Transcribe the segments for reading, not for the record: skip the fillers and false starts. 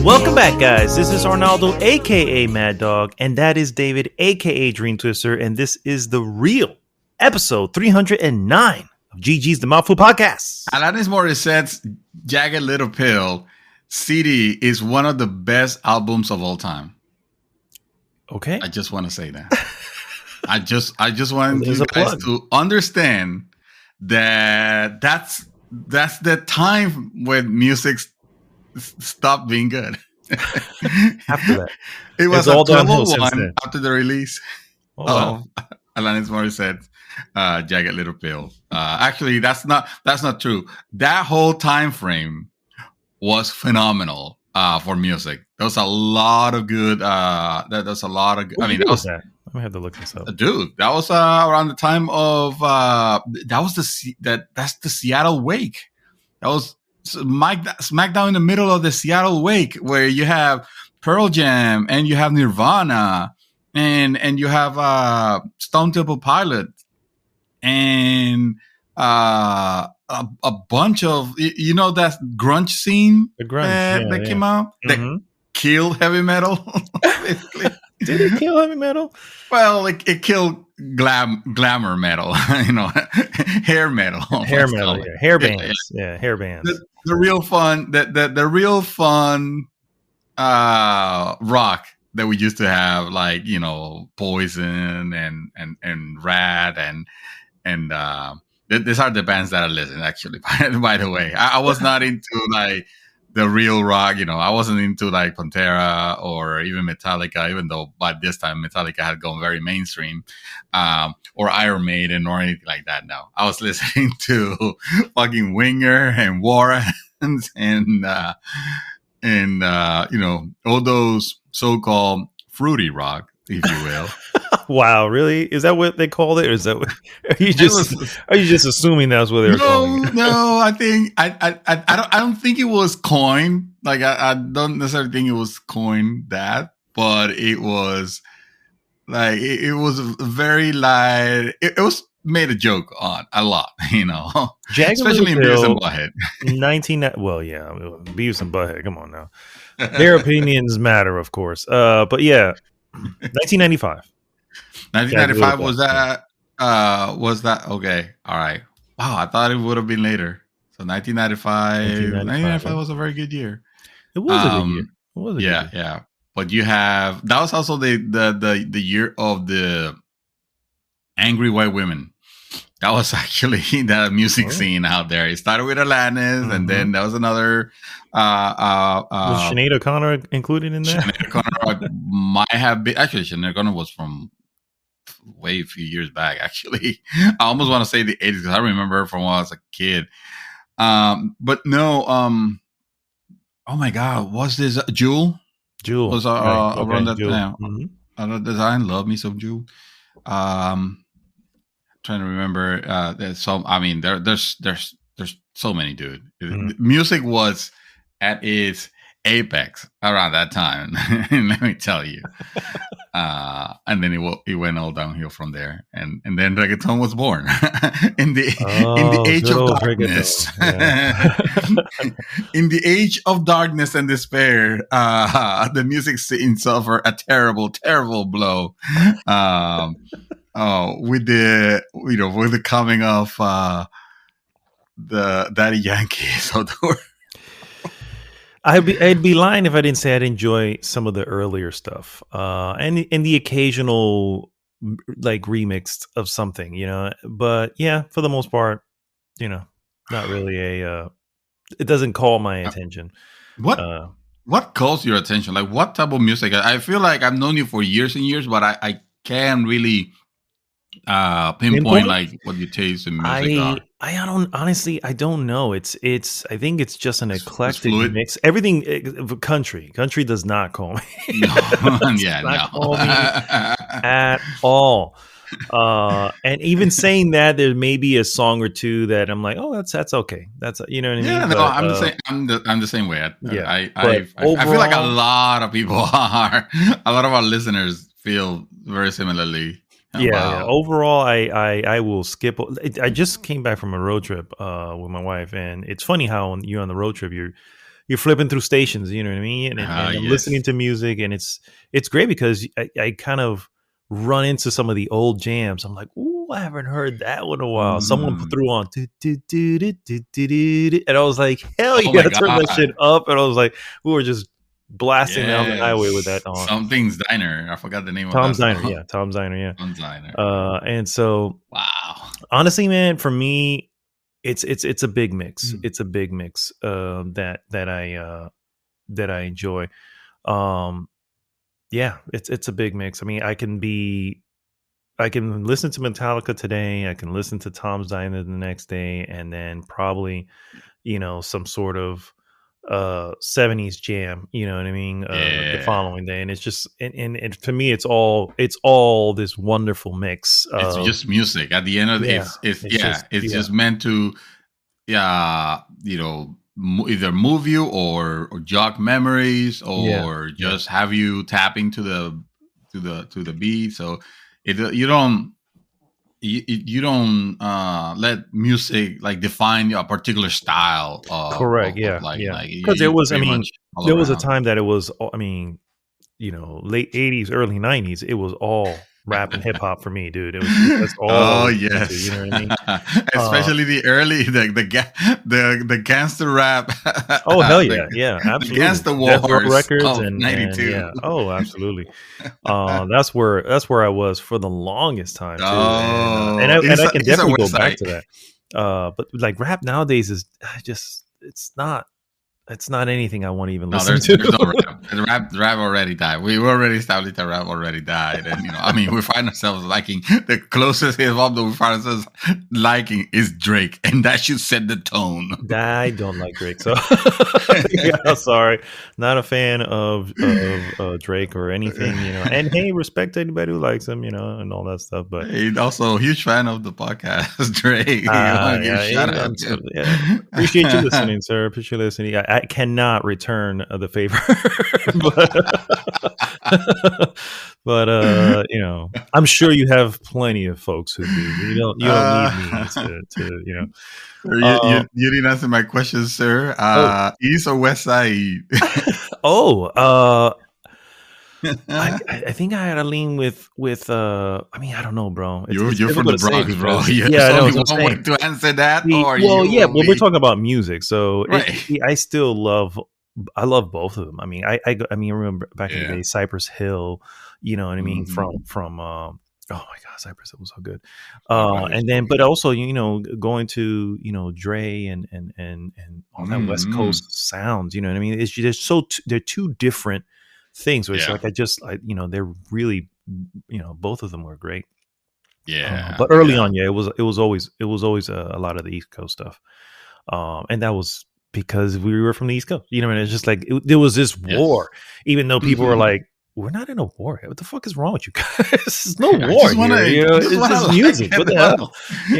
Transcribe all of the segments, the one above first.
Welcome back, guys. This is Arnaldo, aka Mad Dog, and that is David, aka Dream Twister, and this is the real episode 309 of GG's The Mouthful Podcast. Alanis Morissette's Jagged Little Pill CD is one of the best albums of all time. Okay. I just want to say that. I just want you guys to understand that that's the time when music stopped being good. After that, it was a double one after the release of Alanis Morissette's Jagged Little Pill. Actually, that's not true. That whole time frame was phenomenal for music. There was a lot of good. There's a lot of. I mean, that was that. I'm gonna have to look this up, dude. That was around the time of that was that's the Seattle Wake. That was smack down in the middle of the Seattle Wake, where you have Pearl Jam and you have Nirvana and you have Stone Temple Pilots and a bunch of that grunge scene that came out that killed heavy metal. Basically. Did it kill heavy metal? Well, it killed glamour metal, hair metal, hair bands, hair bands. The real fun, the real fun rock that we used to have, like Poison and Rad and these are the bands that I listen. Actually, by the way, I was not into like the real rock, I wasn't into like Pantera or even Metallica, even though by this time Metallica had gone very mainstream, or Iron Maiden or anything like that. No, I was listening to fucking Winger and Warren and all those so-called fruity rock, if you will. Wow, really? Is that what they called it, or is that what, are you just assuming that's what they were calling it? No, I think I don't think it was coined. Like I don't necessarily think it was coined that, but it was like it was very light. It was made a joke on a lot, especially in Beavis and Butthead. Well, yeah, Beavis and Butthead. Come on now, their opinions matter, of course. But yeah, 1995. 1995 was that okay? All right. Wow, I thought it would have been later. So 1995 was a very good year. It was a good year. It was a good year. Yeah. But you have that was also the year of the angry white women. That was actually the music scene out there. It started with Alanis, and then there was another. Was Sinead O'Connor included in that? Sinead O'Connor might have been. Actually, Sinead O'Connor was from way a few years back. Actually, I almost want to say the 80s because I remember her from when I was a kid. But no. Oh my God, was this Jewel? Jewel was around that time. Design, love me some Jewel. Trying to remember. There's so. I mean, there's so many, dude. Music was at its apex around that time. Let me tell you. And then it went all downhill from there, and then reggaeton was born in the age of darkness. In the age of darkness and despair, the music scene suffered a terrible blow. With the coming of the Daddy Yankees of the world. I'd be lying if I didn't say I'd enjoy some of the earlier stuff, and the occasional like remix of something, But yeah, for the most part, not really it doesn't call my attention. What calls your attention? Like what type of music? I feel like I've known you for years and years, but I can't really pinpoint like what your taste in music are. I don't know. It's I think it's just an eclectic mix. Everything country does not call me. Call me at all. And even saying that, there may be a song or two that I'm like, oh, that's okay. That's you know what I mean. Yeah, no, I'm the same. I'm the same way. I feel like a lot of people are. A lot of our listeners feel very similarly. Yeah. Wow. Overall, I will skip. I just came back from a road trip with my wife, and it's funny how when you're on the road trip, you're flipping through stations. You know what I mean? And I'm listening Yes. to music, and it's great because I kind of run into some of the old jams. I'm like, ooh, I haven't heard that one in a while. Someone put Mm. through on, do, do, do, do, do, do, do, do, and I was like, hell Oh yeah, my turn that shit God. up. And I was like, we were just blasting down the highway with Yes. that on. Something's Diner. I forgot the name of that Tom's Diner, song. yeah, Tom's Diner, yeah. Tom's Diner. And so Wow. honestly, man, for me, it's a big mix. Mm. It's a big mix that I enjoy. Um, yeah, it's a big mix. I mean, I can listen to Metallica today. I can listen to Tom's Diner the next day, and then probably some sort of 70s jam, you know what I mean, the Yeah. following day. And it's just and to me it's all this wonderful mix It's of just music. At the end of yeah, it's it's yeah, just it's yeah, just meant to either move you or jog memories yeah, or yeah, just have you tapping to the beat. So you don't you don't let music like define a particular style correct, of yeah, like yeah, because it you was, I pretty mean, much all there was a around. time that it was, I mean, late 80s, early 90s, it was all rap and hip hop for me, dude. That's all I Oh was listening to, you yes, know what I mean? uh especially the early the gangster rap, oh hell yeah, yeah, the absolutely. gangster Death Row wars Records of and '92. yeah, oh absolutely. That's where I was for the longest time too, and Oh, I can it's a definitely go back website. to that. But like rap nowadays is I just it's not anything I want to even No, listen there's no to. rap. The rap already died. We already established that rap already died, and I mean, we find ourselves liking the closest hip hop that we find ourselves liking is Drake, and that should set the tone. I don't like Drake, so yeah, sorry, not a fan of Drake or anything, And hey, respect to anybody who likes him, and all that stuff. But And also a huge fan of the podcast, Drake. You want to give a yeah, shout out I'm so, to yeah. Appreciate you him. listening, sir. Appreciate you listening. I cannot return the favor, but I'm sure you have plenty of folks who do. You don't need me to. You didn't answer my question, sir. Oh, East or West Side? oh, I think I had to lean with I mean, I don't know, bro. It's You're from the difficult to say Bronx, bro. because There's yeah, I know only what I'm one way saying. to answer that, or Well, you yeah, will well, we're be talking about music, so right. I still love both of them. I mean, I mean, I remember back in the Yeah. day, Cypress Hill, you know what I mean, Hmm. from oh my god, Cypress Hill was so good. Cypress is And so then, but good. also, going to Dre and all that West Hmm. Coast sounds. You know what I mean? It's just they're two different things. Where it's Yeah. like they're really, both of them were great. Yeah. But early Yeah. on, yeah, it was always a lot of the East Coast stuff, and that was because we were from the East Coast. And it's just like there was this Yes. war, even though people were like, "We're not in a war. What the fuck is wrong with you guys? There's no I war just wanna here. It's like just music. What it the hell?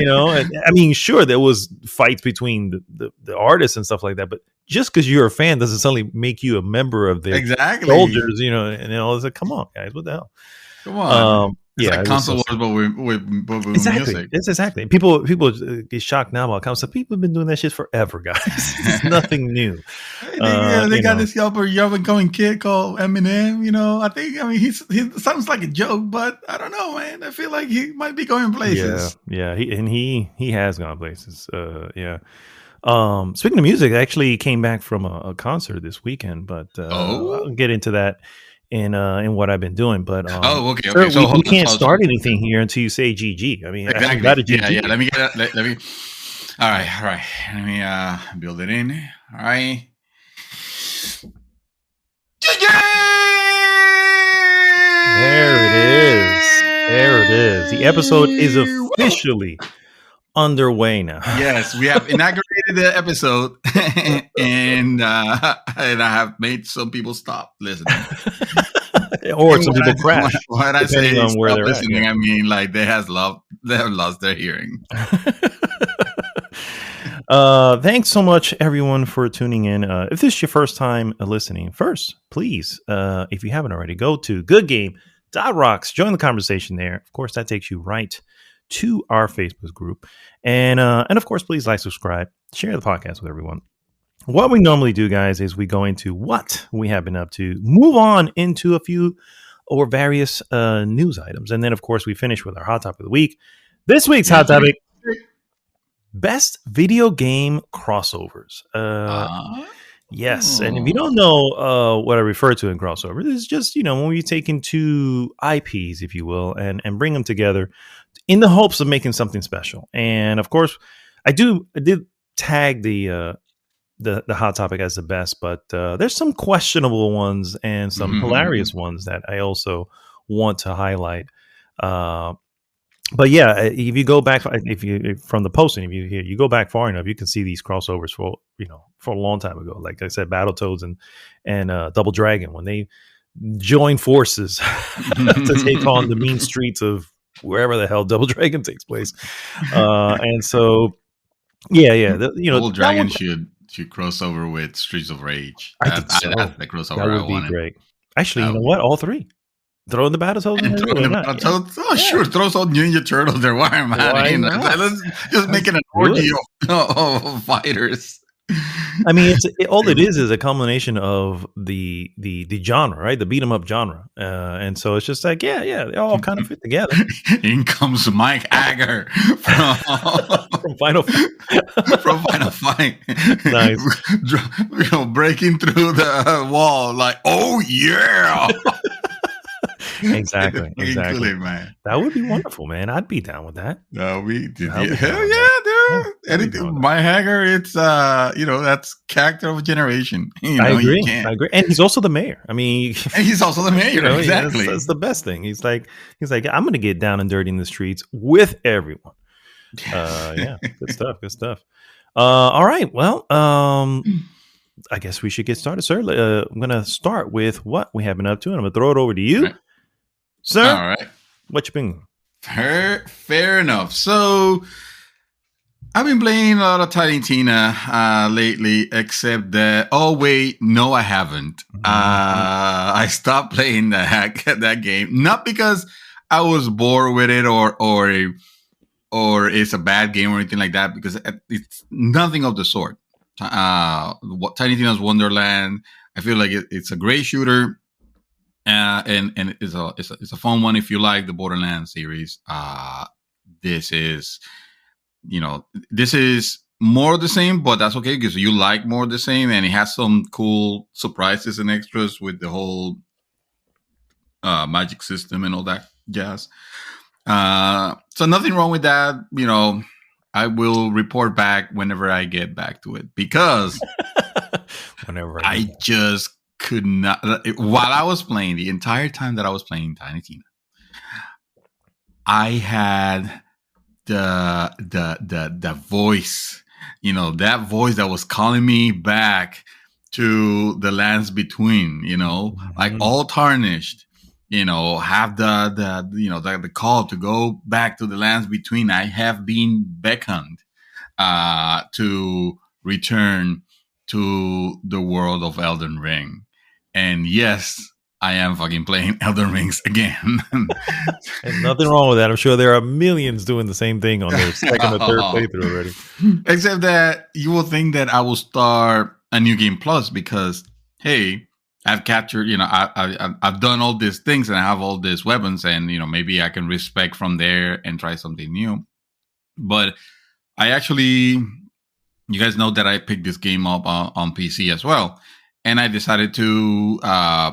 well. And, I mean, sure, there was fights between the artists and stuff like that, but just because you're a fan doesn't suddenly make you a member of their Exactly. soldiers. It's like, come on, guys, what the hell? Come on. It's Yeah, like it was so console wars, but with exactly. music. It's exactly. People get shocked now about concept. People have been doing that shit forever, guys. It's nothing new. Hey, Uh, they you got know. this up and coming kid called Eminem. I mean, he sounds like a joke, but I don't know, man. I feel like he might be going Yeah, places. yeah. He has gone places. Yeah. Speaking of music, I actually came back from a concert this weekend, but I'll Oh, get into that in what I've been doing. But oh, okay, sir, okay. So we hold on. can't start anything here until you say GG. I mean, I haven't got Exactly. a Yeah, yeah. GG. Let me get it. Let me. All right, all right. Let me build it in. All right. There it is. There it is. The episode is Woo! officially underway now. Yes, we have inaugurated the episode, and I have made some people stop listening. Or And some people crash, when I depending say on where stop they're at. listening, I mean like they have lost their hearing. Yeah. Thanks so much, everyone, for tuning in. If this is your first time listening, first, please, if you haven't already, go to Rocks. Join the conversation there. Of course, that takes you right to our Facebook group. And of course, please like, subscribe, share the podcast with everyone. What we normally do, guys, is we go into what we have been up to, move on into a few or various news items. And then, of course, we finish with our hot topic of the week. This week's hot topic, best video game crossovers. Yes, and if you don't know what I refer to in crossover, it's just, when we take two IPs, if you will, and bring them together in the hopes of making something special. And of course, I did tag the hot topic as the best, but there's some questionable ones and some hilarious ones that I also want to highlight. But yeah, if you go back, from the posting, if you go back far enough, you can see these crossovers for a long time ago. Like I said, Battletoads and Double Dragon, when they joined forces to take on the mean streets of wherever the hell Double Dragon takes place. And so, yeah, Double Dragon should cross over with Streets of Rage. That's the crossover that would be great. Actually, you know what? All three. Throw in the Battletoads. Sure. Throw some Ninja Turtles there. Why not? Let's just make it an orgy of fighters. I mean, all it is a culmination of the genre, right? The beat 'em up genre, and so it's just like, yeah, they all kind of fit together. In comes Mike Agger from Final Fight. Nice, breaking through the wall, like, oh yeah. Exactly. Man. That would be wonderful, man. I'd be down with that. Hell yeah, dude. Anything, my Hager, it's that's character of a generation. I agree. And he's also the mayor. I mean, and he's also the mayor. Exactly. That's the best thing. He's like, I'm going to get down and dirty in the streets with everyone. Yeah, good stuff. All right. Well, I guess we should get started, sir. I'm going to start with what we have been up to, and I'm going to throw it over to you. Right. Sir, all right. What you been? Fair enough. So I've been playing a lot of Tiny Tina lately, except that, oh wait, no, I haven't. I stopped playing that game, not because I was bored with it or it's a bad game or anything like that, because it's nothing of the sort. Tiny Tina's Wonderland, I feel like it's a great shooter. And it's a fun one if you like the Borderlands series. This is more of the same, but that's okay because you like more of the same, and it has some cool surprises and extras with the whole magic system and all that jazz. So nothing wrong with that. I will report back whenever I get back to it, because whenever I just could not, while I was playing, the entire time that I was playing Tiny Tina, I had the voice, that voice that was calling me back to the lands between, like all tarnished, have the call to go back to the lands between. I have been beckoned to return to the world of Elden Ring. And yes, I am fucking playing Elden Rings again. There's nothing wrong with that. I'm sure there are millions doing the same thing on their second or third playthrough already. Except that you will think that I will start a new game plus because, hey, I've captured, I've done all these things and I have all these weapons, and, maybe I can respec from there and try something new. But I actually, you guys know that I picked this game up on PC as well. And I decided to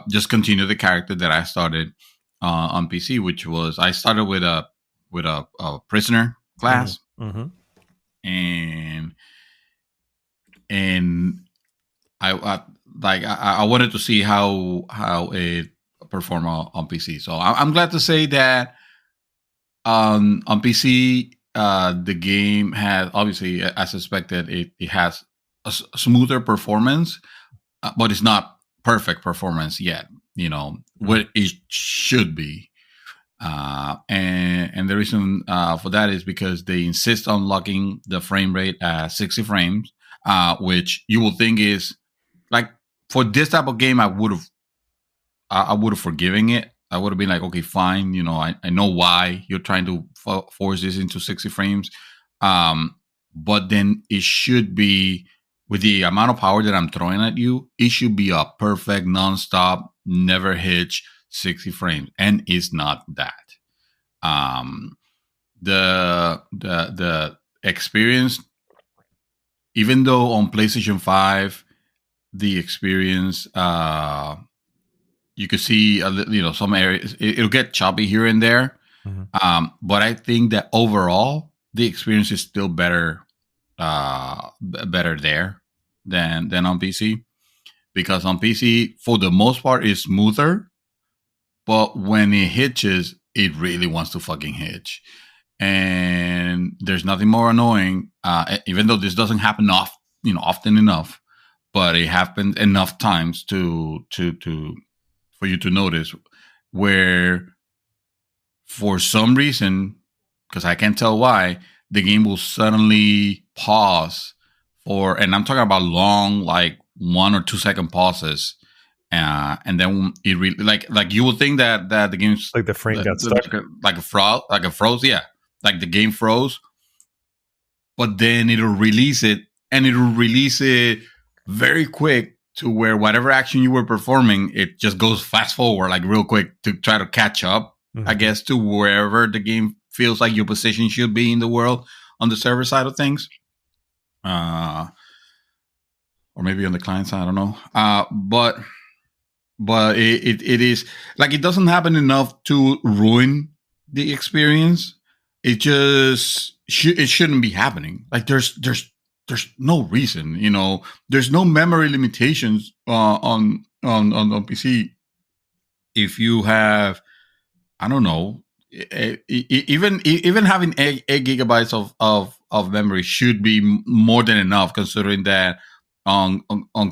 just continue the character that I started on PC, which was, I started with a prisoner class, and I wanted to see how it performed on PC. So I'm glad to say that on PC the game has, obviously, as expected, it has a smoother performance. But it's not perfect performance yet, what it should be. And the reason for that is because they insist on locking the frame rate at 60 frames, which you will think is like, for this type of game, I would have forgiven it I would have been like, okay, fine. I know why you're trying to force this into 60 frames. But then it should be, with the amount of power that I'm throwing at you, it should be a perfect, nonstop, never hitch 60 frames. And it's not that. The experience, even though on PlayStation 5, the experience, you could see some areas it'll get choppy here and there. But I think that overall the experience is still better there than on PC, because on PC for the most part is smoother, but when it hitches, it really wants to fucking hitch. And there's nothing more annoying, even though this doesn't happen often enough, but it happens enough times to for you to notice, where for some reason, because I can't tell why, the game will suddenly pause and I'm talking about long, like 1 or 2 second pauses. And then it really, like you would think that the game's like the frame got stuck, like a froze, yeah, like the game froze. But then it'll release it, and it'll release it very quick to where whatever action you were performing, it just goes fast forward, like real quick, to try to catch up, I guess, to wherever the game feels like your position should be in the world on the server side of things. Or maybe on the client side, I don't know. But it is like, it doesn't happen enough to ruin the experience. It just it shouldn't be happening. Like there's no reason, there's no memory limitations on PC. If you have, I don't know, even having 8 gigabytes of memory should be more than enough, considering that on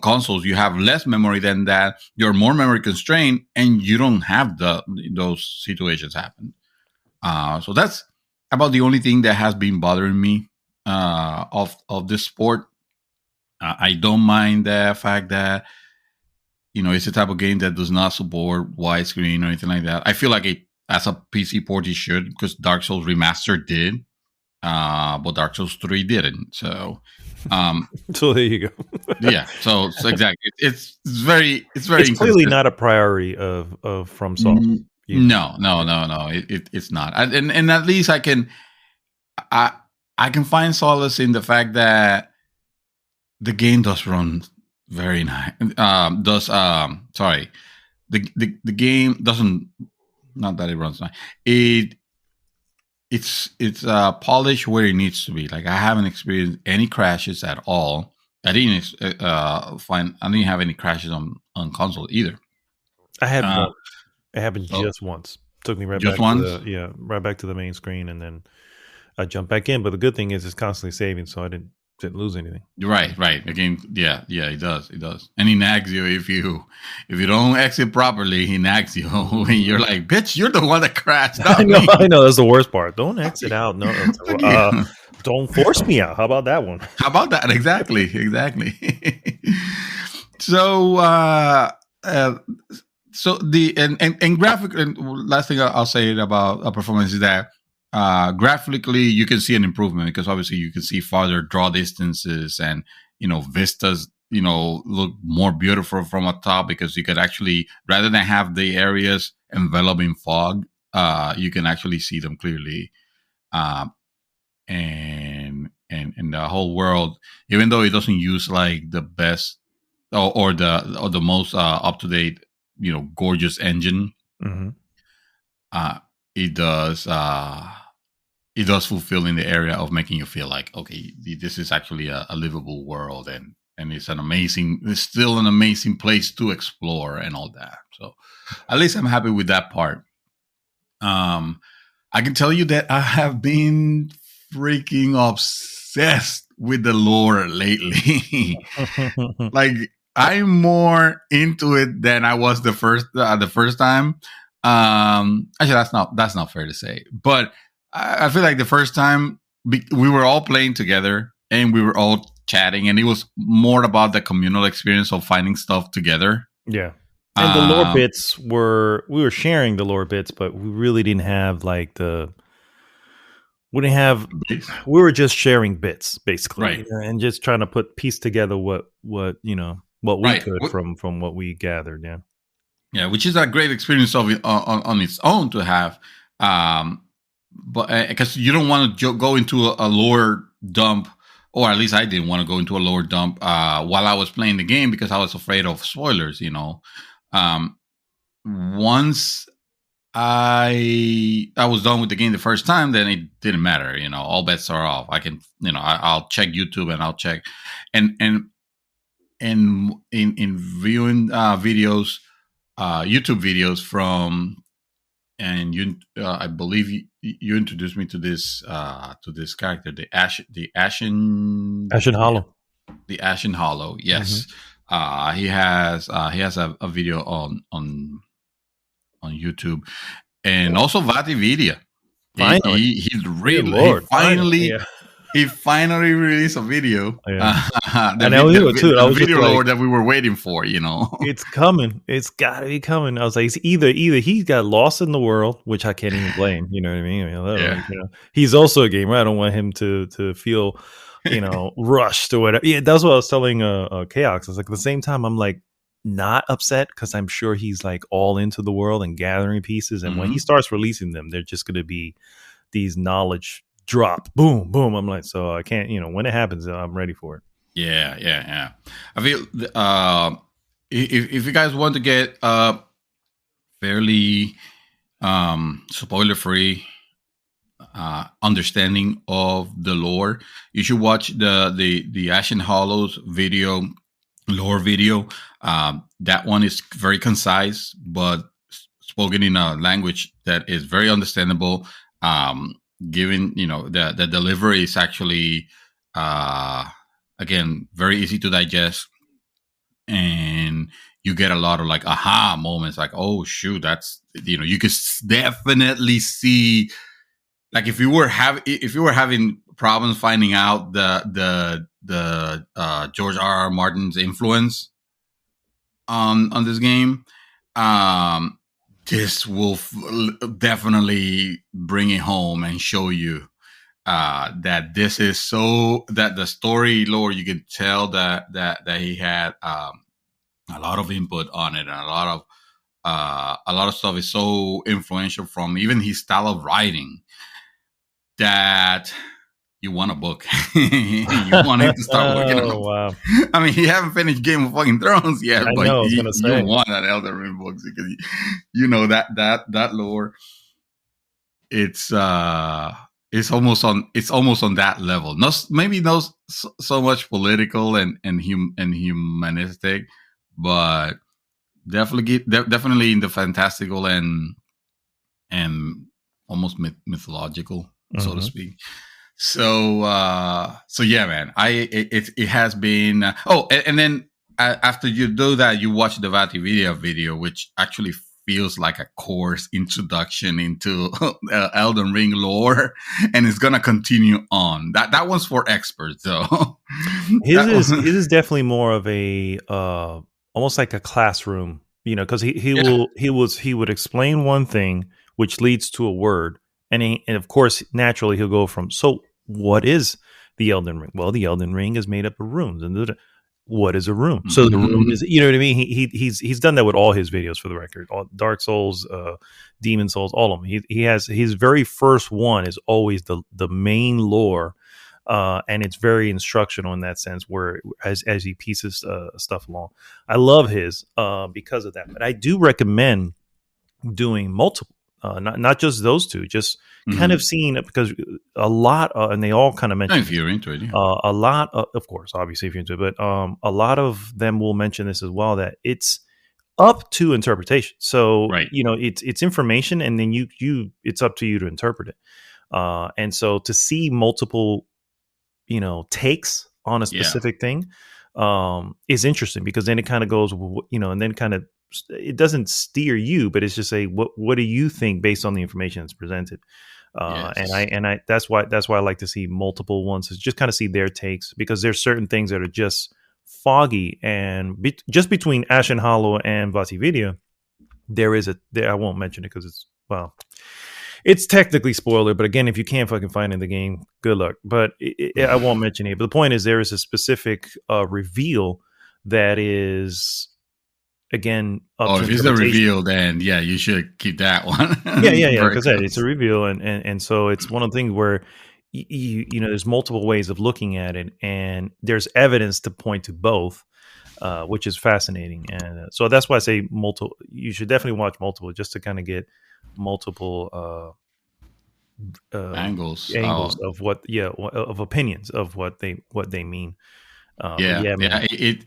consoles you have less memory than that, you're more memory constrained, and you don't have those situations happen. So that's about the only thing that has been bothering me of this sport. I don't mind the fact that it's a type of game that does not support widescreen or anything like that. I feel like as a PC port it should, because Dark Souls Remastered did, but Dark Souls 3 didn't. So so there you go. Yeah, so exactly, it's very it's clearly not a priority of FromSoft. No, it's not. And at least I can find solace in the fact that the game does run very nice. The game doesn't. Not that it runs nice. It's polished where it needs to be. Like, I haven't experienced any crashes at all. I didn't have any crashes on console either. I had one. It happened just once. Took me right back to the main screen, and then I jumped back in. But the good thing is it's constantly saving, so I didn't lose anything. Right. The game, it does. And he nags you if you don't exit properly. He nags you, and you're like, "Bitch, you're the one that crashed." I know. That's the worst part. Don't exit out. No, don't force me out. How about that one? How about that? Exactly. So, so the and graphic, and last thing I'll say about a performance is that graphically you can see an improvement, because obviously you can see farther draw distances, and vistas look more beautiful from up top, because you could actually, rather than have the areas enveloped in fog, you can actually see them clearly, and the whole world, even though it doesn't use like the best or the most up to date gorgeous engine, it does fulfill in the area of making you feel like, okay, this is actually a livable world, and it's still an amazing place to explore and all that. So at least I'm happy with that part. I can tell you that I have been freaking obsessed with the lore lately. Like, I'm more into it than I was the first time. Actually, that's not fair to say, but I feel like the first time we were all playing together and we were all chatting, and it was more about the communal experience of finding stuff together. Yeah. And the lore Um, bits we were sharing the lore bits, but we really didn't have like we didn't have base. we were just sharing bits basically, Right, and just trying to piece together what what we right. could from what we gathered. Yeah. Yeah, which is a great experience of it on its own to have. Um, but because you don't want to go into a lore dump, or at least I didn't want to go into a lore dump while I was playing the game because I was afraid of spoilers. Once I was done with the game the first time, then it didn't matter. All bets are off. I can, I'll check YouTube and I'll check, and in viewing videos, YouTube videos from, and I believe you introduced me to this character, Ashen Hollow. the Ashen Hollow. Hmm. Yes, he has a video on YouTube, and also Vatividia. He Finally, he he, good really, lord, finally, yeah, he finally released a video. yeah. And I was too. I The was just video like, lore that we were waiting for. it's coming. It's got to be coming. I was like, it's either he got lost in the world, which I can't even blame. You know what I mean? Yeah. He's also a gamer. I don't want him to feel, rushed or whatever. Yeah, that's what I was telling Chaos. I was like, at the same time, I'm like not upset because I'm sure he's like all into the world and gathering pieces. And when he Mhm. starts releasing them, they're just going to be these knowledge drop, boom, boom. I'm like, so I can't, when it happens, I'm ready for it. Yeah. I feel if you guys want to get fairly spoiler free understanding of the lore, you should watch the Ashen Hollows video, lore video. That one is very concise, but spoken in a language that is very understandable. Given the delivery is actually again very easy to digest, and you get a lot of like aha moments, like, oh shoot, that's, you can definitely see, like, if you were having problems finding out the George R. R. Martin's influence on this game, um this will definitely bring it home and show you that this is so, that the story lore, you can tell that he had a lot of input on it, and a lot of stuff is so influential from even his style of writing that you want a book. You want him to start working on a Oh book. wow! I mean, he haven't finished Game of fucking Thrones yet, I but know. I was gonna you say. want that Elden Ring book because you know that lore. It's it's almost on that level. Maybe not so much political and humanistic, but definitely in the fantastical and almost mythological, so to Hmm. speak. So yeah, man. It has been. And then after you do that, you watch the Vatividia video, which actually feels like a course introduction into Elden Ring lore, and it's gonna continue on. That one's for experts, though. His That is one, his is definitely more of a almost like a classroom, because yeah. he would explain one thing which leads to a word, and of course naturally he'll go from, so what is the Elden Ring? Well, the Elden Ring is made up of runes, and what is a rune? So the rune Mhm. is, you know what I mean. He's done that with all his videos, for the record, all Dark Souls, Demon Souls, all of them. He has his very first one is always the main lore, and it's very instructional in that sense, where as he pieces stuff along. I love his because of that, but I do recommend doing multiple, not just those two, just kind of Mhm. seeing it, because a lot, and they all kind of mention If this. you're into it, yeah. A lot, of course, obviously, if you're into it, but a lot of them will mention this as well, that it's up to interpretation. So Right. it's information, and then it's up to you to interpret it. And so to see multiple takes on a Yeah. specific thing is interesting, because then it kind of goes, and then kind of, it doesn't steer you, but it's just say, what do you think based on the information that's presented. Yes. And I that's why I like to see multiple ones, is just kind of see their takes, because there's certain things that are just foggy, and just between Ashen Hollow and Vasividia, there is there. I won't mention it because it's technically spoiler. But again, if you can't fucking find it in the game, good luck. But I won't mention it. But the point is, there is a specific reveal that is, again, up to if it's a reveal, then yeah, you should keep that one. yeah. Because it's a reveal, and so it's one of the things where you know, there's multiple ways of looking at it, and there's evidence to point to both, which is fascinating. And so that's why I say multiple. You should definitely watch multiple, just to kind of get multiple angles of what, of opinions of what they mean. It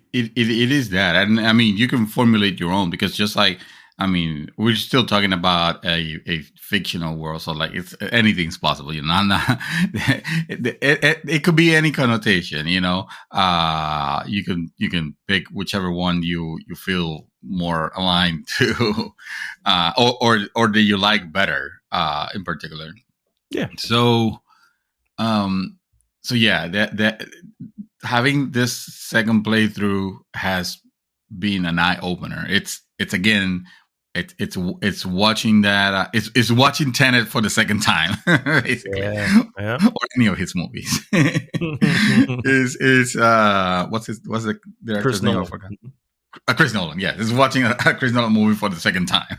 is that, and I mean, you can formulate your own, because just like, I mean, we're still talking about a fictional world, so like anything's possible, you know. It could be any connotation, you know. You can pick whichever one you feel more aligned to, or that you like better, in particular. Yeah. So yeah, that having this second playthrough has been an eye opener. It's again, it's watching that. It's watching Tenet for the second time, basically, or any of his movies. Is what's the director's name? I forgot. Chris Nolan, yeah, is watching a Chris Nolan movie for the second time.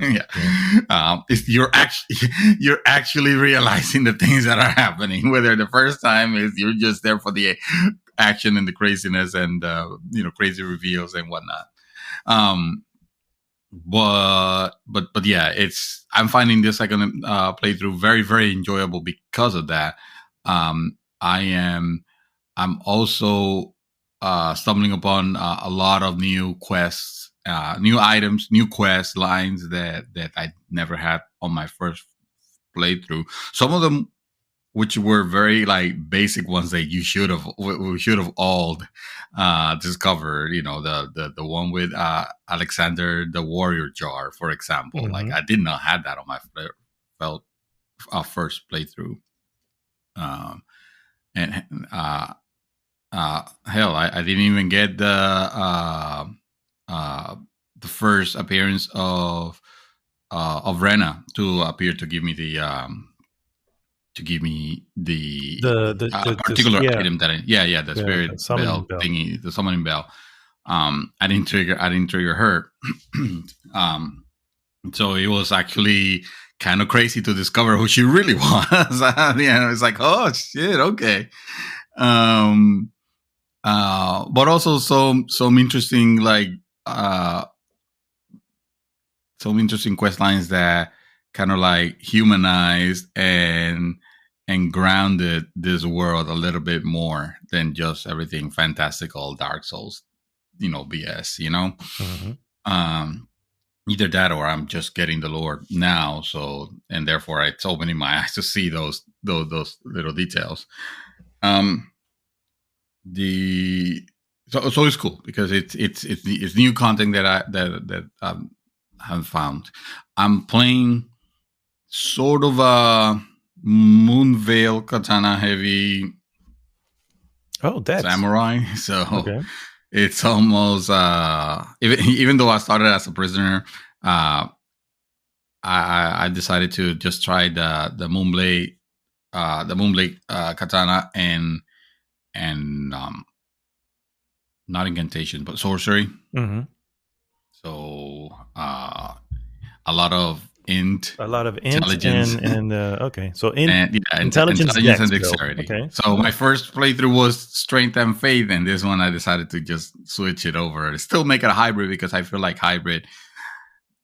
You're actually realizing the things that are happening. Whether the first time is you're just there for the action and the craziness and crazy reveals and whatnot. But yeah, I'm finding this second playthrough very, very enjoyable because of that. I'm also stumbling upon a lot of new quests, new items, new quest lines that I never had on my first playthrough. Some of them, which were very like basic ones that we should have all discovered. You know, the one with Alexander the Warrior Jar, for example. Mm-hmm. Like, I did not have that on my first playthrough. Hell, I didn't even get the first appearance of Rena to appear to give me the particular item that the spirit bell thingy, the summoning bell. I didn't trigger her. So it was actually kind of crazy to discover who she really was. It's like, oh shit, okay. But also some interesting some interesting quest lines that kind of like humanized and grounded this world a little bit more than just everything fantastical Dark Souls, BS, Mm-hmm. Either that or I'm just getting the lore now, so, and therefore it's opening my eyes to see those little details. So it's cool because it's new content that I haven't found. I'm playing sort of a Moonveil katana heavy samurai, so okay. It's almost even though I started as a prisoner, I decided to just try the Moonblade katana and not incantation but sorcery. Mm-hmm. So a lot of intelligence and okay, so intelligence and dexterity. Okay. So my first playthrough was strength and faith, and this one I decided to just switch it over. Still make it a hybrid because I feel like hybrid,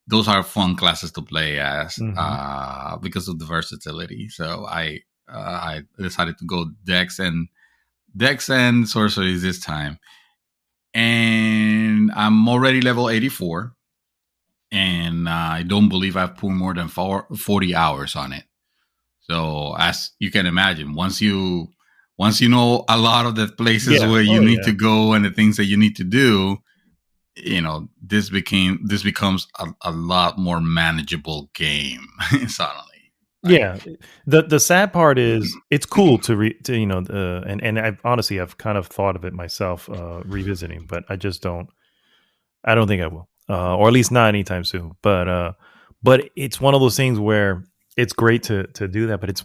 those are fun classes to play as, mm-hmm. Because of the versatility. So I decided to go dex and sorcery this time, and I'm already level 84. And I don't believe I've put more than 40 hours on it. So as you can imagine, once you know a lot of the places where you need to go and the things that you need to do, this becomes a lot more manageable game suddenly. Like, Yeah, the sad part is it's cool to and I've kind of thought of it myself revisiting, but I don't think I will, or at least not anytime soon. But it's one of those things where it's great to do that, but it's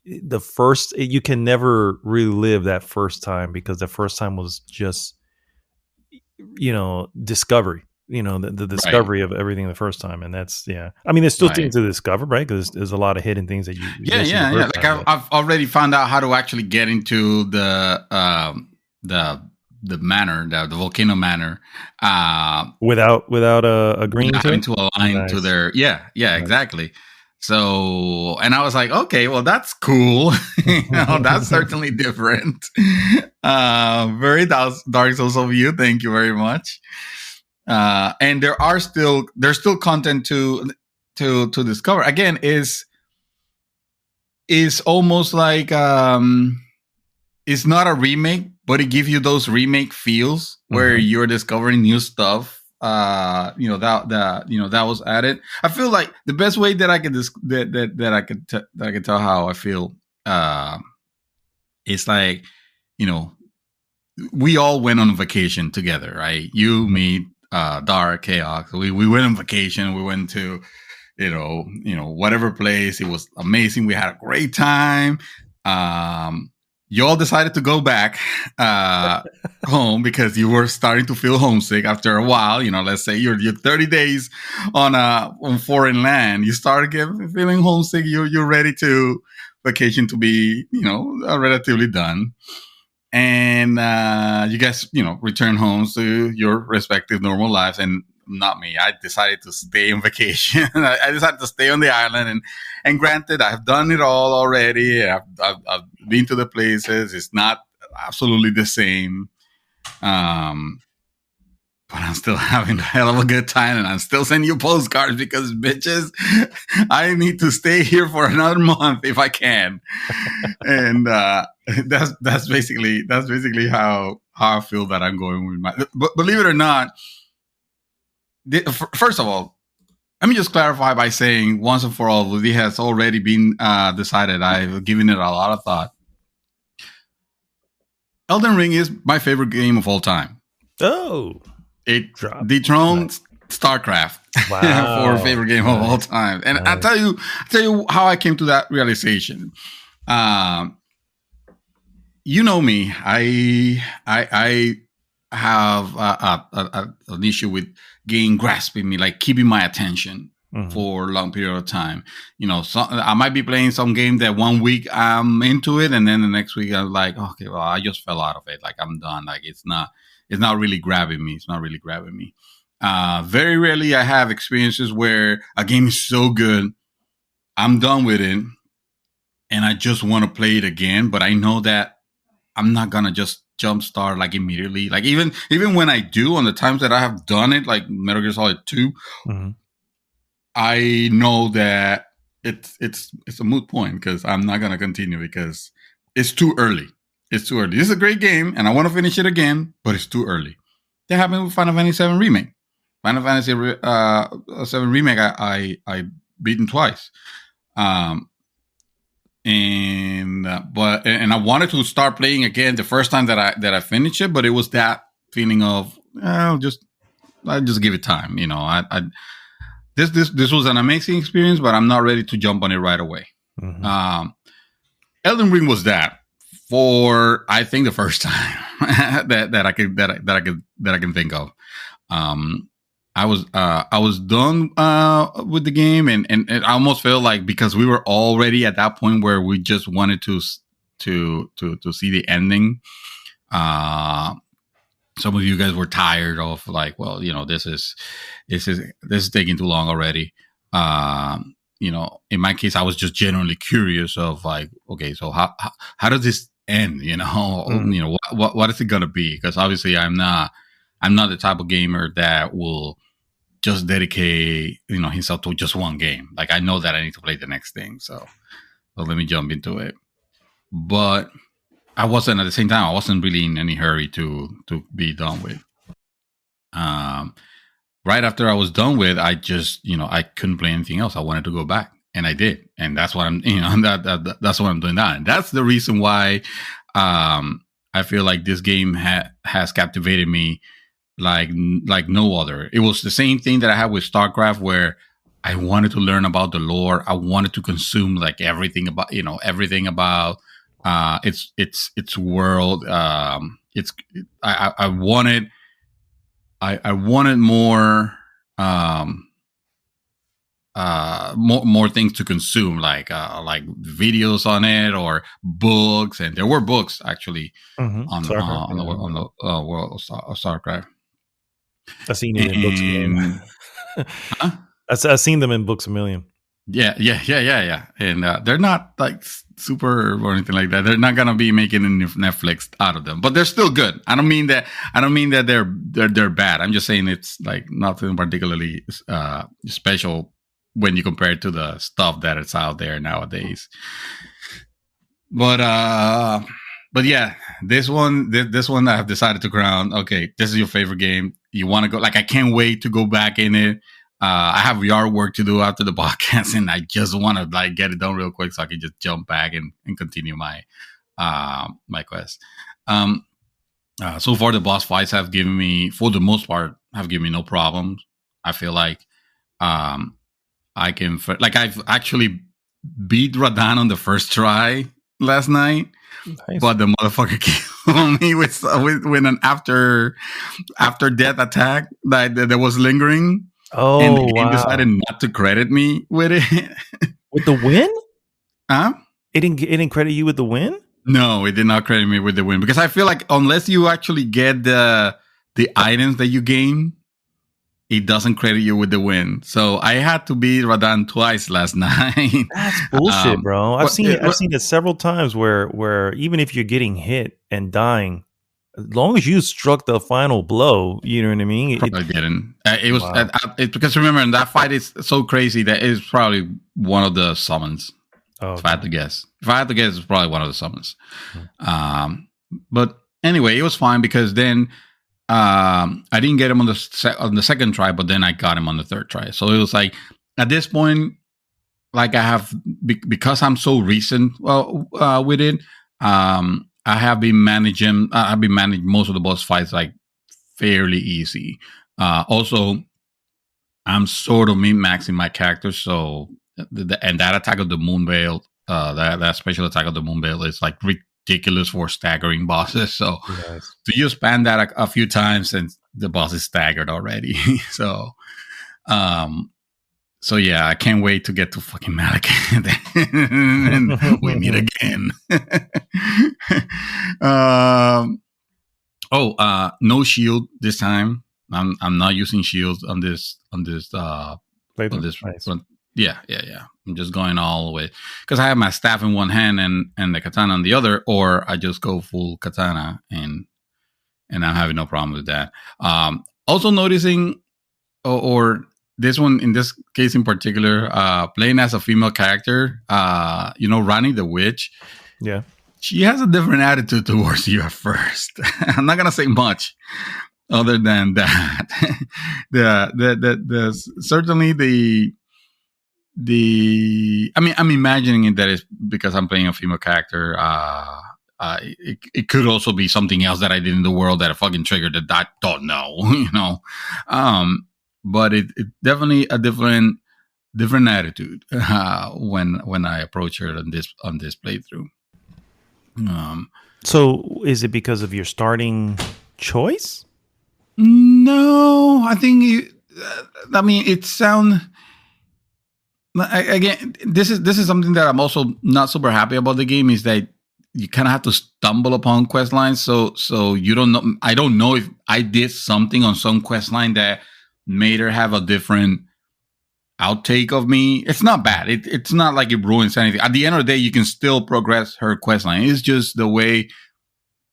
the first you can never relive that first time because the first time was just discovery. The right, discovery of everything the first time, and that's yeah. I mean, there's still things right. to discover, right? Because there's a lot of hidden things that you Yeah, missed in the yeah, yeah. first Like time. But I've already found out how to actually get into the the manor, the volcano manor, without agreeing without to having it, to align to nice. their. Yeah, yeah, Nice. exactly. So, and I was like, okay, well, that's cool. That's certainly different. Very Dark Souls of you. Thank you very much. And there's still content to discover. Again, is almost like it's not a remake, but it gives you those remake feels where Mhm. you're discovering new stuff. That was added. I feel like the best way that I could that I could tell how I feel it's like, you know, we all went on vacation together, right? You, Mhm. me, Dark, Chaos. We went on vacation. We went to whatever place. It was amazing. We had a great time. Um, you all decided to go back home because you were starting to feel homesick after a while. Let's say you're 30 days on foreign land. You started feeling homesick. You're ready to vacation to be relatively done, and you guys return homes to your respective normal lives. And not me, I decided to stay on vacation. I decided to stay on the island, and granted, I've done it all already. I've been to the places. It's not absolutely the same, um but I'm still having a hell of a good time, and I'm still sending you postcards because, bitches, I need to stay here for another month if I can. And that's basically how I feel that I'm going with my. But believe it or not, first of all, let me just clarify by saying once and for all, it has already been decided. I've given it a lot of thought. Elden Ring is my favorite game of all time. Oh, It drop. dethroned Nice. StarCraft for Wow. favorite game of all Nice. time. And Nice. I'll tell you how I came to that realization. Um, you know me. I have an issue with game grasping me, like keeping my attention Mhm. for a long period of time. I might be playing some game that one week I'm into it, and then the next week I'm like, okay, well, I just fell out of it. Like, I'm done. Like, it's not really grabbing me. It's not really grabbing me. Very rarely I have experiences where a game is so good, I'm done with it, and I just want to play it again. But I know that I'm not gonna just jumpstart like immediately. Like, even when I do, on the times that I have done it, like Metal Gear Solid 2, Mhm. I know that it's a moot point because I'm not gonna continue because it's too early. It's too early. This is a great game, and I want to finish it again, but it's too early. That happened with Final Fantasy VII Remake. Final Fantasy VII Remake, I beaten twice. Um, and I wanted to start playing again the first time that I finished it, but it was that feeling of, I'll just give it time. This was an amazing experience, but I'm not ready to jump on it right away. Mhm. Um, Elden Ring was that for, I think, the first time that I can think of. Um, I was done with the game, and I almost felt like, because we were already at that point where we just wanted to see the ending. Uh, some of you guys were tired of, like, well, this is taking too long already. In my case, I was just genuinely curious of, like, okay, so how does this end? Mhm. What is it gonna be? Because obviously I'm not the type of gamer that will just dedicate himself to just one game. Like, I know that I need to play the next thing, so let me jump into it. But I wasn't, at the same time, I wasn't really in any hurry to be done with. Um, right after I was done with, I just I couldn't play anything else. I wanted to go back. and I did, and that's what I'm, that's what I'm doing now, and that's the reason why I feel like this game has captivated me like no other. It was the same thing that I had with StarCraft, where I wanted to learn about the lore. I wanted to consume like everything about its world. I wanted more. More things to consume, like videos on it or books, and there were books actually on the world of StarCraft. I've seen it in books a million. Huh? I've seen them in books a million. Yeah. And they're not like super or anything like that. They're not gonna be making a Netflix out of them, but they're still good. I don't mean that they're bad. I'm just saying it's like nothing particularly special when you compare it to the stuff that is out there nowadays. But yeah, this one I have decided to crown. Okay, this is your favorite game. You want to go? Like, I can't wait to go back in it. I have yard work to do after the podcast, and I just want to like get it done real quick so I can just jump back and continue my my quest. So far, the boss fights have given me, for the most part, no problems. I feel like I can, like, I've actually beat Radan on the first try last night. Nice. But the motherfucker killed me with an after death attack that was lingering. Oh, and the game decided not to credit me with it. With the win? Huh? It didn't credit you with the win? No, it did not credit me with the win, because I feel like unless you actually get the items that you gain, it doesn't credit you with the win. So I had to beat Radan twice last night. That's bullshit, bro. I've seen it several times where even if you're getting hit and dying, as long as you struck the final blow, you know what I mean? Probably didn't. It was because remember, in that fight, it's so crazy that it's probably one of the summons. Oh, if I had to guess, it's probably one of the summons. But anyway, it was fine, because then I didn't get him on the second try, but then I got him on the third try. So it was like, at this point, like, I have, because I'm so recent with it. I have been managing. I've been managing most of the boss fights like fairly easy. Also, I'm sort of min-maxing my character, so and that attack of the Moonveil, that special attack of the Moonveil is like ridiculous for staggering bosses. So to just spam that a few times, and the boss is staggered already. So yeah, I can't wait to get to fucking Malik and we meet again. No shield this time. I'm not using shields on this nice. front. Yeah. I'm just going all the way, because I have my staff in one hand and the katana on the other, or I just go full katana, and I'm having no problem with that. Also noticing, or this one, in this case in particular, playing as a female character, Rani the witch. Yeah. She has a different attitude towards you at first. I'm not going to say much other than that. Certainly I'm imagining it that it's because I'm playing a female character. It could also be something else that I did in the world that I fucking triggered that I don't know, but it definitely a different attitude when I approach her on this playthrough. So is it because of your starting choice? No, I think it sounds. Again, this is something that I'm also not super happy about the game, is that you kind of have to stumble upon quest lines. So you don't know. I don't know if I did something on some quest line that made her have a different outtake of me. It's not bad. It's not like it ruins anything. At the end of the day, you can still progress her quest line. It's just the way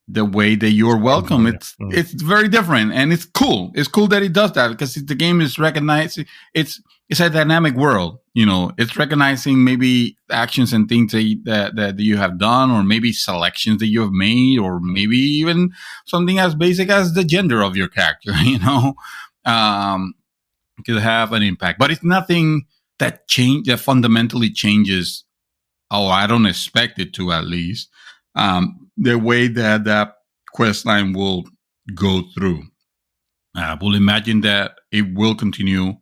that you're welcome. It's very different, and it's cool. It's cool that it does that, because the game is recognized. It's a dynamic world. It's recognizing maybe actions and things that you have done, or maybe selections that you have made, or maybe even something as basic as the gender of your character. Could have an impact, but it's nothing that fundamentally changes, or I don't expect it to, at least, the way that quest line will go through. We'll imagine that it will continue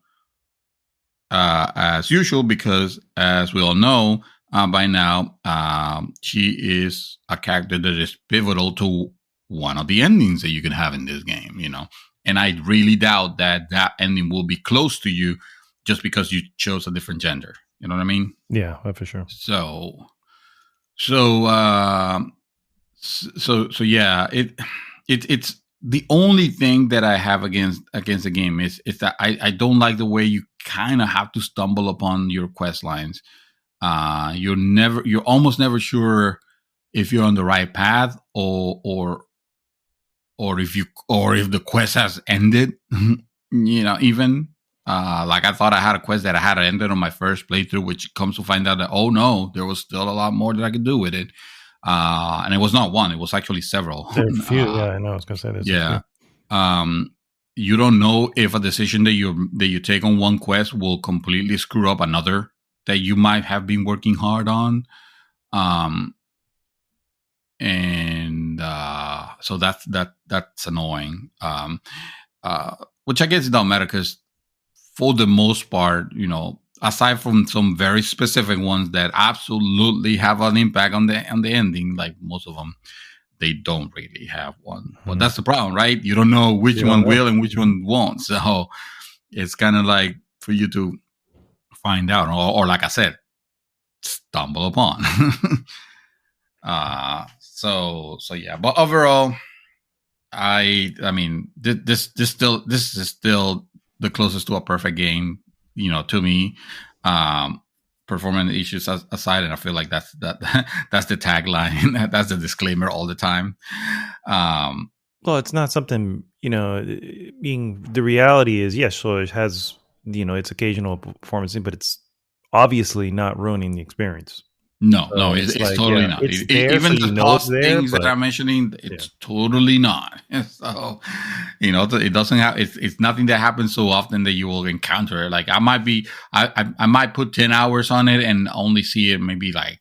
as usual, because, as we all know by now, she is a character that is pivotal to one of the endings that you can have in this game, and I really doubt that ending will be close to you just because you chose a different gender. You know what I mean? Yeah, for sure. So yeah, it's the only thing that I have against the game is that I don't like the way you kind of have to stumble upon your quest lines. You're almost never sure if you're on the right path, or if the quest has ended. Even like, I thought I had a quest that I had ended on my first playthrough, which comes to find out that, oh no, there was still a lot more that I could do with it. And it was not one; it was actually several. There are a few. Yeah, I know. I was gonna say this. Yeah. You don't know if a decision that you take on one quest will completely screw up another that you might have been working hard on. So that's annoying. Which I guess it don't matter, because for the most part, aside from some very specific ones that absolutely have an impact on the ending, like most of them, they don't really have one. Mm-hmm. But that's the problem, right? You don't know which one will and which one won't. So it's kind of like for you to find out, or like I said, stumble upon. So yeah. But overall, I mean, this is still the closest to a perfect game, to me. Performance issues aside, and I feel like that's the tagline. That's the disclaimer all the time. Well, it's not something, being the reality is, yes, so it has, its occasional performance, but it's obviously not ruining the experience. No, it's like, totally not. It's there, even so the past things that I'm mentioning, it's totally not. So, it doesn't have. It's nothing that happens so often that you will encounter. Like, I might put 10 hours on it and only see it maybe like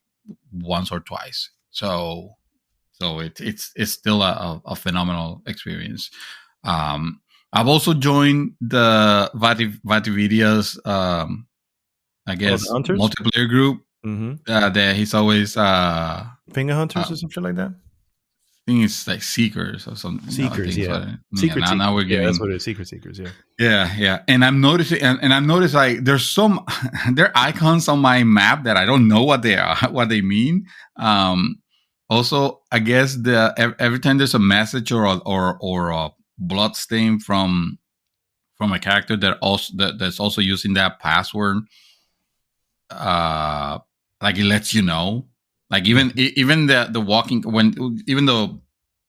once or twice. So it's still a phenomenal experience. I've also joined the Vatividia's I guess multiplayer group. Mm-hmm. That he's always finger hunters or something like that. I think it's like seekers or something. Seekers, Secret. Now we're getting. Yeah, that's what it is. Secret seekers. Yeah. Yeah. And I'm noticing, and I've noticed, like, there's some there are icons on my map that I don't know what they are, what they mean. Also, I guess every time there's a message or a blood stain from a character that's also using that password, like, it lets you know, like, even the walking, even though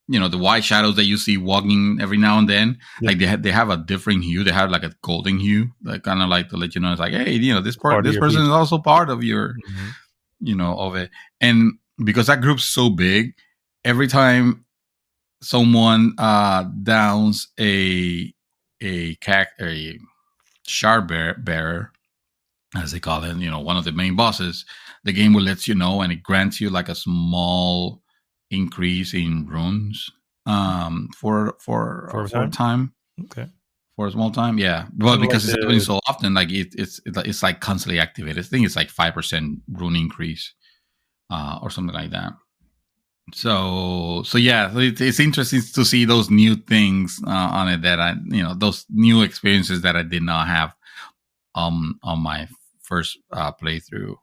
the white shadows that you see walking every now and then, like, they have a different hue. They have like a golden hue, like, kind of like to let you know, it's like, hey, this person is also part of your, of it. And because that group's so big, every time someone downs a shard bearer, as they call it, one of the main bosses, the game will let you know, and it grants you like a small increase in runes for a time. Okay. For a small time, yeah. But because it's happening so often, like, it's like constantly activated. I think it's like 5% rune increase, or something like that. So yeah, it's interesting to see those new things on it that those new experiences that I did not have on my first playthrough.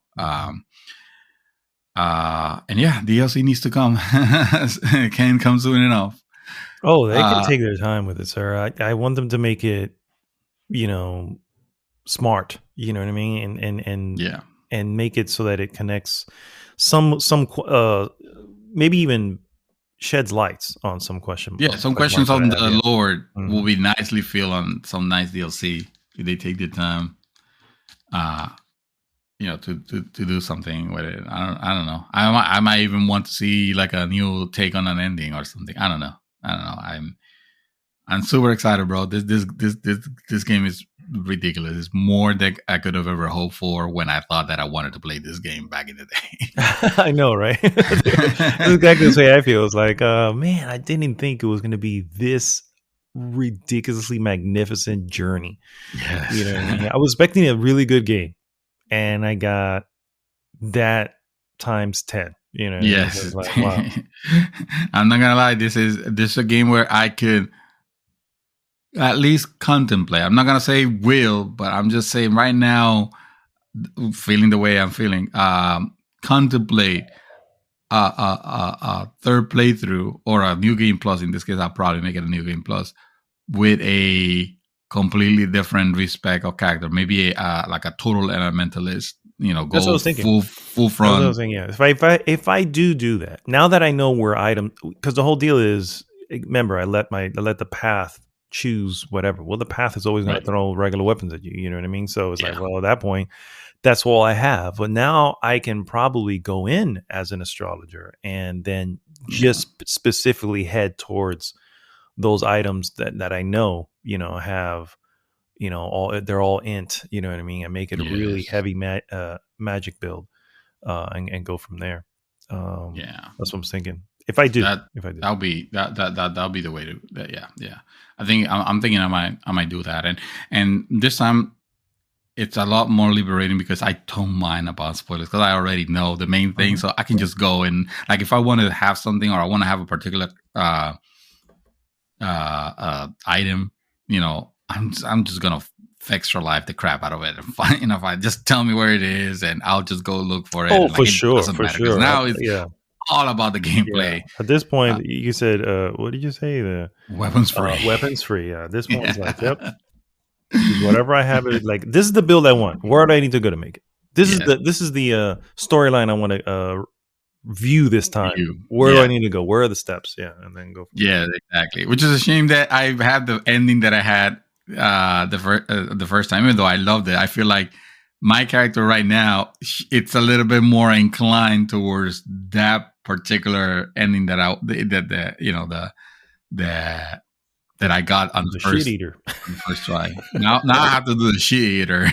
And yeah, DLC needs to come. It can't come soon enough. Oh, they can take their time with it, sir. I want them to make it, smart. You know what I mean? And make it so that it connects some maybe even sheds lights on some question. Yeah, some questions on the lore will be nicely filled on some nice DLC if they take the time. To do something with it. I don't know. I might even want to see like a new take on an ending or something. I don't know. I'm super excited, bro. This game is ridiculous. It's more than I could have ever hoped for when I thought that I wanted to play this game back in the day. I know, right? That's exactly the way I feel. It's like, man, I didn't think it was going to be this ridiculously magnificent journey. Yes. You know what I mean? I was expecting a really good game, and I got that times 10. You know, Yes. it's like, wow. I'm not gonna lie. This is a game where I could at least contemplate. I'm not gonna say will, but I'm just saying right now, feeling the way I'm feeling, contemplate a third playthrough or a new game plus. In this case, I'll probably make it a new game plus with a completely different respect of character. Maybe like a total elementalist. You know, That's what I go was thinking. full front. That's what I was thinking. Yeah, if I do that, now that I know where item, because the whole deal is, remember, I let the path choose whatever. Well, the path is always going to throw regular weapons at you. You know what I mean? So it's like, well, at that point, that's all I have. But now I can probably go in as an astrologer and then just specifically head towards those items that I know, have, they're all int, you know what I mean? And make it a really heavy magic build, and go from there. That's what I'm thinking. If I do, that'll be the way to. Yeah. I think I'm thinking I might do that, and this time it's a lot more liberating because I don't mind about spoilers because I already know the main thing, so I can just go and, like, if I want to have something or I want to have a particular item, I'm just gonna extra life the crap out of it and find. If I just tell me where it is and I'll just go look for it. Oh, for sure. Now it's all about the gameplay. Yeah. At this point, you said, what did you say? The weapons free. Weapons free. Yeah. This one's like, yep. Whatever I have, it like, this is the build I want. Where do I need to go to make it? This is the storyline I want to view this time. Where do I need to go? Where are the steps? Yeah, and then go. Exactly. Which is a shame that I had the ending that I had the first time. Even though I loved it, I feel like my character right now, it's a little bit more inclined towards that particular ending that I got on the first shit eater. On the first try. Now I have to do the shit eater,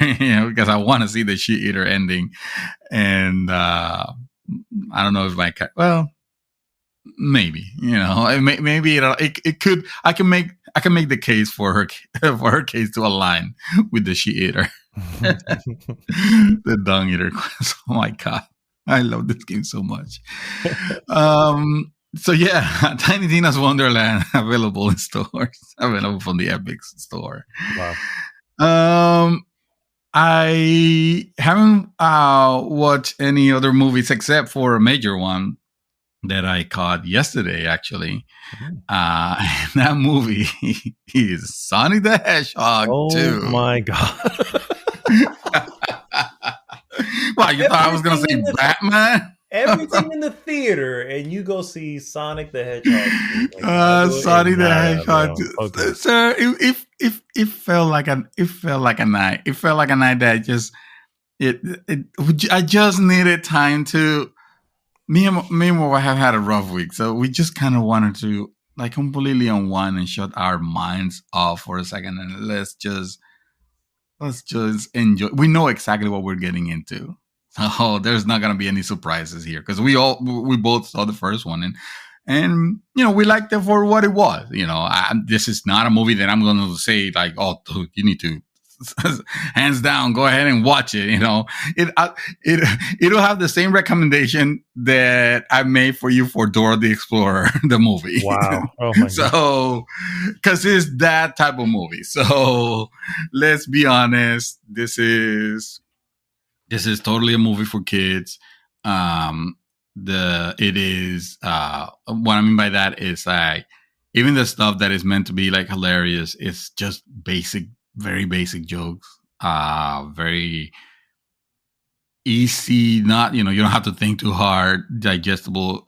because I want to see the shit eater ending. And I don't know if maybe, maybe it could. I can make the case for her case to align with the shit eater, the dung eater. Oh my god, I love this game so much. So yeah, Tiny Tina's Wonderland available in stores, available from the Epic store. Wow. I haven't watched any other movies except for a major one that I caught yesterday, actually. That movie is Sonic the Hedgehog 2. Oh my god. Well, you thought I was going to say Batman? Everything in the theater, and you go see Sonic the Hedgehog. Sonic the Hedgehog. Okay. Sir, it felt like a night. It felt like a night that I just needed time to. Me and my wife have had a rough week, so we just kind of wanted to like completely unwind and shut our minds off for a second, and let's just enjoy. We know exactly what we're getting into. Oh, there's not gonna be any surprises here because we both saw the first one and we liked it for what it was. This is not a movie that I'm gonna say like, oh, dude, you need to hands down go ahead and watch it. It'll have the same recommendation that I made for you for Dora the Explorer, the movie. Wow. Oh my god. So, because it's that type of movie. So let's be honest. This is totally a movie for kids. It is what I mean by that is like even the stuff that is meant to be like hilarious is just basic, very basic jokes. Very easy, not you don't have to think too hard, digestible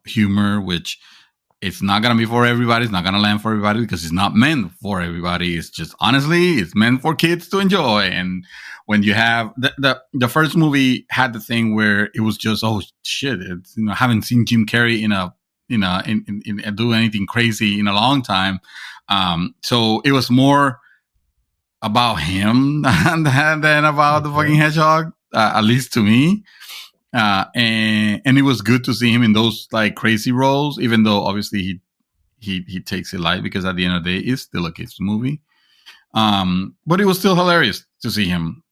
humor, which it's not gonna be for everybody. It's not gonna land for everybody because it's not meant for everybody. It's just honestly, it's meant for kids to enjoy. And when you have the first movie had the thing where it was just, oh shit, it's, haven't seen Jim Carrey do anything crazy in a long time. So it was more about him than about the fucking hedgehog, at least to me. And it was good to see him in those like crazy roles, even though obviously he takes it light because at the end of the day, it's still a kids movie. But it was still hilarious to see him.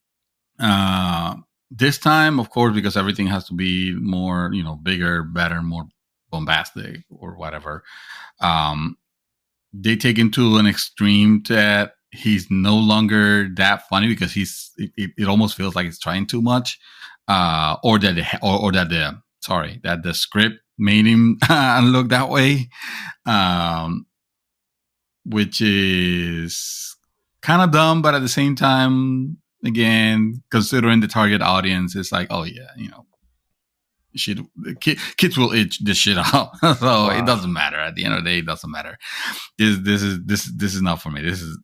This time, of course, because everything has to be more, bigger, better, more bombastic or whatever. They take him to an extreme that he's no longer that funny because it almost feels like it's trying too much, or that the script made him look that way, which is kind of dumb, but at the same time, again, considering the target audience, it's like, oh yeah, kids will itch this shit out. So It doesn't matter. At the end of the day, it doesn't matter. This is not for me. This is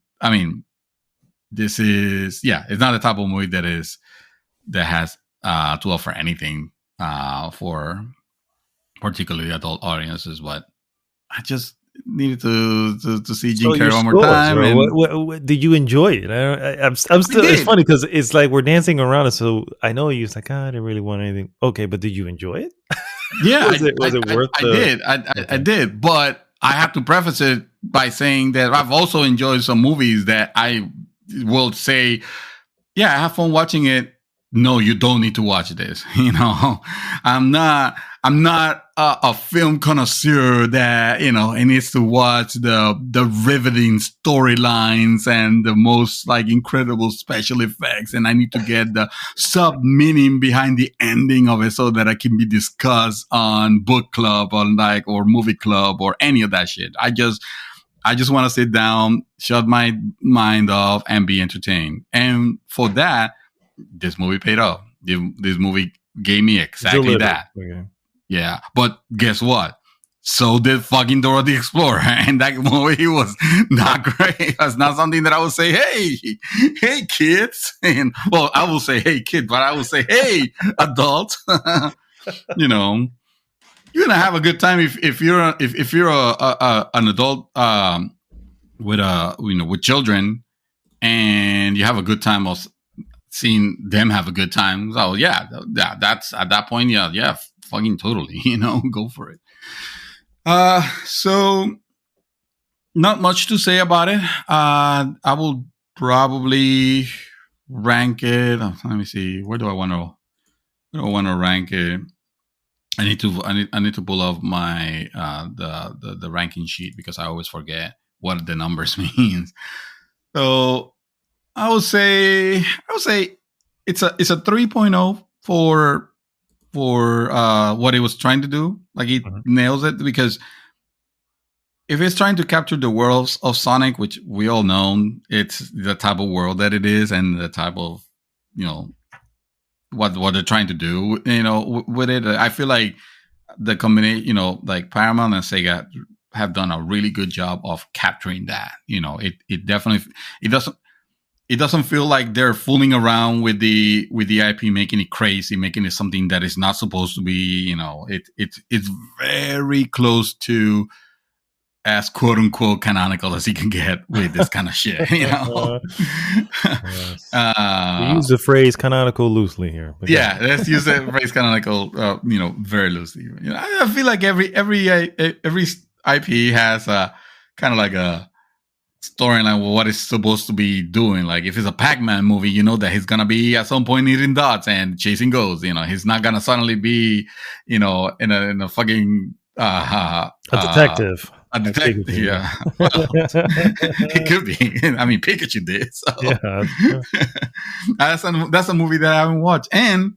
it's not the type of movie that has to offer anything for particularly adult audiences. But I just needed to see Jim Carrey one more time. What, did you enjoy it? I'm still. It's funny because it's like we're dancing around it. So I know you was like, I didn't really want anything. Okay, but did you enjoy it? Yeah, was it worth? I did, but I have to preface it by saying that I've also enjoyed some movies that I will say, yeah, I have fun watching it. No, you don't need to watch this. I'm not a film connoisseur that it needs to watch the riveting storylines and the most like incredible special effects, and I need to get the sub meaning behind the ending of it so that I can be discussed on book club or movie club or any of that shit. I just want to sit down, shut my mind off, and be entertained. And for that, this movie paid off. This movie gave me exactly that. Okay. Yeah, but guess what? So did fucking Dora the Explorer, and that movie was not great. It's not something that I would say, hey kids, and well, I will say, hey kid, but I will say, hey adult. You're gonna have a good time if you're an adult with children, and you have a good time of seeing them have a good time. So yeah, that's at that point, yeah, fucking totally, go for it. So not much to say about it. I will probably rank it. Let me see. Where do I want to rank it? I need to pull up my the ranking sheet because I always forget what the numbers means. So I would say it's a 3.0 for what it was trying to do. Like it nails it, because if it's trying to capture the worlds of Sonic, which we all know it's the type of world that it is, and the type of what they're trying to do, with it, I feel like the combination, like Paramount and Sega have done a really good job of capturing that. It definitely it doesn't feel like they're fooling around with the IP, making it crazy, making it something that is not supposed to be. It's very close to as quote unquote canonical as you can get with this kind of shit. Yes. We use the phrase canonical loosely here. Yeah, let's use the phrase canonical, very loosely. I feel like every IP has a kind of like a storyline with what it's supposed to be doing. Like if it's a Pac-Man movie, that he's gonna be at some point eating dots and chasing ghosts. He's not gonna suddenly be, in a fucking a detective. A detective, yeah. Well, it could be. I mean, Pikachu did. So. Yeah, that's a movie that I haven't watched, and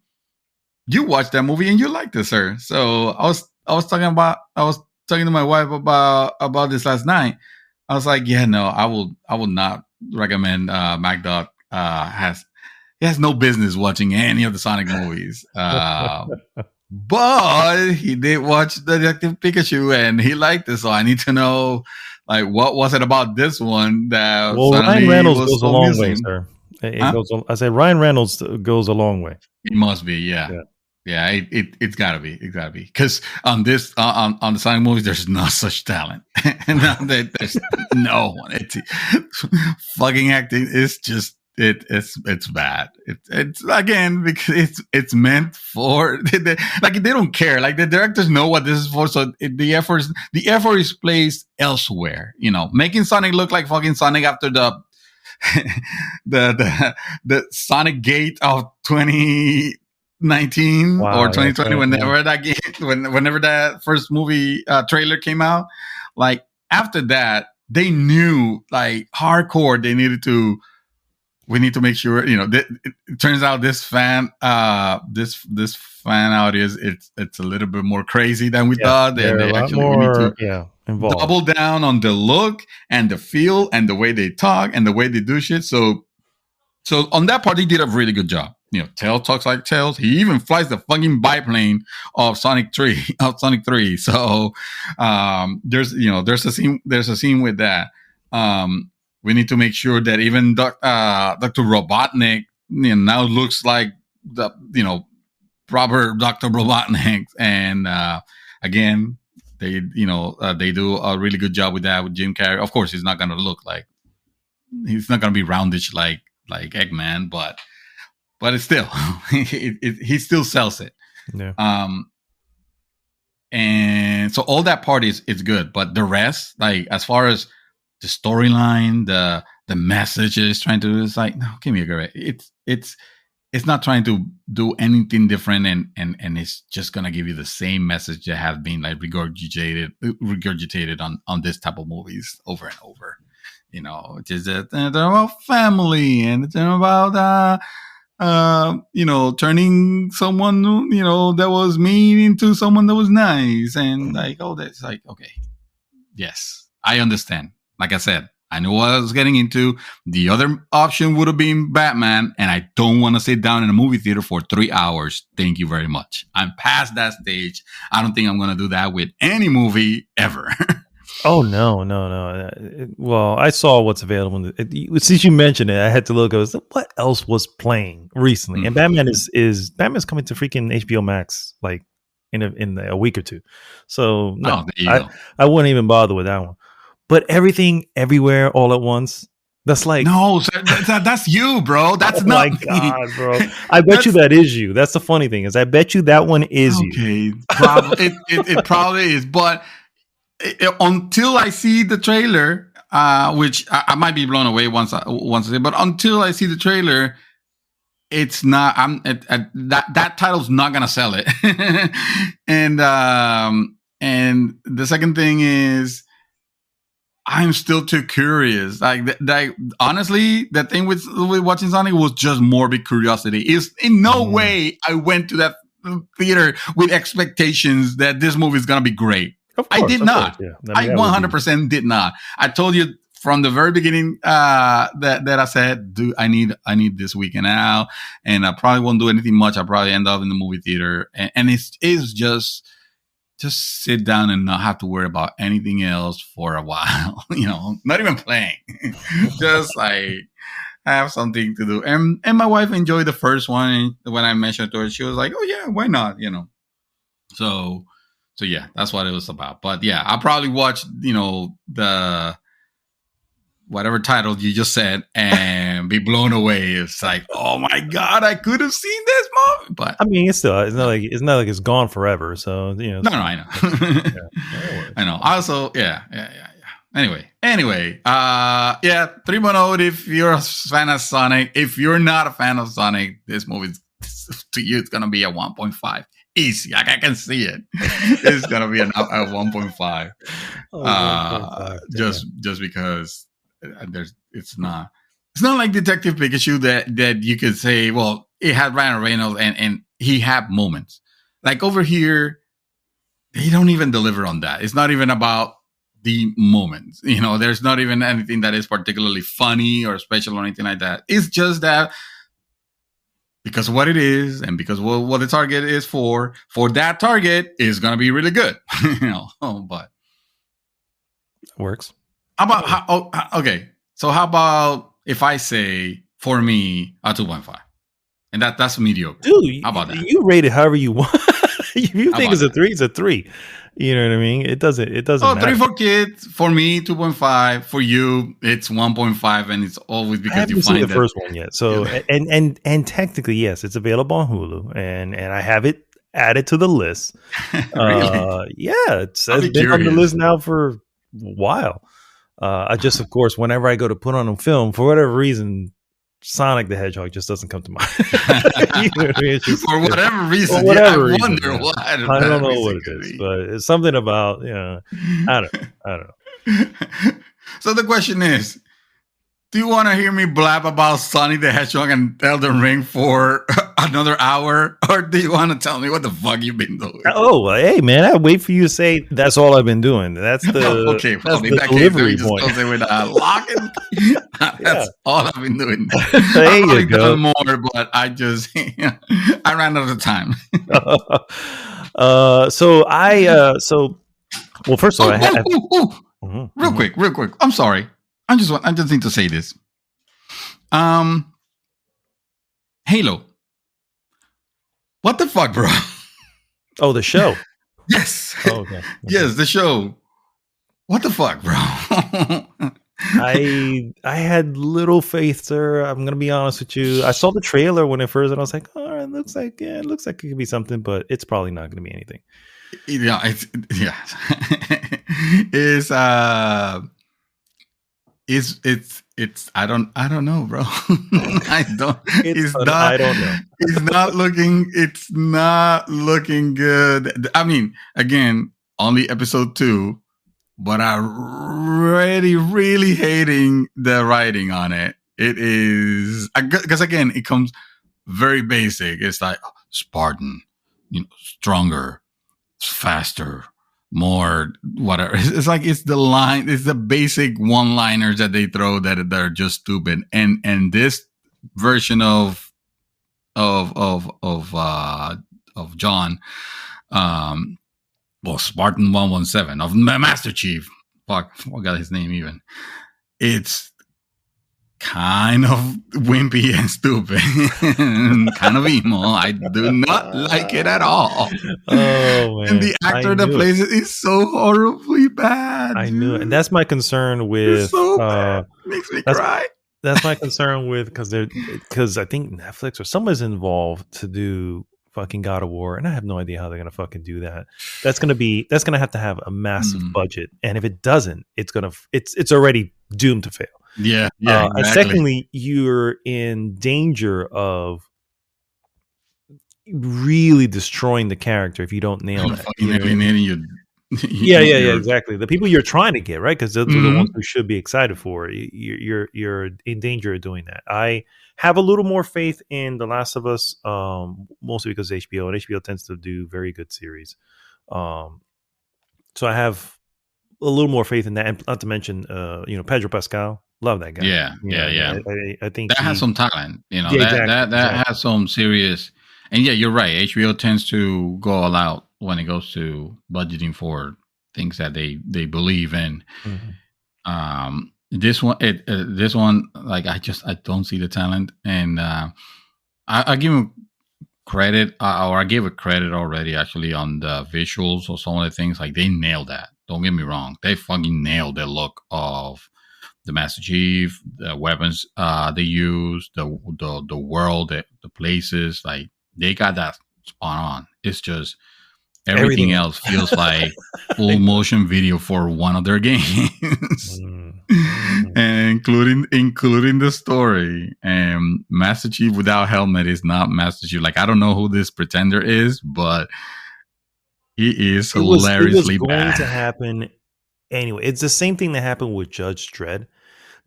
you watched that movie and you liked it, sir. So I was talking to my wife about this last night. I was like, yeah, no, I will not recommend MacDot. He has no business watching any of the Sonic movies. But he did watch Detective Pikachu and he liked it, so I need to know, like, what was it about this one that Ryan Reynolds goes a long way, sir. I said Ryan Reynolds goes a long way. It must be, yeah. Yeah, it's gotta be. It gotta be. Because on this on the Sonic movies, there's no such talent. And there's no one. It's fucking acting is just it's bad. It's again because it's meant for like they don't care. Like the directors know what this is for, so the effort is placed elsewhere. You know, making Sonic look like fucking Sonic after the Sonic Gate of 2019 or Wow, that's 2020, right. Yeah. whenever that first movie trailer came out, like after that, they knew like hardcore they needed to. We need to make sure it turns out this this fan out is it's a little bit more crazy than we Yeah, thought, and they're a lot we need to more involved. double down on the look and the feel and the way they talk and the way they do shit. So on that part, he did a really good job. You know, Tails talks like Tails. He even flies the fucking biplane of Sonic 3, of Sonic 3. So there's a scene with that. We need to make sure that even Dr. Robotnik now looks like the proper Dr. Robotnik. And again, they do a really good job with that with Jim Carrey. Of course, he's not gonna be roundish like Eggman, but it's still he still sells it. Yeah. And so all that part is good, but the rest, like as far as the storyline, the message it's trying to do, is like, no, give me a break. It's not trying to do anything different, and it's just gonna give you the same message that has been like regurgitated on this type of movies over and over. You know, just they're about family, and it's about turning someone that was mean into someone that was nice, and like, oh, that's like, okay, yes, I understand. Like I said, I knew what I was getting into. The other option would have been Batman, and I don't want to sit down in a movie theater for 3 hours. Thank you very much. I'm past that stage. I don't think I'm going to do that with any movie ever. Oh no. Well, I saw what's available. Since you mentioned it, I had to look. I was like, what else was playing recently? Mm-hmm. And Batman's coming to freaking HBO Max like in a week or two. So no, I wouldn't even bother with that one. But everything, everywhere, all at once. That's like no, that's you, bro. That's not my God, bro. I bet you that is you. That's the funny thing is, I bet you that one is you. Probably it probably is, but. Until I see the trailer, which I might be blown away once but until I see the trailer, it's not. That title's not gonna sell it. And the second thing is, I'm still too curious. Like honestly, the thing with watching Sonic was just morbid curiosity. Is in no way I went to that theater with expectations that this movie is gonna be great. Course, I did not. Course, yeah. I 100% did not. I told you from the very beginning that I said, dude, I need this weekend out, and I probably won't do anything much. I'll probably end up in the movie theater, and it's just sit down and not have to worry about anything else for a while. Not even playing, just like have something to do. And my wife enjoyed the first one. When I mentioned to her, she was like, "Oh yeah, why not?" So yeah, that's what it was about. But yeah, I'll probably watch, the whatever title you just said and be blown away. It's like, oh my God, I could have seen this movie. But I mean, it's not like it's gone forever. So No, I know. I know. Also, yeah. Anyway, 3.0. If you're a fan of Sonic, if you're not a fan of Sonic, this movie to you it's gonna be a 1.5. Easy, like I can see it. It's gonna be a 1.5. Just because it's not like Detective Pikachu that you could say, well, it had Ryan Reynolds and he had moments. Like over here, they don't even deliver on that. It's not even about the moments. There's not even anything that is particularly funny or special or anything like that. It's just that. Because of what it is, and because what the target is for that target is going to be really good, but works. How about okay? So how about if I say for me a 2.5, and that's mediocre. Dude, How about that? you rate it however you want. If you How think about it's a that? 3, it's a 3. You know what I mean? It doesn't Oh, matter. 3 for kids. For me, 2.5. For you, it's 1.5, and it's always I because you haven't seen the find that. first one yet. So Yeah. and technically, yes, it's available on Hulu, and I have it added to the list. Really? Yeah, it's I'll be been on the list curious. now for a while. I just, of course, whenever I go to put on a film, for whatever reason, Sonic the Hedgehog just doesn't come to mind. You know what I mean? It's just, For whatever for reason, yeah, I whatever reason, wonder yeah. what I that don't know what reason it could is, be. but it's something about, I don't know. So the question is, do you want to hear me blab about Sonic the Hedgehog and Elden Ring for another hour? Or do you want to tell me what the fuck you've been doing? Oh, well, hey, man, I wait for you to say that's all I've been doing. That's Okay, that's well, in the that case, let me delivery just point. close it with a lock. Yeah. That's all I've been doing. There I've you probably go. done more, but I just, I ran out of time. Well, first of all, Oh, oh, oh. Mhm, Real mhm. quick, real quick. I'm sorry. I just need to say this. Halo. What the fuck, bro? Oh, the show. Yes. Oh, okay. Yes, the show. What the fuck, bro? I had little faith, sir. I'm gonna be honest with you. I saw the trailer when it first, and I was like, "Oh, it looks like it could be something," but it's probably not gonna be anything. Yeah, yeah. It's it's I don't know, bro. I don't. I don't know. It's not looking good. I mean, again, only episode 2, but I'm really, really hating the writing on it. It is because again, it comes very basic. It's like Spartan, stronger, faster, more whatever. It's like it's the line. It's the basic one-liners that they throw that are just stupid. And this version of John, Spartan 117 of Master Chief. Fuck, I forgot his name even. It's kind of wimpy and stupid, kind of emo. I do not like it at all. Oh man, And the actor that plays it is so horribly bad. I knew it, and that's my concern It's with. so bad. Makes me cry. That's my concern with because I think Netflix or someone's involved to do fucking God of War, and I have no idea how they're gonna fucking do that. That's gonna have to have a massive budget, and if it doesn't, it's already doomed to fail. Yeah, And exactly. secondly, you're in danger of really destroying the character if you don't nail that. Fucking alienating you. Yeah, exactly. The people you're trying to get, right? Because those are the ones who should be excited for. You're in danger of doing that. I have a little more faith in The Last of Us, mostly because HBO, and HBO tends to do very good series. So I have a little more faith in that, and not to mention, Pedro Pascal. Love that guy. Yeah. I think that has some talent. exactly. That has some serious. And yeah, you're right. HBO tends to go all out when it goes to budgeting for things that they believe in. Mm-hmm. This one, like I don't see the talent, and I give him credit, or I gave it credit already actually on the visuals or some of the things. Like they nailed that. Don't get me wrong, they fucking nailed the look of the Master Chief, the weapons they use, the world, the places. Like they got that spot on. It's just everything else feels like full motion video for one of their games, and including the story. And Master Chief without helmet is not Master Chief. Like I don't know who this pretender is, but he is hilariously bad. It was going to happen anyway. It's the same thing that happened with Judge Dredd.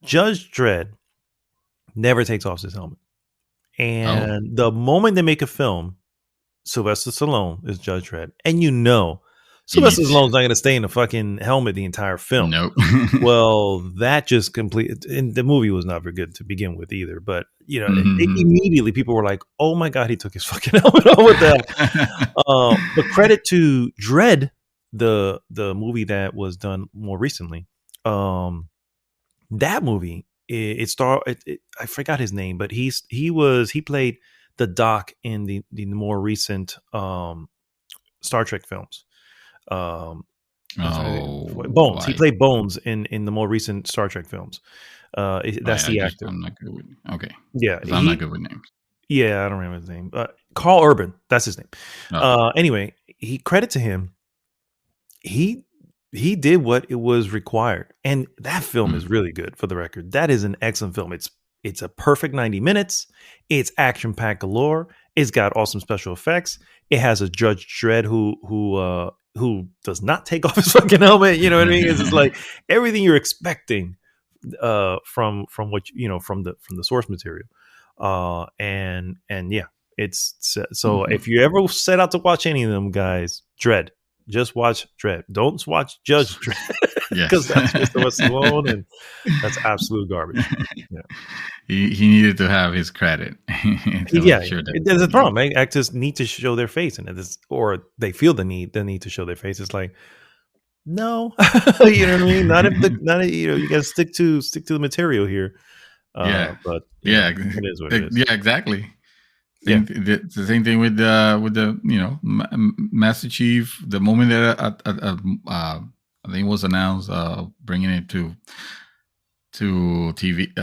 Judge Dredd never takes off his helmet, and the moment they make a film, Sylvester Stallone is Judge Dredd, and Sylvester Stallone's not going to stay in the fucking helmet the entire film. Nope. Well, that just completely. And the movie was not very good to begin with either. But immediately people were like, "Oh my god, he took his fucking helmet off!" What the hell? But credit to Dredd, the movie that was done more recently. That movie, I forgot his name, but he played the Doc in the more recent Star Trek films. Bones. He played Bones in the more recent Star Trek films. That's the actor. I'm not good with. Okay. Yeah, I'm not good with names. Yeah, I don't remember his name. Carl Urban, that's his name. Oh. Anyway, credit to him. He did what it was required, and that film is really good. For the record, that is an excellent film. It's a perfect 90 minutes. It's action packed galore. It's got awesome special effects. It has a Judge Dredd who does not take off his fucking helmet. You know what I mean? It's just like everything you're expecting from what from the source material. And yeah, it's so if you ever set out to watch any of them, guys, Dredd, just watch Dredd. Don't watch Judge Dredd because that's Mr. Stallone, and that's absolute garbage. Yeah. He needed to have his credit. Sure there's a problem. Right? Actors need to show their face in it, or they feel the need to show their face. It's like, no, you know what I mean? Not if you got to stick to the material here. But it is what it is. Yeah, exactly. The same thing with the Master Chief. The moment that I think it was announced, bringing it to TV,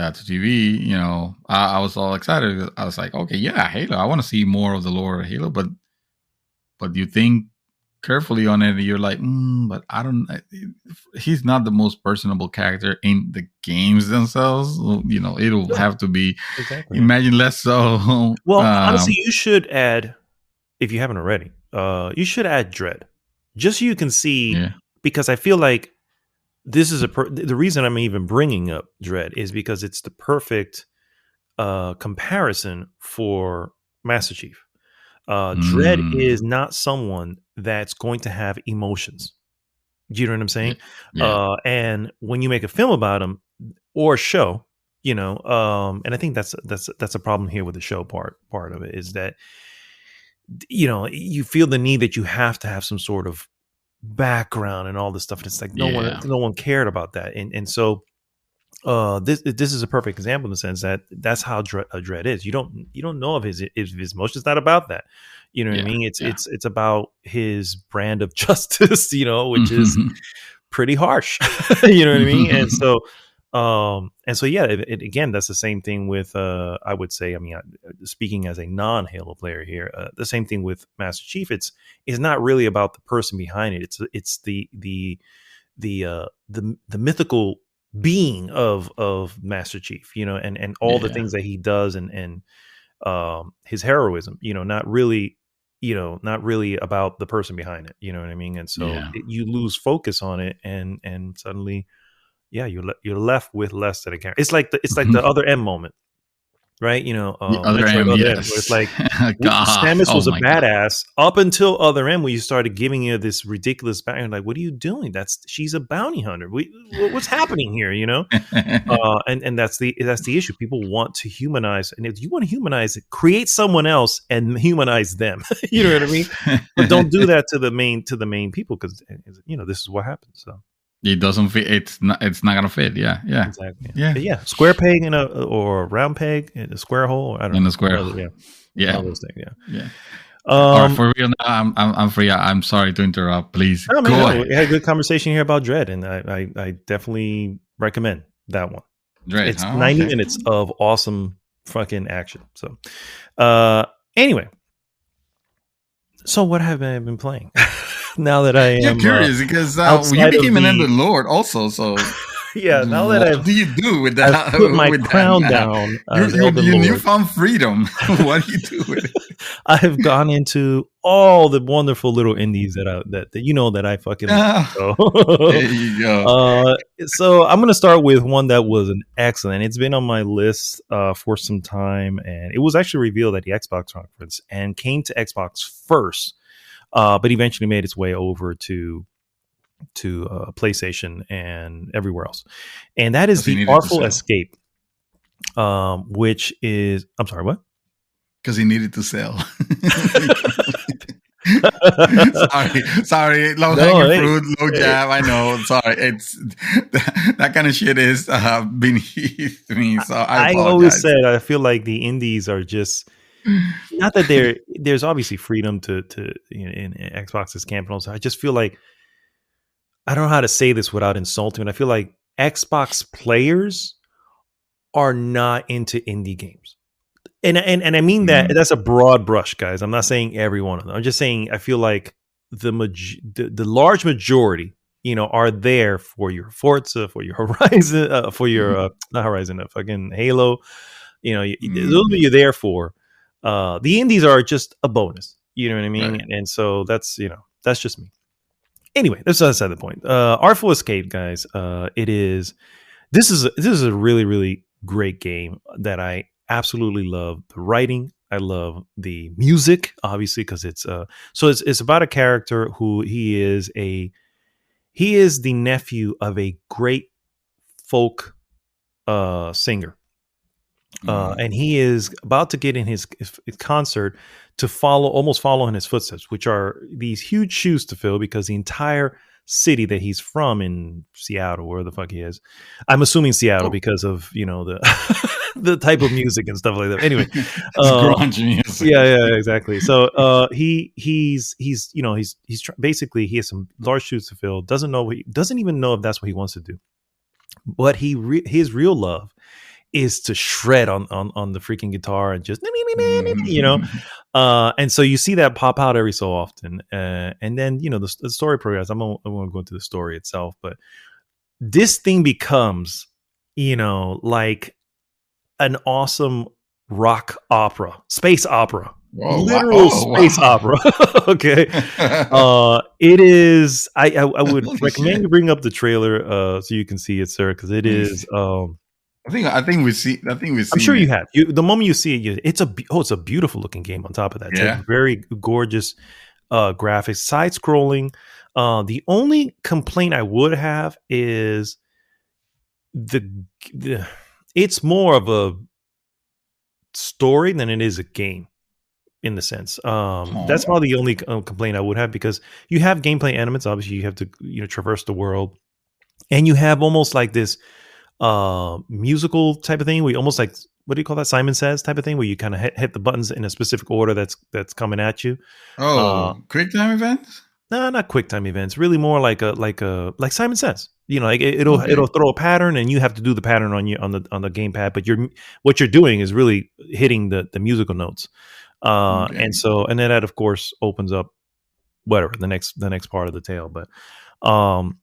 I was all excited. I was like, okay, yeah, Halo. I want to see more of the lore of Halo, but you think carefully on it, you're like, but I don't. He's not the most personable character in the games themselves. It'll have to be. Exactly. Imagine less so. Well, honestly, you should add, if you haven't already, you should add Dredd, just so you can see. Because I feel like this is the reason I'm even bringing up Dredd is because it's the perfect comparison for Master Chief. Dredd is not someone that's going to have emotions. Do you know what I'm saying? Yeah. And when you make a film about him or a show, and I think that's a problem here with the show part of it is that, you feel the need that you have to have some sort of background and all this stuff. And it's like no one cared about that. And so this is a perfect example in the sense that that's how Dredd is. You don't know of his emotions. It's not about that. You know what I mean? It's about his brand of justice, which is pretty harsh. You know what I mean? And so yeah, again, that's the same thing with I would say, speaking as a non-Halo player here, the same thing with Master Chief. It's not really about the person behind it. It's the mythical being of Master Chief, and all the things that he does and his heroism, not really about the person behind it. You know what I mean? And so you lose focus on it, and suddenly, you're left with less than a character. It's like the Other M moment, right? Other M, yes. Where it's like Samus was a badass up until Other M, where you started giving her this ridiculous background. Like, what are you doing? She's a bounty hunter. What's happening here? And that's the issue. People want to humanize, and if you want to humanize it, create someone else and humanize them. You know what I mean? But don't do that to the main people, because this is what happens. So. It doesn't fit. It's not gonna fit. Yeah. Exactly. Yeah. Square peg or a round peg in a square hole. I don't know. In a square hole. Yeah. All those things. Yeah. All right, for real now, I'm free. I'm sorry to interrupt. Please. Go ahead. We had a good conversation here about Dredd, and I definitely recommend that one. Dredd. It's 90 minutes of awesome fucking action. So, anyway. So what have I been playing? Now that I am curious, because you became an Elden Lord also, so now that what do you do with that? I've put my crown down. Your newfound freedom. What do you do with it? I have gone into all the wonderful little indies that I fucking love. So. There you go. So I'm going to start with one that was an excellent. It's been on my list for some time, and it was actually revealed at the Xbox conference and came to Xbox first. But eventually made its way over to PlayStation and everywhere else, and that is the Artful Escape, which is what? Because he needed to sell. Sorry, low hanging fruit, low jab. I know. Sorry, it's that kind of shit is beneath me. So I always said I feel like the indies are just not that there's obviously freedom to in Xbox's camp and also I just feel like I don't know how to say this without insulting, but I feel like Xbox players are not into indie games. And I mean that Mm. that's a broad brush, guys. I'm not saying every one of them. I'm just saying I feel like the large majority, are there for your Forza, for your Horizon, for your not Horizon, fucking Halo. Those are Mm. you're there for. The indies are just a bonus. You know what I mean? Right. And so that's just me. Anyway, that's aside the point. Artful Escape, guys. It is this is a really really great game that I absolutely love. The writing, I love the music, obviously, because it's about a character who he is the nephew of a great folk singer, Mm. and he is about to get in his concert to almost follow in his footsteps, which are these huge shoes to fill because the entire city that he's from in Seattle, where the fuck he is, I'm assuming Seattle Oh. because of the the type of music and stuff like that. Anyway, It's uh, grunge music. yeah, exactly. So basically he has some large shoes to fill. Doesn't even know if that's what he wants to do. But his real love is to shred on the freaking guitar and just you know Mhm. and so you see that pop out every so often, and then the story progress. I won't go into the story itself, but this thing becomes like an awesome rock opera, space opera, Oh wow! literal Oh space wow! opera. Okay. It is. I would Holy recommend shit! you bring up the trailer so you can see it, sir, because it Let me is see. I think we see. I think we've I'm seen sure you it. have. The moment you see it, it's a beautiful looking game. On top of that, it's like Yeah. very gorgeous graphics, side scrolling. The only complaint I would have is the it's more of a story than it is a game in the sense. That's Oh. probably the only complaint I would have, because you have gameplay elements. Obviously, you have to traverse the world, and you have almost like this musical type of thing where you almost like, what do you call that, Simon Says type of thing, where you kind of hit the buttons in a specific order that's coming at you. uh Oh, quick time events. no, not quick time events, really more like like Simon Says, like it'll Okay. throw a pattern and you have to do the pattern on the gamepad, but what you're doing is really hitting the musical notes. Okay. And then that of course opens up whatever the next part of the tale. But um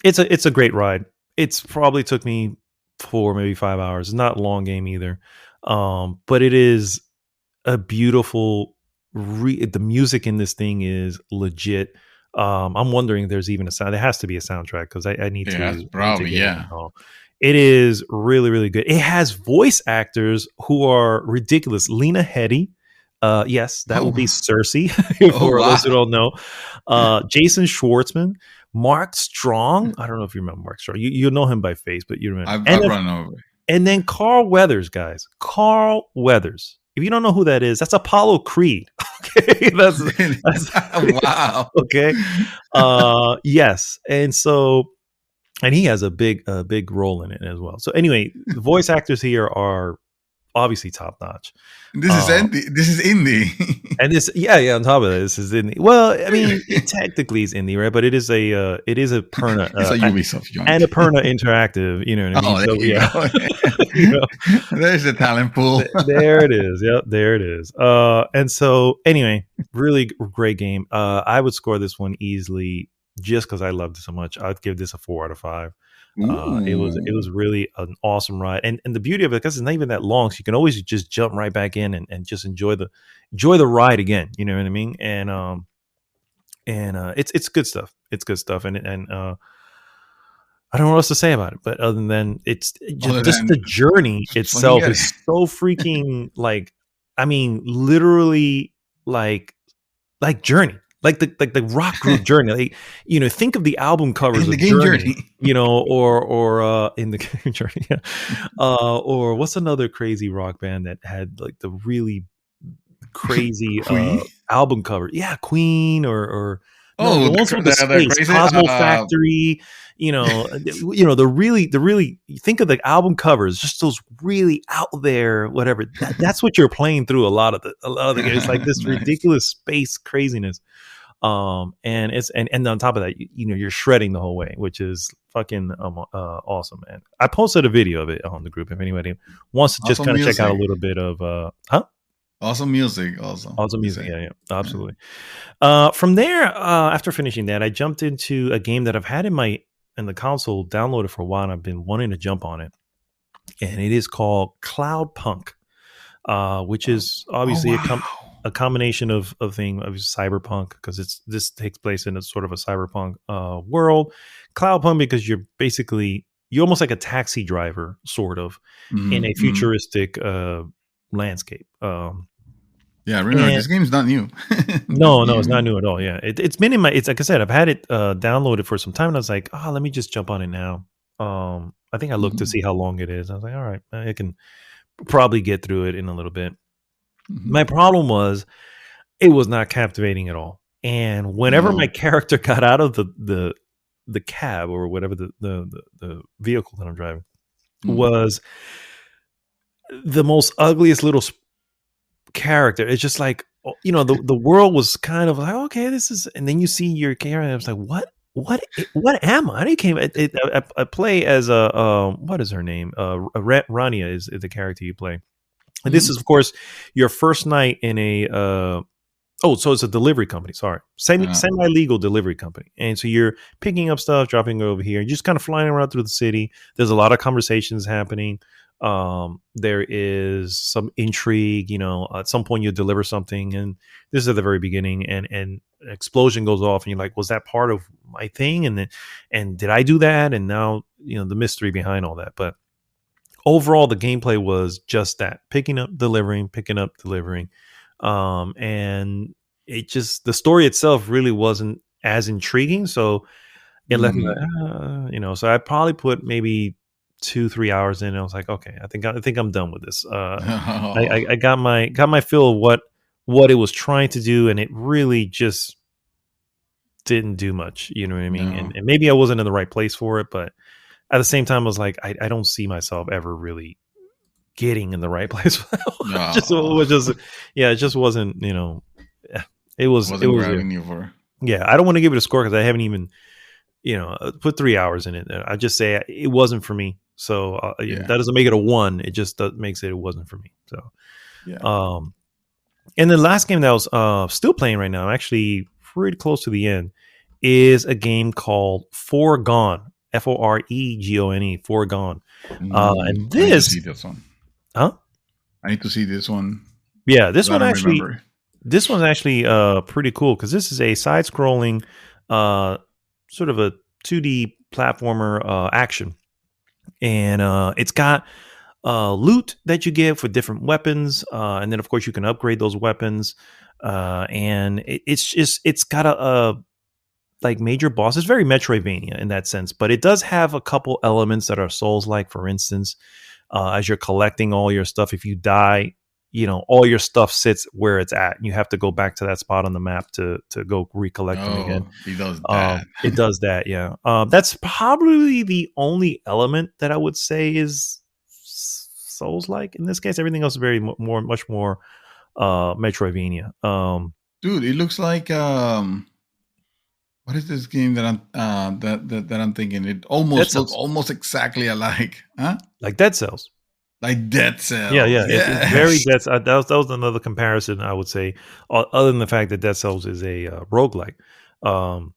it's a great ride. It's probably took me 4, maybe 5 hours. It's not a long game either. But it is a beautiful the music in this thing is legit. I'm wondering if there's even a sound. There has to be a soundtrack, because I need Yes, to I need to probably. get it Yeah. installed. It is really, really good. It has voice actors who are ridiculous. Lena Headey. Yes, that will be Oh. Cersei, Oh for those wow. who don't know. Jason Schwartzman, Mark Strong. I don't know if you remember Mark Strong. You know him by face, but you remember. I've run over. And then Carl Weathers, guys. Carl Weathers. If you don't know who that is, that's Apollo Creed. Okay, that's Wow. okay. Yes, and he has a big role in it as well. So anyway, the voice actors here are obviously top notch. This is Uh, indie. This is indie. and this, yeah. On top of that, this is indie. Well, I mean, it technically is indie, right? But it is a Perna It's a Ubisoft and joint. a Perna Interactive. You know what I mean? Oh, there So you yeah, go. you know, There's the talent pool. there it is. Yep, there it is. And so anyway, really great game. I would score this one easily just because I loved it so much. I'd give this a 4 out of 5. It was Ooh. really an awesome ride, and the beauty of it, because it's not even that long, so you can always just jump right back in and just enjoy the ride again. You know what I mean? And it's good stuff. It's good stuff, and I don't know what else to say about it, but other than it's Other just than the journey just fucking itself get is so freaking like, I mean, literally like Journey, like the rock group it. Journey. Like, think of the album covers In the of game Journey, journey. or in the Journey, yeah. Or what's another crazy rock band that had like the really crazy Queen? album cover? Yeah, Queen, or No, the ones with the the space, crazy. Cosmo Factory. The really. You think of the album covers, just those really out there, whatever. That's what you're playing through a lot of the games. It's like this Nice. ridiculous space craziness. And and on top of that, you're shredding the whole way, which is fucking awesome, man. I posted a video of it on the group if anybody wants to just Awesome kind of check out a music. little bit of Awesome music. Also, awesome you music. say. Yeah, Yeah. absolutely. From there, after finishing that, I jumped into a game that I've had in the console downloaded for a while, and I've been wanting to jump on it, and it is called Cloudpunk, which is Oh obviously wow. a combination of cyberpunk, because this takes place in a sort of a cyberpunk world. Cloudpunk because you're almost like a taxi driver, sort of, in a Mm-hmm. futuristic landscape. Yeah, remember And this game's not new. This no, it's not game. new at all. Yeah, it's been in my. It's like I said, I've had it downloaded for some time, and I was like, oh, let me just jump on it now. I think I looked to Mhm. see how long it is. I was like, all right, I can probably get through it in a little bit. Mhm. My problem was it was not captivating at all. And whenever my No. character got out of the cab or whatever the vehicle that I'm driving Mm. was the most ugliest little character. It's just like the world was kind of like, okay, this is, and then you see your character, and I was like, what am I? I came. I play as a what is her name? Rania is the character you play. And this Mhm. is, of course, your first night in a so it's a delivery company. Sorry, Uh, semi legal delivery company. And so you're picking up stuff, dropping it over here, just kind of flying around through the city. There's a lot of conversations happening. There is some intrigue. At some point you deliver something, and this is at the very beginning, and an explosion goes off, and you're like, was that part of my thing? And did I do that? And now the mystery behind all that, but overall the gameplay was just that: picking up delivering. And the story itself really wasn't as intriguing, so it left me like, mm. so I probably put maybe 2-3 hours in, and I was like, okay, I think I'm done with this. I got my fill of what it was trying to do, and it really just didn't do much, you know what I mean? and, No. and maybe I wasn't in the right place for it, but at the same time I was like, I don't see myself ever really getting in the right place. Just it No. was just yeah, it just wasn't, it Wasn't was grabbing you for. yeah. I don't want to give it a score because I haven't even put 3 hours in it. I just say it wasn't for me. So Yeah. that doesn't make it a one. It just makes it wasn't for me. So Yeah. and the last game that I was still playing right now, I'm actually pretty close to the end, is a game called Foregone. Foregone. Foregone. And I need to see this, this one. huh? I need to see this one. Yeah, 'Cause I don't remember. this one's actually pretty cool because this is a side-scrolling, uh, sort of a 2D platformer action, and it's got loot that you get for different weapons, and then of course you can upgrade those weapons, and it's got a like major boss. It's very Metroidvania in that sense, but it does have a couple elements that are Souls-like. For instance, as you're collecting all your stuff, if you die, all your stuff sits where it's at, and you have to go back to that spot on the map to go recollect them again. Oh, he does that. It does that, yeah. That's probably the only element that I would say is Souls-like in this case. Everything else is much more Metroidvania. Dude, it looks like what is this game that that I'm thinking? It Dead almost look Cells, almost exactly alike, huh? like Dead Cells. Like Dead Yeah, Cells. yeah, it's very Yes. Dead. That was another comparison I would say, other than the fact that Dead Cells is a roguelike. Um,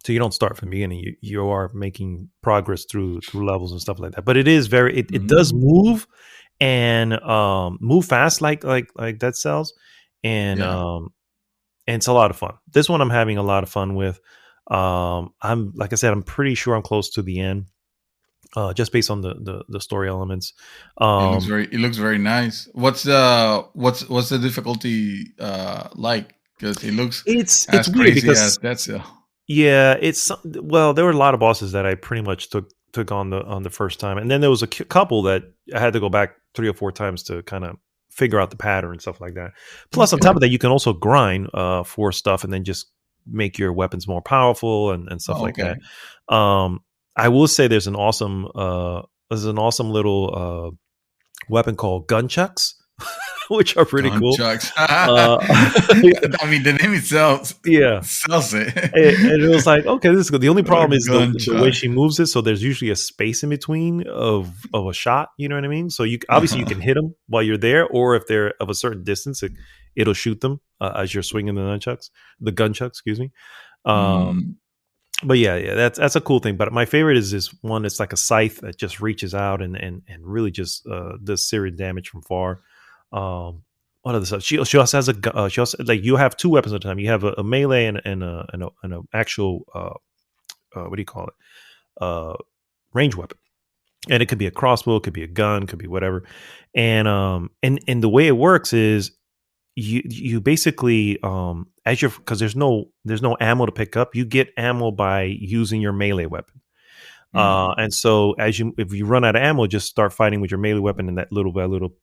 so you don't start from the beginning. You are making progress through levels and stuff like that. But it is it does Mm. move, and move fast like Dead Cells, and Yeah. and it's a lot of fun. This one I'm having a lot of fun with. I'm like I said, I'm pretty sure I'm close to the end, just based on the story elements. Um, It looks very nice. What's the difficulty like? Because it looks it's as weird crazy because as Dead Cell. yeah, well, there were a lot of bosses that I pretty much took on the first time, and then there was a couple that I had to go back 3 or 4 times to kind of figure out the pattern and stuff like that. Plus, on Okay. top of that, you can also grind for stuff, and then just make your weapons more powerful and stuff Oh, like okay. that. I will say there's an awesome little weapon called gunchucks, which are pretty cool. Nunchucks. Uh, I mean, the name itself yeah, sells it. and it was like, okay, this is good. The only problem is the way Gunchuck. she moves it. So there's usually a space in between of a shot. You know what I mean? So you obviously you Uh-huh. can hit them while you're there, or if they're of a certain distance, it'll shoot them as you're swinging the gunchucks. Excuse me. Um, Mm. but yeah, that's a cool thing. But my favorite is this one. It's like a scythe that just reaches out and really just does serious damage from far. Um, what other stuff? She also has she also like you have two weapons at a time. You have a melee and a actual what do you call it? Range weapon. And it could be a crossbow, it could be a gun, could be whatever. And the way it works is you basically as you're because there's no ammo to pick up. You get ammo by using your melee weapon. Mm. And so if you run out of ammo, just start fighting with your melee weapon, and that little by little,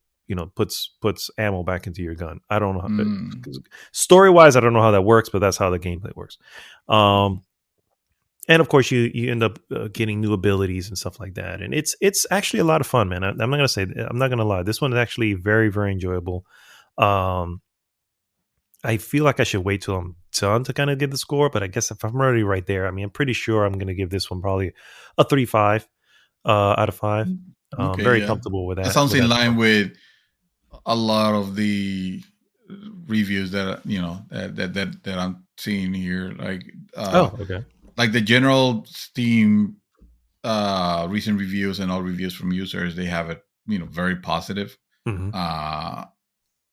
puts ammo back into your gun. I don't know Mm. story wise, I don't know how that works, but that's how the gameplay works. And of course, you end up getting new abilities and stuff like that, and it's actually a lot of fun, man. I'm not gonna lie, this one is actually very very enjoyable. Um, I feel like I should wait till I'm done to kind of give the score, but I guess if I'm already right there, I mean, I'm pretty sure I'm going to give this one probably a 3.5 out of 5. Okay, Very yeah. comfortable with That that. sounds With in that line score. with a lot of the reviews that that I'm seeing here. Oh, okay. Like the general Steam recent reviews and all reviews from users, they have it, very positive. Hmm. Uh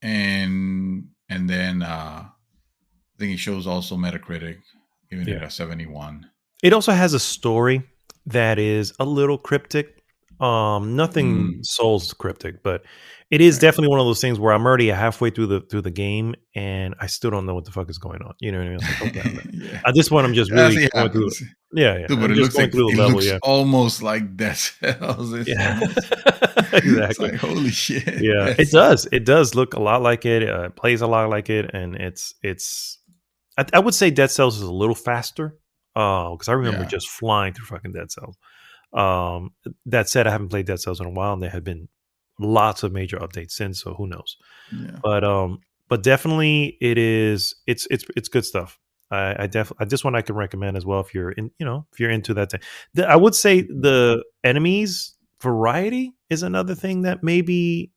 and then I think it shows also Metacritic giving it Yeah. a 71. It also has a story that is a little cryptic. Nothing Mm, Souls cryptic, but it is right. definitely one of those things where I'm already halfway through the game and I still don't know what the fuck is going on. You know what I mean? It's like, okay, Yeah. at this point, I'm just As really it going through. happens. Yeah, yeah. Dude, but I'm it just looks going like through the it level. looks Yeah, almost like Dead Cells. It's yeah. almost it's Exactly. like holy shit. Yeah, it That's does. It does look a lot like it. It plays a lot like it, and it's. I would say Dead Cells is a little faster. Because I remember yeah. just flying through fucking Dead Cells. Um, that said, I haven't played Dead Cells in a while, and there have been lots of major updates since. So who knows? Yeah. But definitely it is. It's good stuff. This one I can recommend as well if you're if you're into that thing. I would say the enemies variety is another thing that may be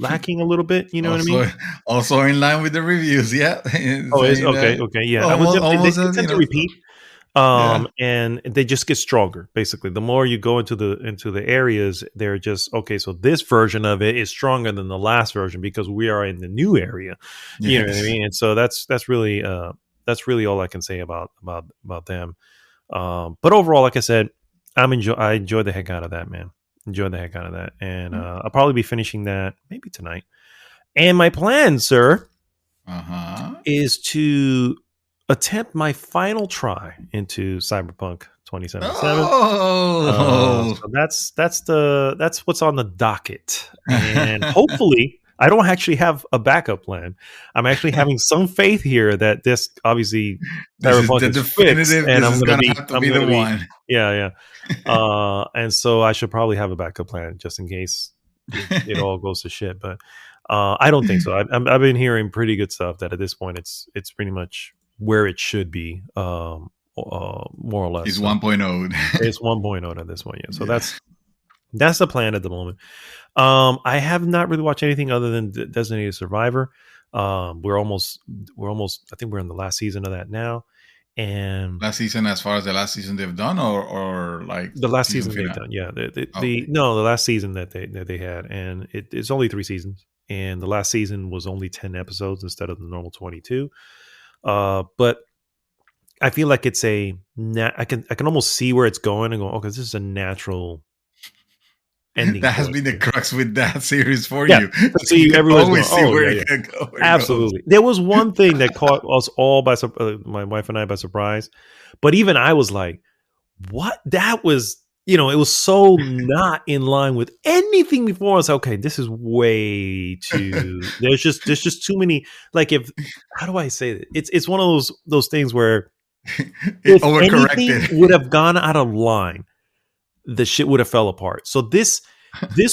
lacking a little bit. You know what I Also mean? also in line with the reviews, yeah. Oh, is Saying okay. that Okay, yeah. I would almost definitely. They, almost they as, tend to repeat. yeah. And they just get stronger. Basically, the more you go into the areas, they're just okay. So this version of it is stronger than the last version because we are in the new area. You know what I Yes. mean? And so that's really all I can say about them. But overall, like I said, I enjoy the heck out of that, man. Enjoy the heck out of that, and I'll probably be finishing that maybe tonight. And my plan, sir, Uh-huh. is to attempt my final try into Cyberpunk 2077. Oh. So that's what's on the docket, and hopefully I don't actually have a backup plan. I'm actually having some faith here that this obviously This is Cyberpunk the is fixed, definitive. and This is gonna have to I'm be the gonna be one. yeah, yeah. And so I should probably have a backup plan just in case it all goes to shit. But I don't think so. I've been hearing pretty good stuff that at this point it's pretty much where it should be, more or less. It's So 1.0. it's 1.0 at this point. Yeah. So Yeah. that's the plan at the moment. I have not really watched anything other than Designated Survivor. We're almost. I think we're in the last season of that now, and Last season, as far as the last season they've done, or like the last season season they've finale. done. Yeah, Okay. the last season that they had, and it's only 3 seasons, and the last season was only 10 episodes instead of the normal 22. But I feel like it's I can almost see where it's going and go, okay, this is a natural ending That has point. been the crux with that series for Yeah. you. To So you see can everyone's going, always see oh where yeah, it yeah. can go, where it goes. Absolutely. There was one thing that caught us all by my wife and I by surprise. But even I was like, what? That was it was so not in line with anything before. I was like, okay, this is way too. There's just too many. Like, if how do I say it? It's one of those things where It if overcorrected. anything would have gone out of line, the shit would have fell apart. So this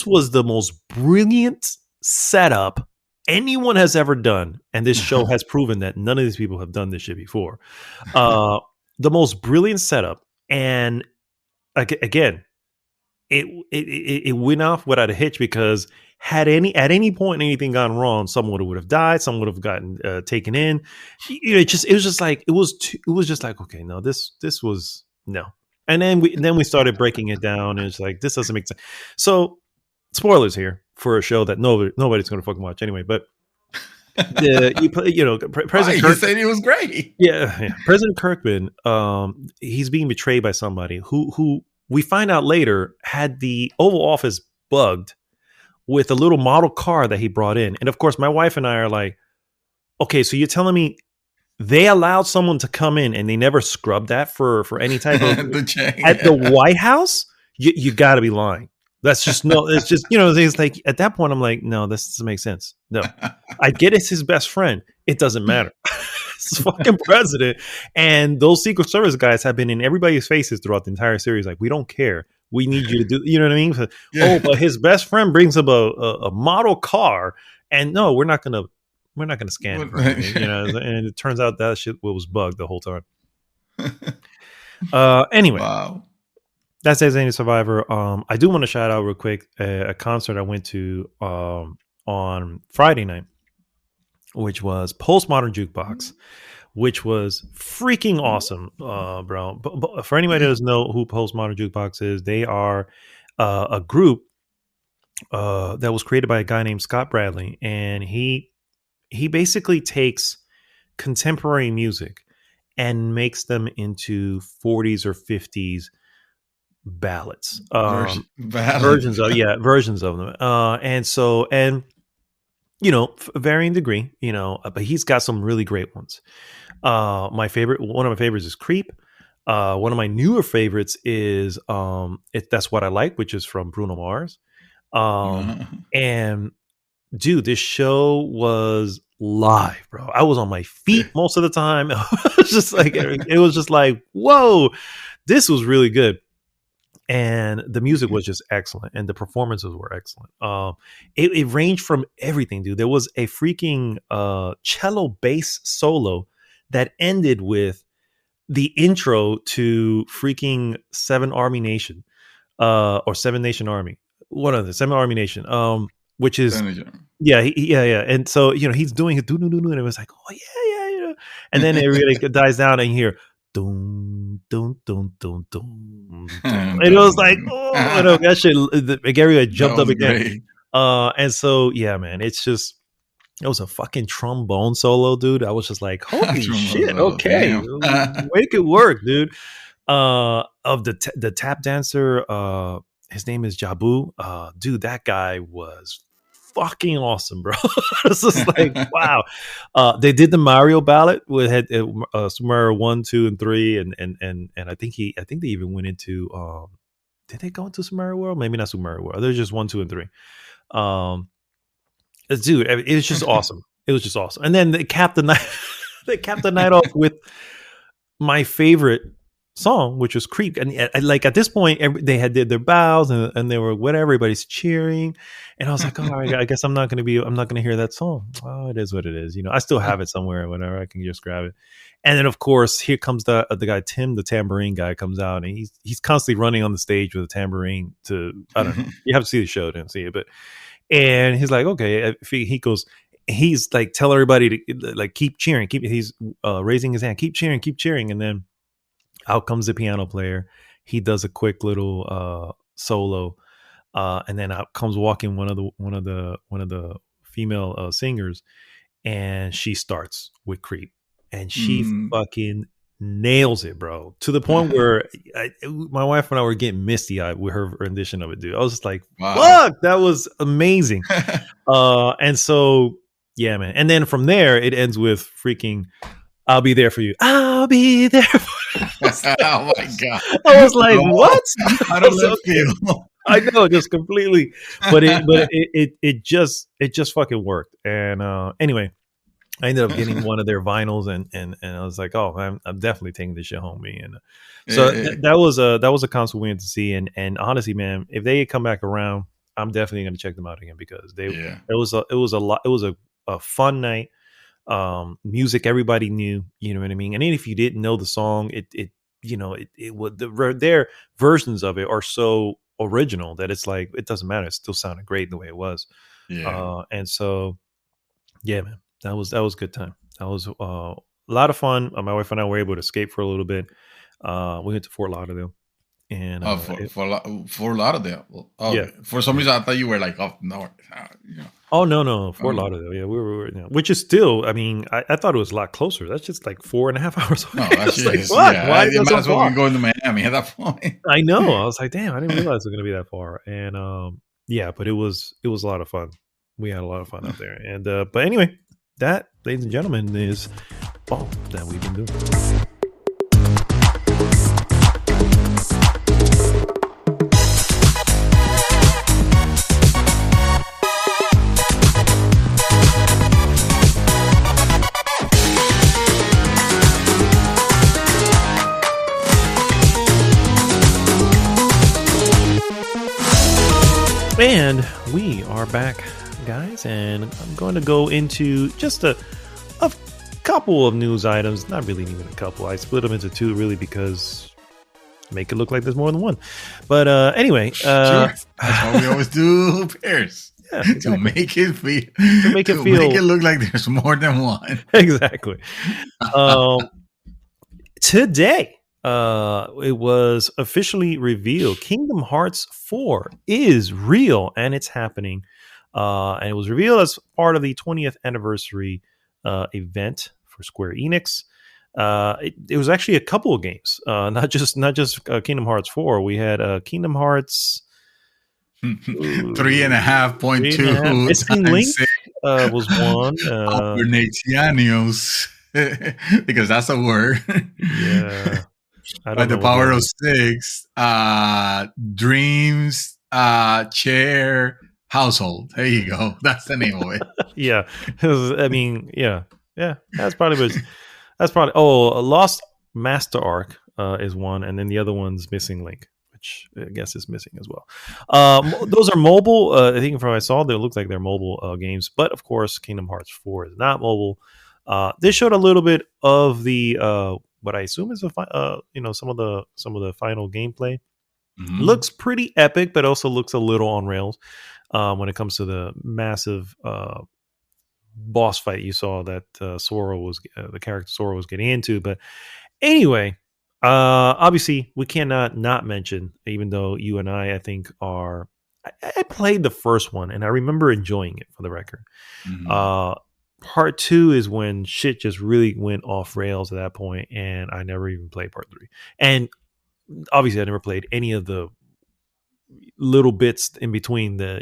was the most brilliant setup anyone has ever done, and this show has proven that none of these people have done this shit before. The most brilliant setup, and again, it went off without a hitch, because at any point anything gone wrong, someone would have died, someone would have gotten taken in. It was just like okay, no, this was no. And then we started breaking it down, and it's like, this doesn't make sense. So spoilers here for a show that nobody's going to fucking watch anyway. But President You said it was great. Yeah, President Kirkman, he's being betrayed by somebody who we find out later had the Oval Office bugged with a little model car that he brought in. And of course, my wife and I are like, okay, so you're telling me they allowed someone to come in and they never scrubbed that for any type of at the White House? You got to be lying. That's just no. It's just it's like, at that point I'm like, no, this doesn't make sense. No, I get it's his best friend. It doesn't matter. It's fucking president, and those Secret Service guys have been in everybody's faces throughout the entire series. Like, we don't care. We need you to do. You know what I mean? Yeah. Oh, but his best friend brings up a model car, and no, we're not gonna scan it for anything, And it turns out that shit was bugged the whole time. Anyway. Wow. That's Designated Survivor. I do want to shout out real quick a concert I went to on Friday night, which was Postmodern Jukebox, which was freaking awesome, bro. But for anybody that doesn't know who Postmodern Jukebox is, they are a group that was created by a guy named Scott Bradley, and he basically takes contemporary music and makes them into 40s or 50s ballads, versions of them, and varying degree, but he's got some really great ones. One of my favorites is Creep. One of my newer favorites is That's What I Like, which is from Bruno Mars. And dude, this show was live, bro. I was on my feet most of the time. It was just like, whoa, this was really good. And the music was just excellent, and the performances were excellent. It ranged from everything, dude. There was a freaking cello bass solo that ended with the intro to freaking Seven Army Nation, or Seven Nation Army, one of the Seven Army Nation, which is yeah. And so he's doing it, and it was like, oh yeah, and then it really dies down, and you hear dun dun dun dun dun, and it was like, oh, that shit, Gary had jumped up again. Great. And so yeah, man, it was a fucking trombone solo, dude. I was just like, holy shit, okay, make it work, dude. Of the tap dancer, his name is Jabu. Dude, that guy was fucking awesome, bro. It's just like, wow. They did the Mario ballad with Super Mario 1, 2, and 3, and I think they even went into did they go into Super Mario World? Maybe not Super Mario World. There's just 1, 2, and 3. Dude, it was just awesome. It was just awesome. And then they capped the night off with my favorite song, which was Creep. And like at this point, they had did their bows and they were whatever, everybody's cheering, and I was like, oh, I guess I'm not going to hear that song. Oh, it is what it is. I still have it somewhere. Whenever I can just grab it. And then of course here comes the guy Tim, the tambourine guy, comes out, and he's constantly running on the stage with a tambourine to, I don't know. You have to see the show to see it, but. And he's like, okay, he goes, he's like, tell everybody to like keep cheering, he's raising his hand, keep cheering, and then out comes the piano player. He does a quick little solo, and then out comes walking one of the female singers, and she starts with Creep, and she fucking nails it, bro, to the point where my wife and I were getting misty-eyed with her rendition of it, dude. I was just like, wow. Fuck, that was amazing. And so yeah, man, and then from there it ends with freaking I'll be there for you. I'll be there. Oh my god! I was like, Oh, what? I I don't was left okay. field. I know, just completely, it just fucking worked. And anyway, I ended up getting one of their vinyls, and I was like, oh, I'm definitely taking this shit home, me. And so that was a concert we went to see, and honestly, man, if they come back around, I'm definitely going to check them out again because Yeah. it was a lot, it was a fun night. Music everybody knew, you know what I mean. And even if you didn't know the song, it you know it would their versions of it are so original that it's like it doesn't matter. It still sounded great the way it was. Yeah. And so yeah, man, that was a good time. That was a lot of fun. My wife and I were able to escape for a little bit. We went to Fort Lauderdale, and Oh, for Lauderdale. Oh, yeah, okay. For some reason, I thought you were like up north. You know. oh no, Fort Oh, Lauderdale. Yeah, we were you know, which is still. I mean, I thought it was a lot closer. That's just like 4.5 hours away. no, I that was shit like, is what? yeah. Why is It that might so as well be far? going to Miami at that point. I know. I was like, damn, I didn't realize it was gonna be that far. And yeah, but it was a lot of fun. We had a lot of fun out there. And but anyway, that, ladies and gentlemen, is all that we've been doing. And we are back, guys, and I'm going to go into just a couple of news items. Not really even a couple. I split them into two, really, because make it look like there's more than one. But anyway, Sure, that's what we always do, Pierce. yeah, To exactly. make it feel, make it to feel- make it look like there's more than one. Exactly. Today, it was officially revealed Kingdom Hearts 4 is real and it's happening. And it was revealed as part of the 20th anniversary event for Square Enix. It was actually a couple of games, not just Kingdom Hearts 4. We had Kingdom Hearts 3.5.2 Missing Link was one. Albernatianos, because that's a word. Yeah, I By don't the know. power of 6, dreams, chair, household. There you go. That's the name of it. Yeah, I mean, yeah. That's probably a Lost Master Arc is one, and then the other one's Missing Link, which I guess is missing as well. Those are mobile. I think from what I saw, they look like they're mobile games, but of course, Kingdom Hearts 4 is not mobile. They showed a little bit of the what I assume is some of the final gameplay. Mhm. Looks pretty epic, but also looks a little on rails when it comes to the massive boss fight you saw that Sora was the character Sora was getting into. But anyway, obviously we cannot not mention, even though you and I think are. I played the first one and I remember enjoying it, for the record. Mhm. Part 2 is when shit just really went off rails at that point, and I never even played part 3. And obviously I never played any of the little bits in between the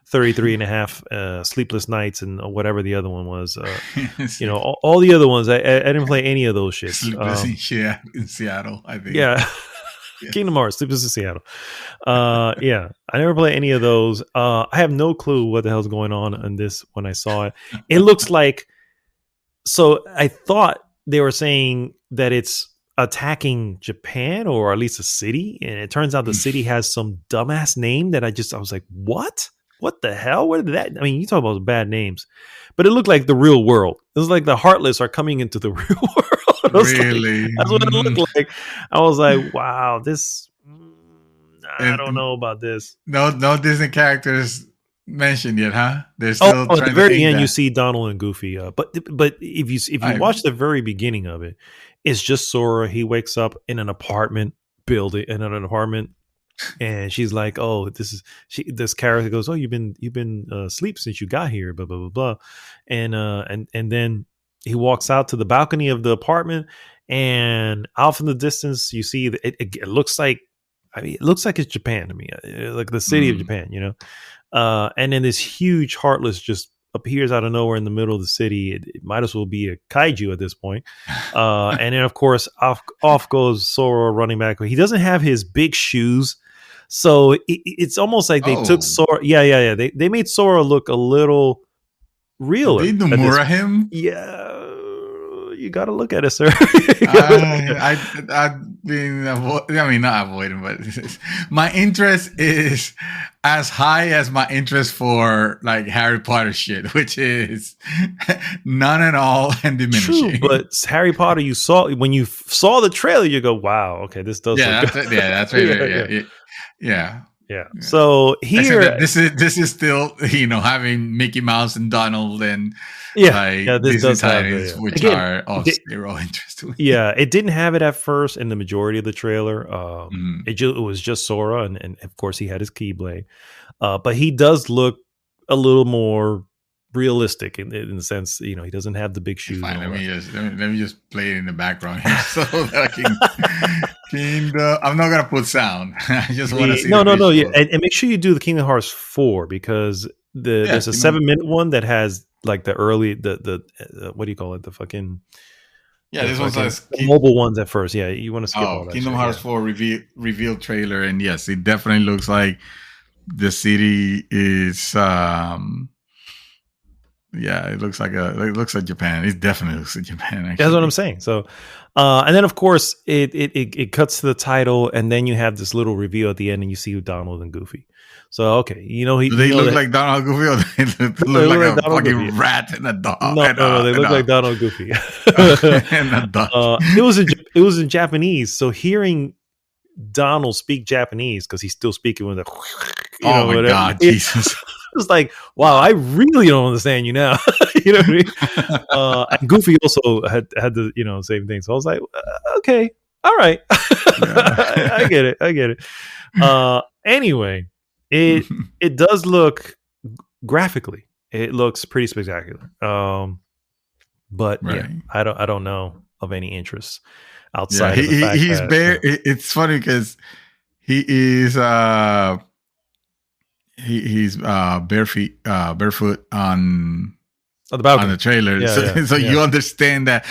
33 and a half sleepless nights and whatever the other one was. All the other ones I didn't play any of those shits. Sleepless in Seattle, I think. Yeah. Yeah. Kingdom Hearts, Sleepless in Seattle. Yeah, I never played any of those. I have no clue what the hell's going on in this when I saw it. It looks like, so I thought they were saying that it's attacking Japan, or at least a city, and it turns out the city has some dumbass name that I was like, what the hell, where did that, I mean, you talk about bad names, but it looked like the real world. It was like the Heartless are coming into the real world. Really? Like, that's what it looked like. I was like, wow, this I don't know about this. No Disney characters mentioned yet, huh? They're still At the trying to very think end, that. you see Donald and Goofy. But if you watch the very beginning of it, it's just Sora. He wakes up in an apartment building, and she's like, "Oh, this character goes, oh, you've been asleep since you got here, blah blah blah blah," and then he walks out to the balcony of the apartment, and off in the distance, you see it looks like, I mean, it looks like it's Japan to me, like the city of Japan, and then this huge Heartless just appears out of nowhere in the middle of the city. It might as well be a kaiju at this point. And then, of course, off goes Sora running back. He doesn't have his big shoes. So it's almost like they took Sora. Yeah. They made Sora look a little realer. Did they Nomura him? Yeah. You got to look at it, sir. I've been, not avoiding, but my interest is as high as my interest for like Harry Potter shit, which is none at all and diminishing. True, but Harry Potter, when you saw the trailer, you go, "Wow, okay, this does." That's right. Yeah. So here, this is still having Mickey Mouse and Donald and this does have which are of zero interest to me. Yeah, it didn't have it at first in the majority of the trailer. It was just Sora, and of course he had his Keyblade, but he does look a little more realistic in the sense, he doesn't have the big shoes. Fine, let me just play it in the background here so that I can. I'm not gonna put sound. I just want to see. No. Yeah, and make sure you do the Kingdom Hearts 4 because there's a 7-minute one that has like the early the what do you call it? The fucking this one's the mobile ones at first. Yeah, you want to skip all that. Kingdom Hearts 4 reveal trailer, and yes, it definitely looks like the city is. It looks like Japan. It definitely looks like Japan. Actually. That's what I'm saying. So, and then of course it cuts to the title, and then you have this little reveal at the end, and you see Donald and Goofy. So okay, do they look like Donald Goofy, or they look like a fucking Goofy. Rat and a dog? No, they look like Donald Goofy. And a dog. It was in Japanese. So hearing Donald speak Japanese because he's still speaking with God, Jesus. It's like, wow, I really don't understand you now. You know what I mean? And Goofy also had the same thing. So I was like, okay, all right, I get it. Anyway, it does look graphically, it looks pretty spectacular. But right. I don't know of any interest outside. Yeah, of the fact he's that, bare. It's funny because he is. He's barefoot on the balcony. On the trailer. So you understand that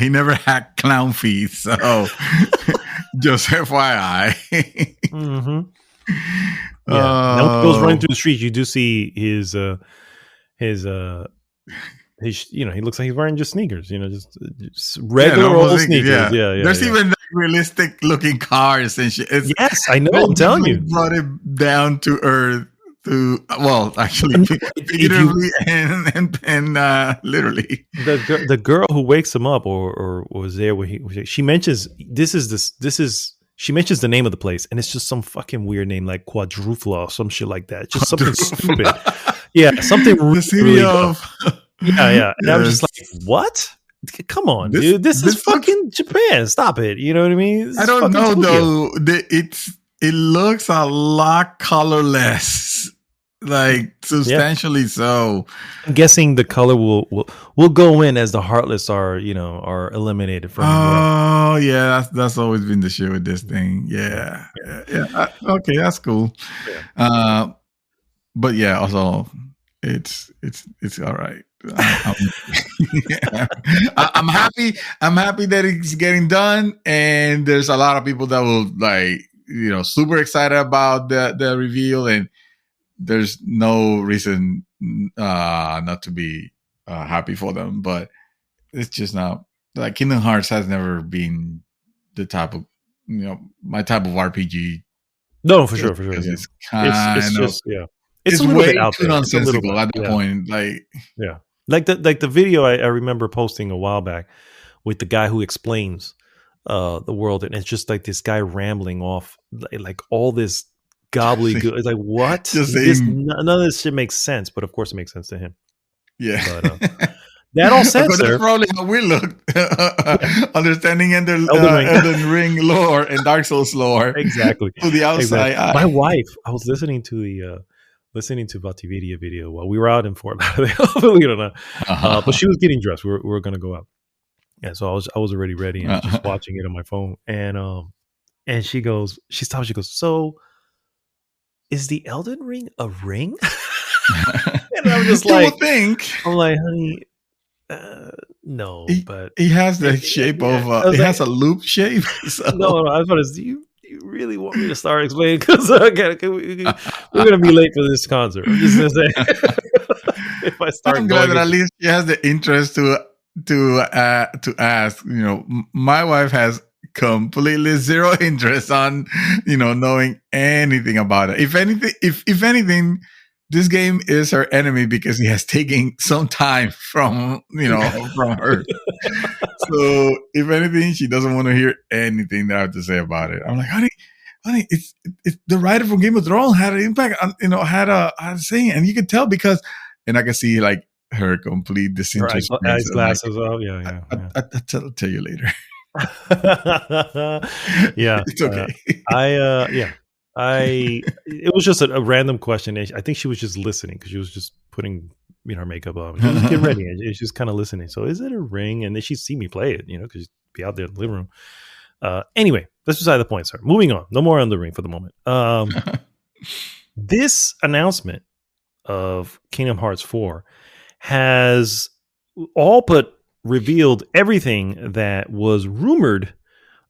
he never had clown feet. So just FYI. Mm-hmm. Now when he goes running through the streets, you do see his he looks like he's wearing just sneakers, just regular old sneakers. Yeah. There's even realistic looking cars and shit. Yes, I know. I'm telling you, brought it down to earth. Actually, figuratively and literally. The girl who wakes him up or was there when she mentions she mentions the name of the place, and it's just some fucking weird name like Quadrufla or some shit like that. Just something stupid. Yeah, something the city really of yeah. And I'm just like, what? Come on, dude. This is fucking Japan. Stop it. You know what I mean? I don't know though. It looks a lot colorless, like substantially so. I'm guessing the color will go in as the Heartless are eliminated from. Oh yeah, that's always been the shit with this thing. Yeah. Okay, that's cool. Yeah. But yeah, also it's all right. I'm happy. I'm happy that it's getting done, and there's a lot of people that will super excited about the reveal, and there's no reason not to be happy for them. But it's just not like Kingdom Hearts has never been the type of my type of RPG. No, for sure. It's it's a little way bit out too there. nonsensical at that point. Like the video I remember posting a while back with the guy who explains the world, and it's just like this guy rambling off like all this gobbledygook. It's like, what? None of this shit makes sense, but of course it makes sense to him. Yeah. But, that all said, sir. That's probably how we look. Understanding Elden Ring lore and Dark Souls lore. Exactly. To the outside eye. My wife, I was listening to Vatividia video while we were out in Fort Lauderdale, believe it or not. But she was getting dressed. We were going to go out. Yeah, so I was already ready and just watching it on my phone. And she stops, she goes, so is the Elden Ring a ring? And I'm just You like, would think honey, no, he but he has the yeah, shape yeah. of I was it like, has a loop shape. So no, I was about to say, you really want me to start explaining? Because we're gonna be late for this concert. I'm just gonna say, if I I'm start glad going that at into, least she has the interest to ask. My wife has completely zero interest on knowing anything about it. If anything, this game is her enemy because he has taken some time from her. So if anything, she doesn't want to hear anything that I have to say about it. I'm like, honey, it's the writer from Game of Thrones had an impact on, had a saying, and you can tell because, and I can see like her complete her disinterest face. eyes I'm like, glasses off. Yeah, yeah, I'll tell you later. yeah. Yeah. It's okay. Yeah. It was just a random question. I think she was just listening because she was just putting, her makeup on. She was just getting ready. And she's just kind of listening. So is it a ring? And then she'd see me play it, because she'd be out there in the living room. Anyway, that's beside the point, sir. Moving on. No more on the ring for the moment. This announcement of Kingdom Hearts 4 has all but revealed everything that was rumored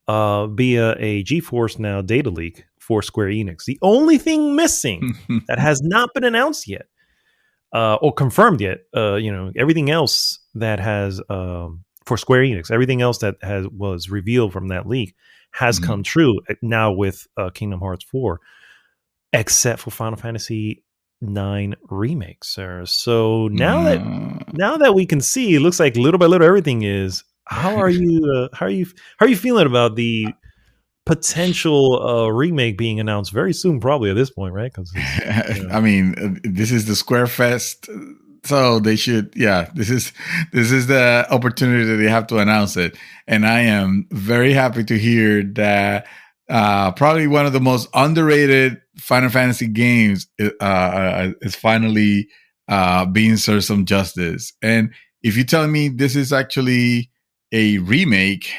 via a GeForce Now data leak for Square Enix. The only thing missing that has not been announced yet or confirmed yet, everything else that has for Square Enix, everything else that was revealed from that leak has come true now with Kingdom Hearts 4, except for Final Fantasy 9 remake, sir. So now that we can see, it looks like little by little everything is. How are you? How are you feeling about the potential remake being announced very soon? Probably at this point, right? Because I mean, this is the Square Fest, so they should. Yeah, this is the opportunity that they have to announce it, and I am very happy to hear that. Probably one of the most underrated Final Fantasy games is finally being served some justice. And if you tell me this is actually a remake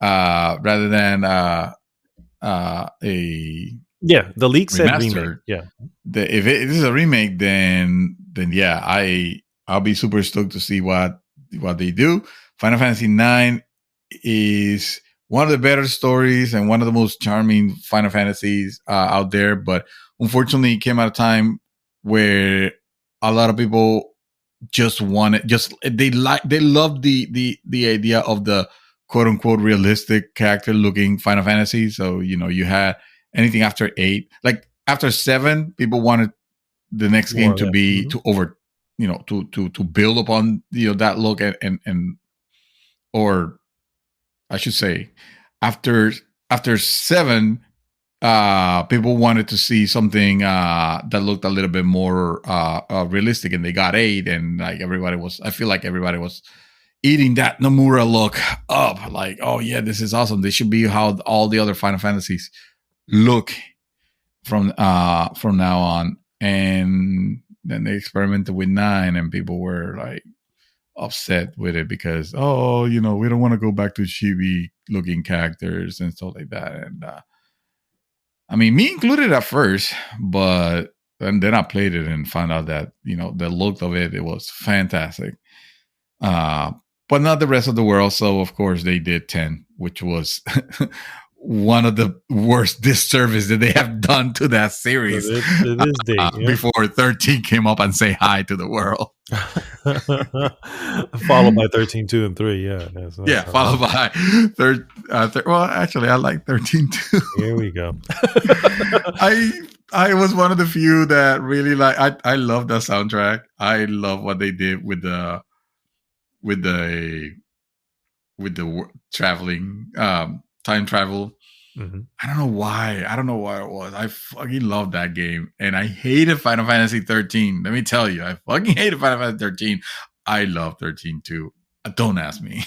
rather than a the leak said remake. remaster, Yeah, if this is a remake, then yeah, I'll be super stoked to see what they do. Final Fantasy 9 is one of the better stories and one of the most charming Final Fantasies out there. But unfortunately, it came at a time where a lot of people just they love the idea of the quote unquote realistic character looking Final Fantasy. So you had anything after 8, like after 7, people wanted the next game to be to over to build upon that look and or I should say, after 7, people wanted to see something that looked a little bit more realistic, and they got 8, and like I feel like everybody was eating that Nomura look up. Like, oh yeah, this is awesome. This should be how all the other Final Fantasies look from now on. And then they experimented with 9, and people were like upset with it because we don't want to go back to chibi looking characters and stuff like that. And I mean, me included at first, and then I played it and found out that the look of it was fantastic, but not the rest of the world. So of course they did 10, which was one of the worst disservice that they have done to that series. To this date, before 13 came up and say hi to the world. Followed by 13, 2, and 3. Yeah. Followed by third. Well, actually, I like 13 too. Here we go. I was one of the few that really I love the soundtrack. I love what they did with the traveling time travel. Mm-hmm. I don't know why it was. I fucking love that game, and I hated Final Fantasy 13. Let me tell you, I fucking hated Final Fantasy 13. I love 13 too. Don't ask me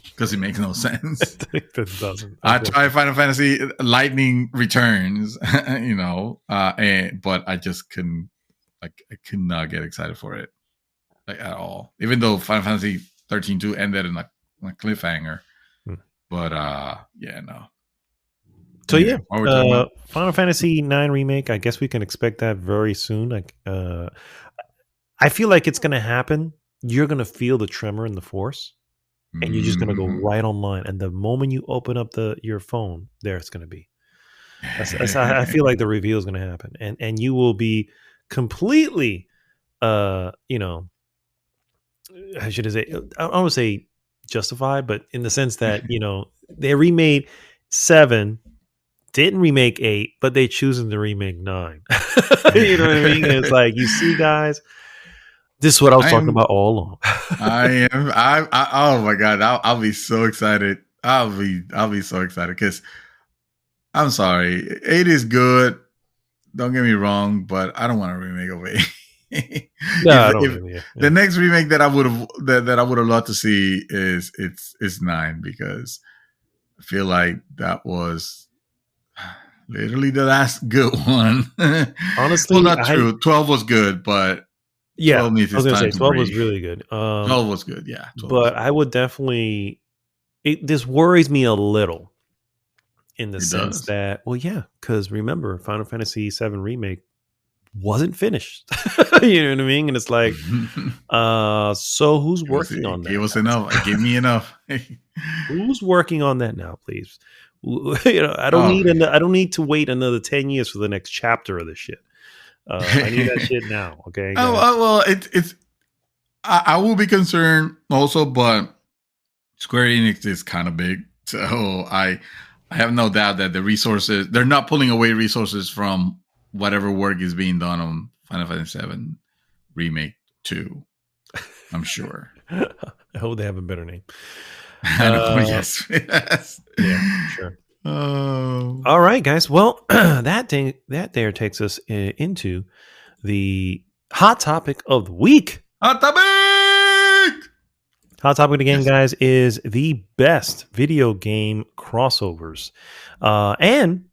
because it makes no sense. That doesn't. I tried Final Fantasy Lightning Returns, but I just couldn't. I could not get excited for it at all. Even though Final Fantasy 13-2 ended in a cliffhanger, but no. So Final Fantasy 9 remake. I guess we can expect that very soon. Like, I I feel like it's going to happen. You're going to feel the tremor in the force, and you're just going to go Mhm. right online. And the moment you open up your phone, there it's going to be. I feel like the reveal is going to happen, and you will be completely, you know, how should I say? I don't want to say justified, but in the sense that they remade 7, didn't remake 8, but they choosing to remake 9. You know what I mean? And it's like, you see, guys, this is what I was talking I'm about all along. oh my god, I'll be so excited. I'll be so excited because I'm sorry, 8 is good. Don't get me wrong, but I don't want a remake of 8. No, I don't If really. Yeah. the next remake that I would have that I would have loved to see is 9, because I feel like that was literally the last good one. Well, Honestly, not true. 12 was good, but yeah, 12 needs I was its gonna say time to 12 was breathe. really good. 12 was good. Yeah, 12 was But good. I would definitely. This worries me a little in the It sense does. that, well, yeah, because remember, Final Fantasy VII remake wasn't finished. You know what I mean? And it's like, so who's working on It gave that us enough. It gave me enough. Who's working on that now, please? I don't Oh. need I don't need to wait another 10 years for the next chapter of this shit. I need that shit now. Okay, guys. Well, it's. I will be concerned also, but Square Enix is kind of big, so I have no doubt that the resources, they're not pulling away resources from whatever work is being done on Final Fantasy VII Remake 2. I'm sure. I hope they have a better name. I know. Yes. Yes. Yeah, sure. Oh. All right, guys. Well, that there takes us into the hot topic of the week. Hot topic! Hot topic again, Yes. guys, is the best video game crossovers. And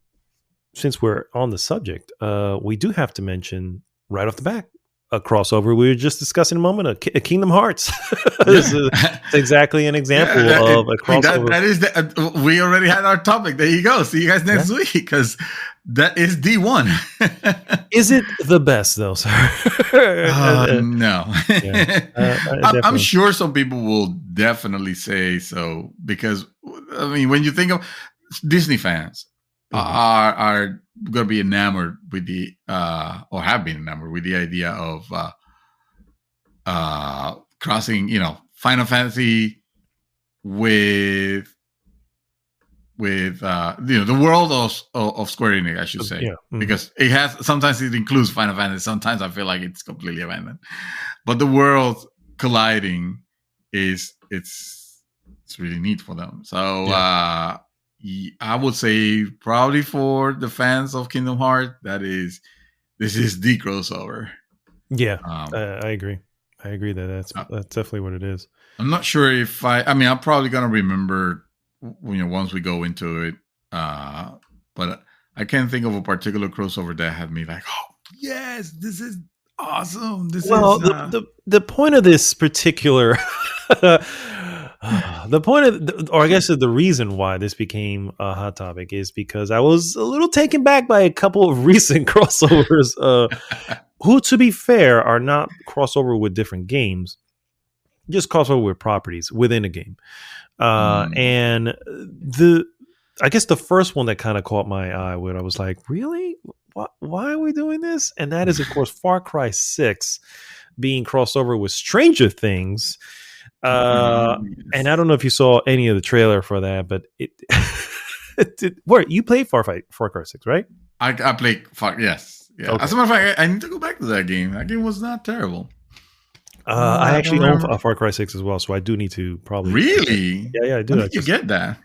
since we're on the subject, we do have to mention right off the bat a crossover we were just discussing a moment ago, Kingdom Hearts. This is exactly an example of a crossover. That is we already had our topic. There you go. See you guys next week, because that is D1. Is it the best though, sir? No. Yeah, I'm sure some people will definitely say so, because I mean, when you think of Disney fans, are going to be enamored with the or have been enamored with the idea of crossing, Final Fantasy with the world of Square Enix, I should say. Because it has, sometimes it includes Final Fantasy, sometimes I feel like it's completely abandoned, but the world colliding it's really neat for them. So I would say probably for the fans of Kingdom Hearts, this is the crossover. Yeah, I agree. I agree that's definitely what it is. I'm not sure if I'm probably gonna remember, once we go into it. But I can't think of a particular crossover that had me like, oh yes, this is awesome. The point of this particular or I guess the reason why this became a hot topic is because I was a little taken back by a couple of recent crossovers, who, to be fair, are not crossover with different games, just crossover with properties within a game. And I guess the first one that kind of caught my eye, when I was like, really? Why are we doing this? And that is, of course, Far Cry 6 being crossover with Stranger Things. And I don't know if you saw any of the trailer for that, but you played Far Cry 6, right? I played Far, yes. Yeah. Okay. As a matter of fact, I need to go back to that game. That game was not terrible. I actually own Far Cry 6 as well, so I do need to probably. Really? Yeah, I do. When did you get that?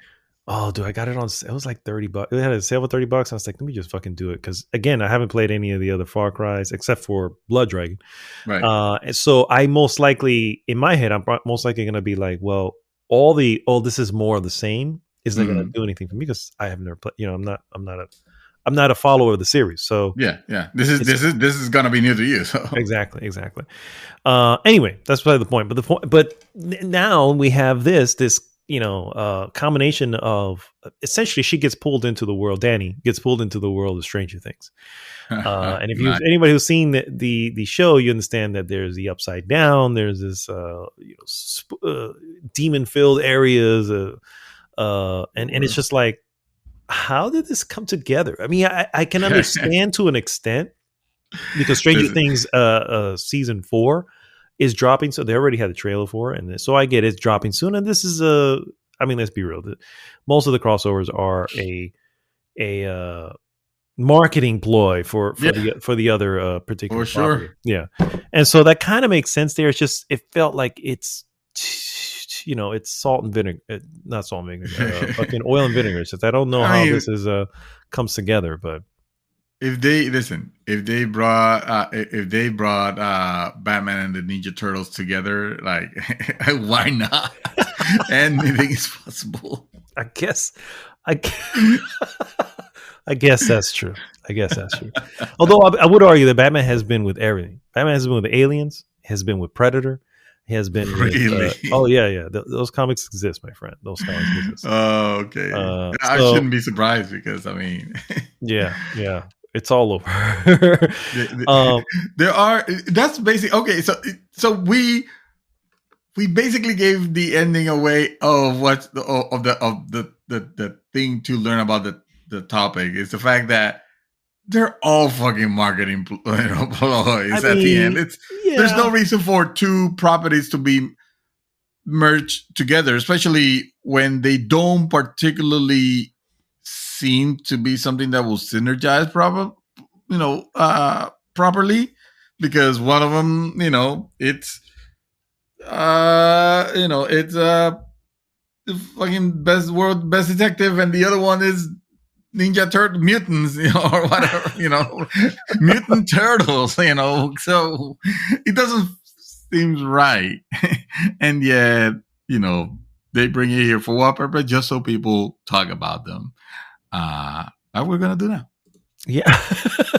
Oh, dude, I got it on. It was like $30. It had a sale for $30. I was like, let me just fucking do it, because again, I haven't played any of the other Far Cries except for Blood Dragon. Right. And so I most likely, in my head, I'm most likely going to be like, well, this is more of the same isn't going to do anything for me, because I have never played. I'm not a follower of the series. So yeah. This is going to be new to you. So exactly. Anyway, that's probably the point. But now we have this combination of essentially she gets pulled into the world. Danny gets pulled into the world of Stranger Things. And if Nice. anybody who's seen the show, you understand that there's the upside down. There's this demon filled areas, and it's just like, how did this come together? I mean, I can understand to an extent because Stranger Things season 4 is dropping, so they already had a trailer for it, and so I get it's dropping soon. And this is I mean, let's be real. Most of the crossovers are a marketing ploy for the other particular for sure. property. Yeah, and so that kind of makes sense. There, it's just it felt like it's salt and vinegar, not salt and vinegar, fucking oil and vinegar. It's just, I don't know how this is comes together, but if they brought Batman and the Ninja Turtles together, like why not? Anything is possible. I guess that's true. Although I would argue that Batman has been with everything. Batman has been with aliens, has been with Predator, he has been really. Those comics exist, my friend. Those comics exist. Oh, okay. I shouldn't be surprised because I mean, yeah, it's all over. there are. That's basically okay. So we basically gave the ending away of what the thing to learn about the topic is the fact that they're all fucking marketing ploys at the end. There's no reason for two properties to be merged together, especially when they don't particularly seem to be something that will synergize properly, because one of them, it's fucking best detective, and the other one is Ninja Turtle mutants, or whatever, mutant turtles, so it doesn't seem right. And yet, they bring it here for what purpose? Just so people talk about them. Like we're gonna do now. Yeah.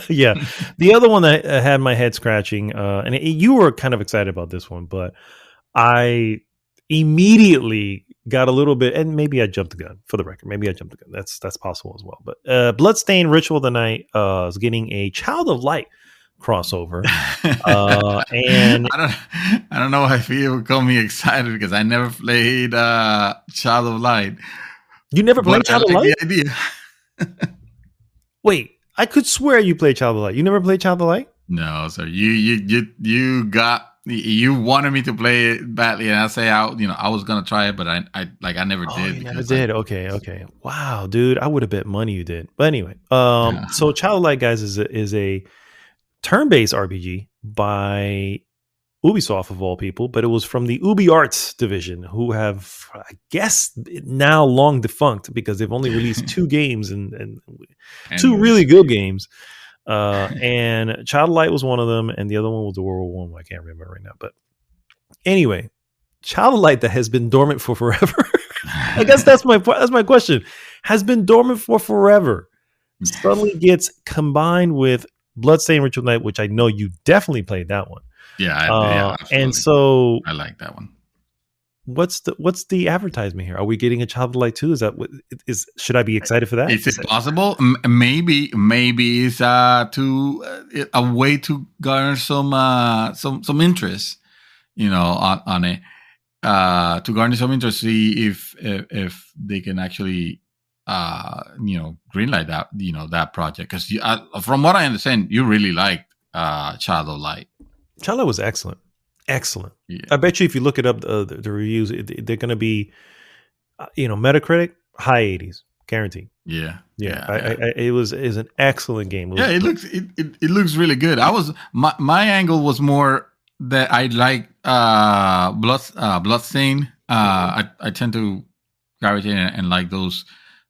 Yeah. The other one that had my head scratching, and you were kind of excited about this one, but I immediately got a little bit, and maybe I jumped the gun, for the record. Maybe I jumped the gun. That's possible as well. But Bloodstained Ritual of the Night is getting a Child of Light crossover. And I don't know if you call me excited because I never played Child of Light. You never played Child of Light? The idea. Wait, I could swear you played Child of Light. You never played Child of Light? No, so you wanted me to play it badly, and I say I was gonna try it, but I never did. You never did. Okay. Wow, dude, I would have bet money you did. But anyway, so Child of Light, guys, is a turn-based RPG by Ubisoft of all people, but it was from the Ubi Arts division, who have, I guess, now long defunct because they've only released 2 games and two really good games. And Child of Light was one of them, and the other one was the World War I. I can't remember right now, but anyway, Child of Light that has been dormant for forever. I guess that's my question. Has been dormant for forever. Suddenly gets combined with Bloodstained Ritual Night, which I know you definitely played that one. Yeah, and so I like that one. What's the advertisement here? Are we getting a Child of Light 2? Should I be excited for that? Is it possible? Maybe it's a way to garner some interest, on it. To garner some interest, see if they can actually greenlight that that project, because from what I understand, you really liked Child of Light. Child of Light was excellent. Yeah. I bet you if you look it up, the reviews, they're going to be, Metacritic high 80s, guaranteed. Yeah. It was an excellent game. It looks really good. My angle was more that I like Bloodstain. I tend to gravitate and like those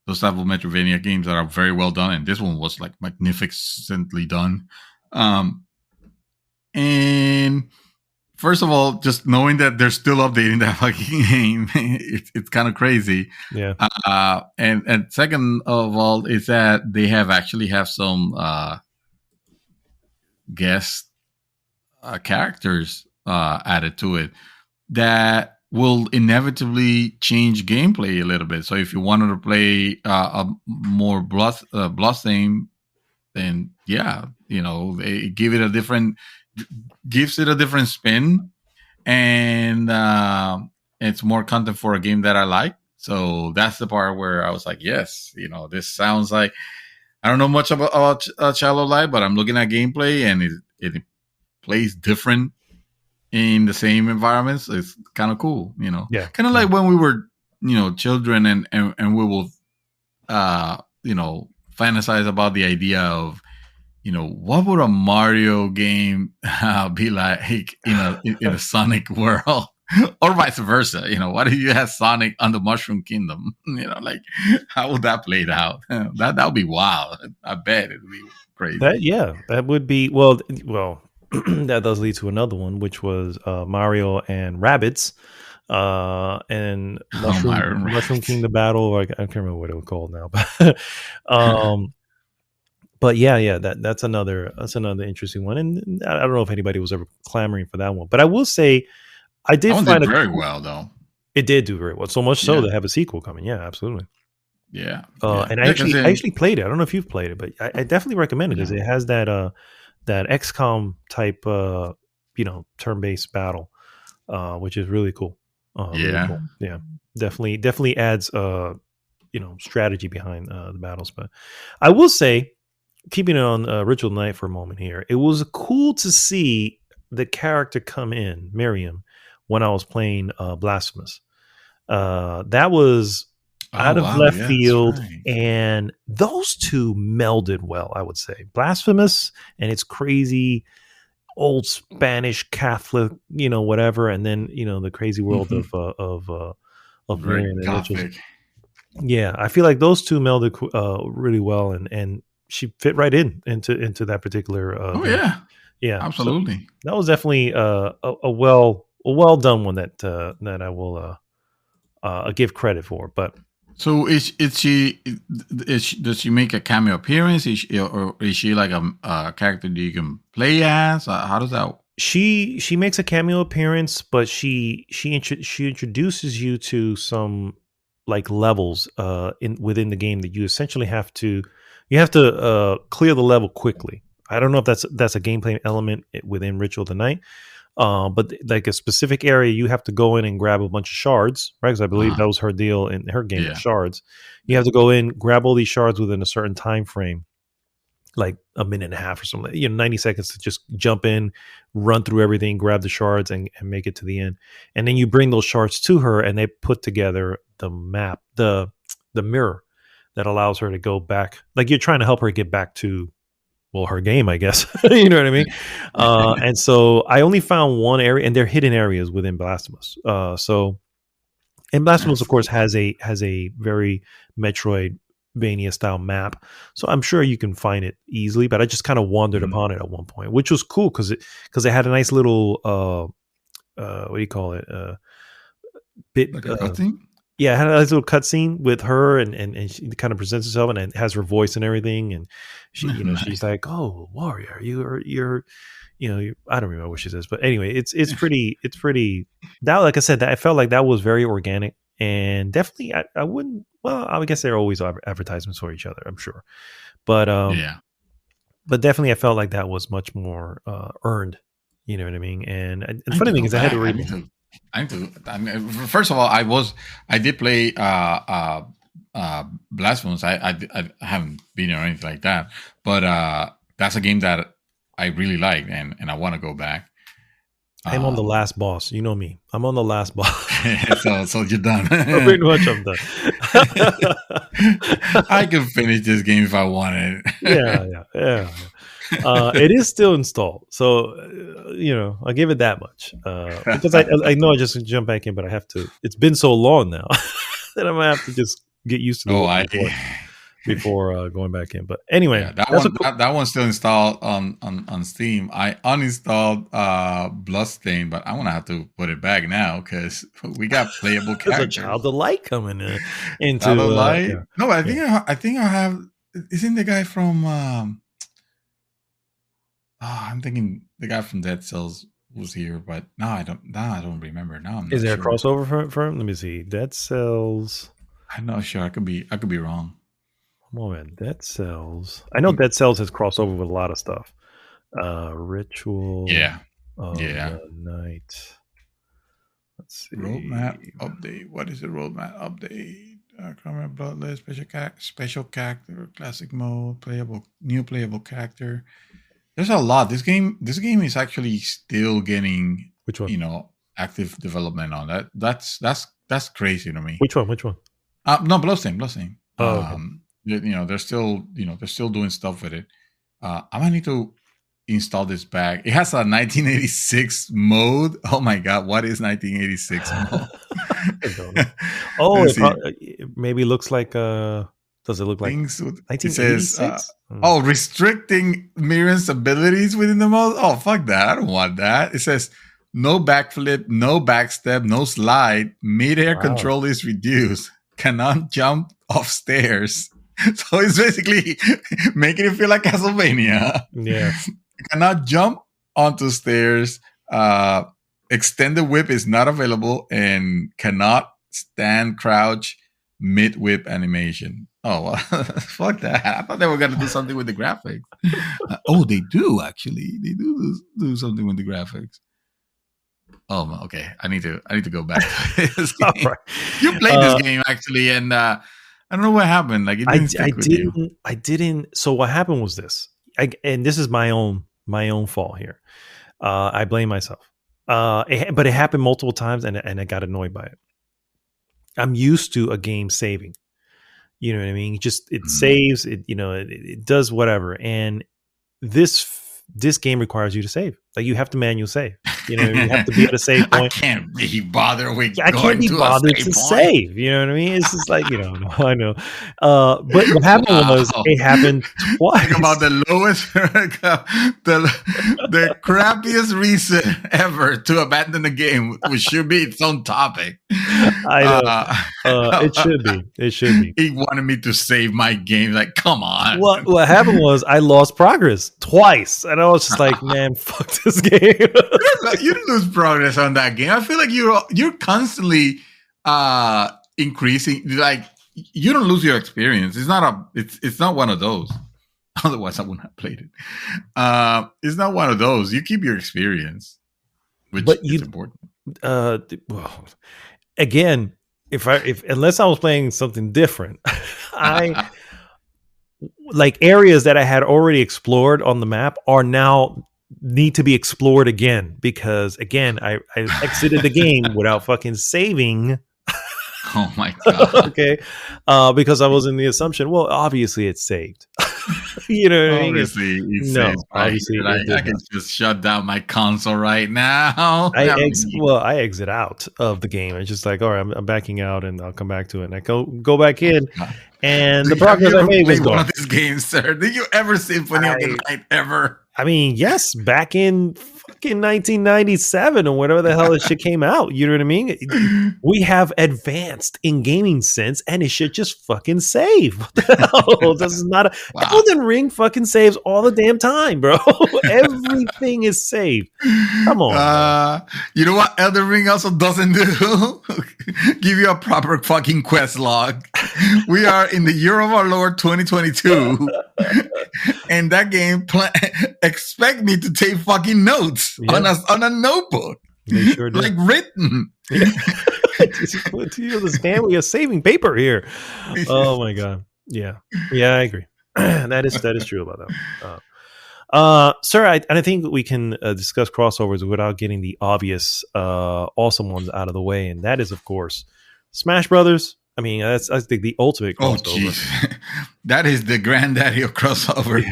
type of Metroidvania games that are very well done, and this one was like magnificently done. And first of all, just knowing that they're still updating that fucking game, it's kind of crazy. Yeah. And second of all is that they have some guest characters added to it that will inevitably change gameplay a little bit. So if you wanted to play a more blood theme, then yeah, they gives it a different spin, and it's more content for a game that I like. So that's the part where I was like, yes, this sounds like, I don't know much about Child of Light, but I'm looking at gameplay and it plays different in the same environments. It's kind of cool, Yeah. kind of like when we were, children, and we will, fantasize about the idea of, what would a Mario game be like in a Sonic world, or vice versa? What if you had Sonic on the Mushroom Kingdom? Like, how would that play out? That would be wild. I bet it would be crazy. That would be well. That does lead to another one, which was Mario and Rabbids, and Mushroom Kingdom Battle. Or I can't remember what it was called now, but yeah, that's another interesting one, and I don't know if anybody was ever clamoring for that one, but I will say I did find it very well though. It did do very well, so much so they have a sequel coming. Yeah, absolutely. Yeah, and I actually played it. I don't know if you've played it, but I definitely recommend it because it has that XCOM type turn-based battle, which is really cool. Really cool. Yeah, definitely adds strategy behind the battles. But I will say, keeping it on Ritual Night for a moment here, it was cool to see the character come in, Miriam, when I was playing Blasphemous. That was out of left field, and those two melded well, I would say. Blasphemous and its crazy old Spanish Catholic, whatever, and then the crazy world of Miriam. Yeah, I feel like those two melded really well, and she fit right into that particular. Yeah, absolutely. So that was definitely a well done one that I will give credit for. But so does she make a cameo appearance? Is she like a character that you can play as? How does that? She makes a cameo appearance, but she introduces you to some like levels within the game that you essentially have to clear the level quickly. I don't know if that's a gameplay element within Ritual of the Night, but like a specific area you have to go in and grab a bunch of shards, right? Because I believe that was her deal in her game, shards. You have to go in, grab all these shards within a certain time frame, like a minute and a half or something, 90 seconds to just jump in, run through everything, grab the shards and make it to the end. And then you bring those shards to her and they put together the map, the mirror that allows her to go back. Like you're trying to help her get back to, well, her game, I guess. You know what I mean? And so I only found one area, and they're hidden areas within Blasphemous. And Blasphemous, of course, has a very Metroidvania style map, so I'm sure you can find it easily. But I just kind of wandered upon it at one point, which was cool because it had a nice little what do you call it? Bit like a cutscene. Yeah, it had a nice little cutscene with her, and she kind of presents herself, and it has her voice and everything, and she, she's like, "Oh, warrior, you're." I don't remember what she says, but anyway, it's pretty. That, like I said, that I felt like that was very organic, and definitely, I wouldn't. Well, I guess there are always advertisements for each other, I'm sure, but but definitely, I felt like that was much more earned. You know what I mean? And the funny thing is, I had to read. First of all, I did play Blasphemous. I haven't been or anything like that, but that's a game that I really like, and I want to go back. I'm on the last boss. You know me. I'm on the last boss. so you're done. Pretty much, I'm done. I can finish this game if I wanted. Yeah. It is still installed, so I'll give it that much because I know I just jump back in, but I have to. It's been so long now that I'm gonna have to just get used to the before going back in. But anyway, that one's still installed on Steam. I uninstalled Bloodstain, but I'm gonna have to put it back now because we got playable characters. There's a Child of Light coming into Child of Light. No, I think I have. Isn't the guy from? I'm thinking the guy from Dead Cells. was here, but now I don't. Now I don't remember. Now I'm Is not there a sure. crossover for him? Let me see. Dead Cells. I'm not sure. I could be. I could be wrong. Moment. Dead Cells. I know Dead Cells has crossover with a lot of stuff. Ritual Yeah. of Yeah. the Night. Let's Roadmap see. update. What is the roadmap update? Current bloodless special character, classic mode, new playable character. There's a lot. This game is actually still getting, Which one? active development on that. That's crazy to me. Which one? Which one? No, Bloodstain. Oh, okay. They're still doing stuff with it. I might need to install this back. It has a 1986 mode. Oh my god, what is 1986 mode? I don't know. Oh, it maybe looks like. Does it look like It says 1986? restricting Miriam's abilities within the mode. Oh, fuck that. I don't want that. It says no backflip, no backstep, no slide. Mid-air control is reduced. Cannot jump off stairs. So it's basically making it feel like Castlevania. Yeah. Cannot jump onto stairs. Extended whip is not available and cannot stand crouch mid whip animation. Oh, well, fuck that. I thought they were going to do something with the graphics. They do actually. They do something with the graphics. Oh, okay. I need to go back to this game. Right. You played this game actually, and I don't know what happened. Like it didn't stick with you. I didn't. So what happened was this, and this is my own fault here. I blame myself. But it happened multiple times, and I got annoyed by it. I'm used to a game saving. You know what I mean? It saves. It does whatever. And this game requires you to save. Like you have to manual save. You have to be at a save point. I can't be bothered with. I can't be bothered to save. You know what I mean? It's just like I know. But what happened was it happened twice. Talking about the lowest, the crappiest reason ever to abandon the game, which should be its own topic. I know. It should be. It should be. He wanted me to save my game. Like, come on. What happened was I lost progress twice, and I was just like, man, fuck this game. You lose progress on that game. I feel like you're constantly increasing. Like you don't lose your experience. It's not one of those. Otherwise, I wouldn't have played it. It's not one of those. You keep your experience, which is important. Well, again, if unless I was playing something different, I like areas that I had already explored on the map are now need to be explored again because again I exited the game without fucking saving. Oh my god. Okay. Because I was in the assumption, well, obviously it's saved. You know what obviously I mean? No, obviously I can just shut down my console right now. I exit out of the game. It's just like, all right, I'm backing out and I'll come back to it. And I go back in and the progress I made was gone. One of these games, sir. Did you ever Symphony of the Night ever? I mean, yes, back in fucking 1997 or whatever the hell this shit came out. You know what I mean? We have advanced in gaming sense, and it should just fucking save. What the hell? This is not Elden Ring fucking saves all the damn time, bro. Everything is saved. Come on. You know what Elden Ring also doesn't do? Give you a proper fucking quest log. We are in the year of our Lord 2022, and that game expect me to take fucking notes on a notebook. They sure do. Like written. Yeah. Do you understand? We are saving paper here. Oh my god. Yeah, I agree. that is true about that. Sir, I think we can discuss crossovers without getting the obvious awesome ones out of the way, and that is, of course, Smash Brothers. I mean, that's I think the ultimate crossover. Oh, jeez. That is the granddaddy of crossovers.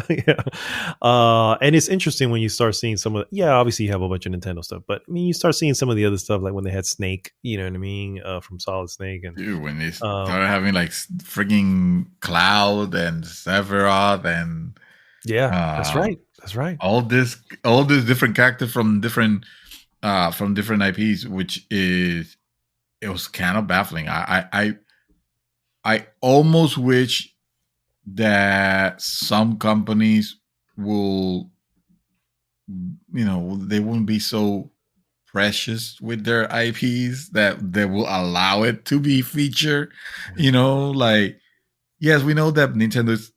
Yeah. And it's interesting when you start seeing some of obviously you have a bunch of Nintendo stuff, but I mean, you start seeing some of the other stuff, like when they had Snake, you know what I mean, from Solid Snake. And dude, when they started having like freaking Cloud and Sephiroth and that's right. All this different characters from different IPs, which is. It was kind of baffling. I almost wish that some companies will they wouldn't be so precious with their IPs that they will allow it to be featured. Like, yes, we know that Nintendo's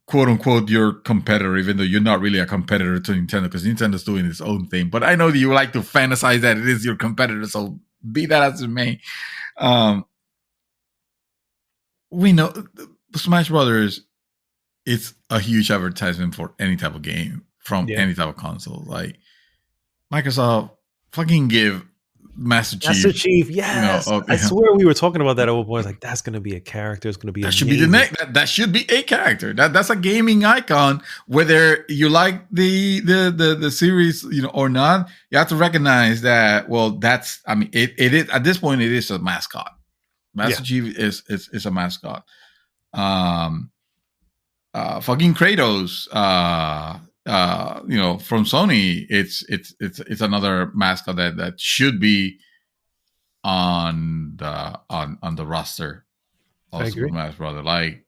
quote unquote your competitor, even though you're not really a competitor to Nintendo because Nintendo's doing its own thing. But I know that you like to fantasize that it is your competitor, so be that as it may. We know Smash Brothers, it's a huge advertisement for any type of game from any type of console. Like Microsoft, fucking give Master Chief. Yes, I swear we were talking about that over boys. Like that's going to be a character. It's going to be that should be the next. That should be a character. That's a gaming icon. Whether you like the series, or not, you have to recognize that. Well, that's. I mean, it is at this point. It is a mascot. Master Chief is a mascot. Fucking Kratos. From Sony, it's another mascot that should be on the roster. Also, Smash Brother. Like,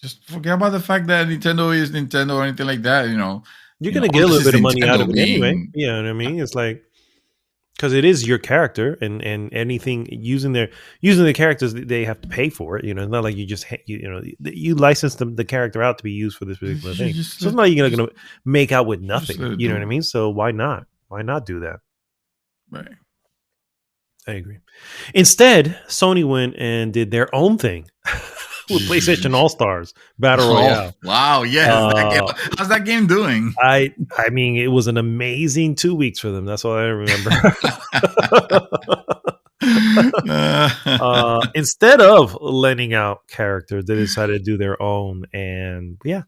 just forget about the fact that Nintendo is Nintendo or anything like that. You're gonna get a little bit of money out of it anyway. You know what I mean? It's like because it is your character, and anything using the characters, they have to pay for it. It's not like you just you license the character out to be used for this particular thing. So it's not you're gonna make out with nothing. You know what I mean? So why not? Why not do that? Right. I agree. Instead, Sony went and did their own thing with PlayStation All-Stars Battle Royale. Wow, yes. How's that game doing? I mean, it was an amazing 2 weeks for them. That's all I remember. Instead of lending out characters, they decided to do their own. And it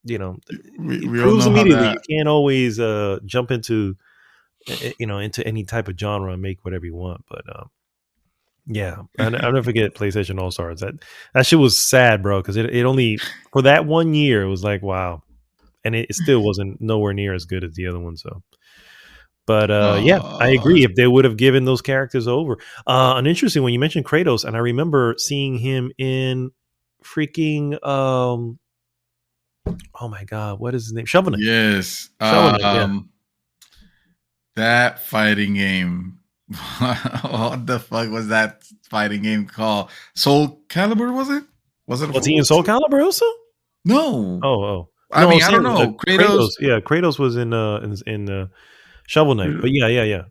proves immediately you can't always jump into any type of genre and make whatever you want. But I'll never forget PlayStation All Stars. That shit was sad, bro, because it only for that 1 year it was like wow, and it still wasn't nowhere near as good as the other one. So, but I agree. If they would have given those characters over, an interesting one you mentioned Kratos, and I remember seeing him in freaking oh my god, what is his name? Shovel Knight. Yes, Shovel Knight, that fighting game. What the fuck was that fighting game called? Soul Calibur, was it? Was he in Soul Calibur also? No. Oh. I mean, I don't know. Kratos. Yeah, Kratos was in Shovel Knight. But yeah.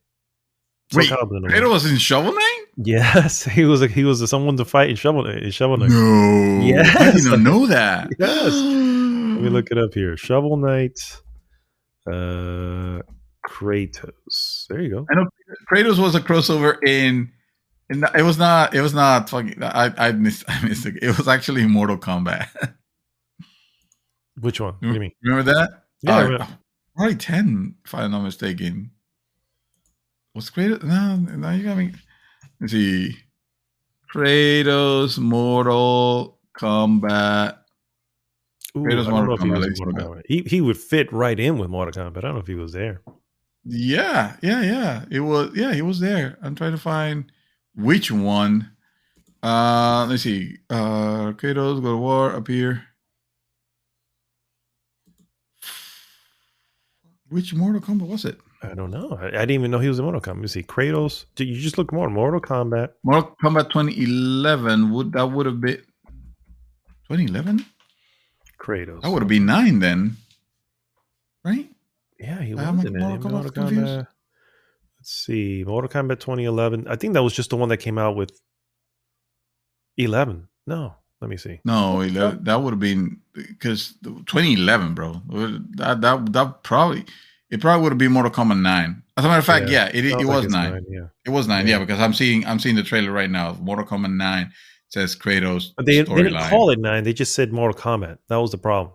Wait, Kratos was in Shovel Knight? Yes, he was someone to fight in Shovel Knight. No. Yes. I did not know that. Yes. Let me look it up here. Shovel Knight. Kratos. There you go. I know Kratos was a crossover in it was not fucking I missed it. It was actually Mortal Kombat. Which one? What do you mean? Remember that? Yeah, probably 10, if I'm not mistaken. Was Kratos? No, you got me. Let's see. Kratos Mortal Kombat. Kratos Mortal Kombat. He would fit right in with Mortal Kombat. I don't know if he was there. Yeah. It was. Yeah, he was there. I'm trying to find which one. Let's see. Kratos, God of War, up here. Which Mortal Kombat was it? I don't know. I didn't even know he was in Mortal Kombat. Let me see. Kratos. Did you just look more Mortal Kombat? Mortal Kombat 2011. Would have been 2011? Kratos. That would have been 9 then, right? Yeah, he was in Mortal Kombat. Let's see, Mortal Kombat 2011. I think that was just the one that came out with 11. No, let me see. No, 11, that would have been because 2011, bro. That probably would have been Mortal Kombat 9. As a matter of fact, it was 9. It was 9. Yeah, because I'm seeing the trailer right now. Mortal Kombat 9 says Kratos. But they didn't call it 9. They just said Mortal Kombat. That was the problem.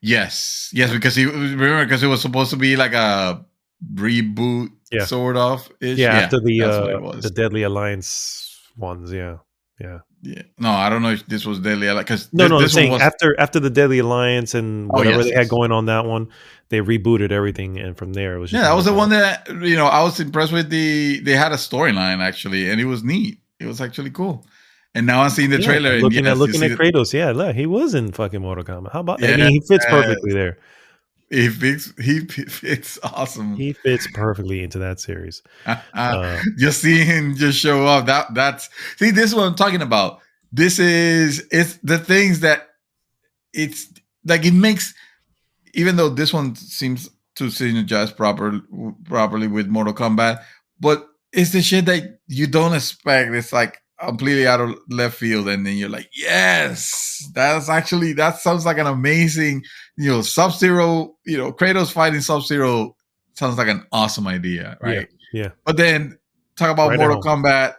Yes, because it was supposed to be like a reboot, sort of. After the Deadly Alliance ones, yeah. No, I don't know if this was Deadly Alliance because I'm saying after the Deadly Alliance and whatever they had going on that one, they rebooted everything, and from there it was just that was the one that I was impressed with. They had a storyline actually, and it was neat. It was actually cool. And now I'm seeing the trailer. Looking at Kratos, he was in fucking Mortal Kombat. How about? I mean, he fits perfectly there. he fits awesome. He fits perfectly into that series. Just seeing him just show up. That's see, this is what I'm talking about. It's the things that it's like it makes, even though this one seems to synergize properly with Mortal Kombat, but it's the shit that you don't expect. It's like completely out of left field, and then you're like, yes, that sounds like an amazing, Sub-Zero, Kratos fighting Sub-Zero sounds like an awesome idea, Yeah, right? yeah. But then talk about Right at Mortal home. Kombat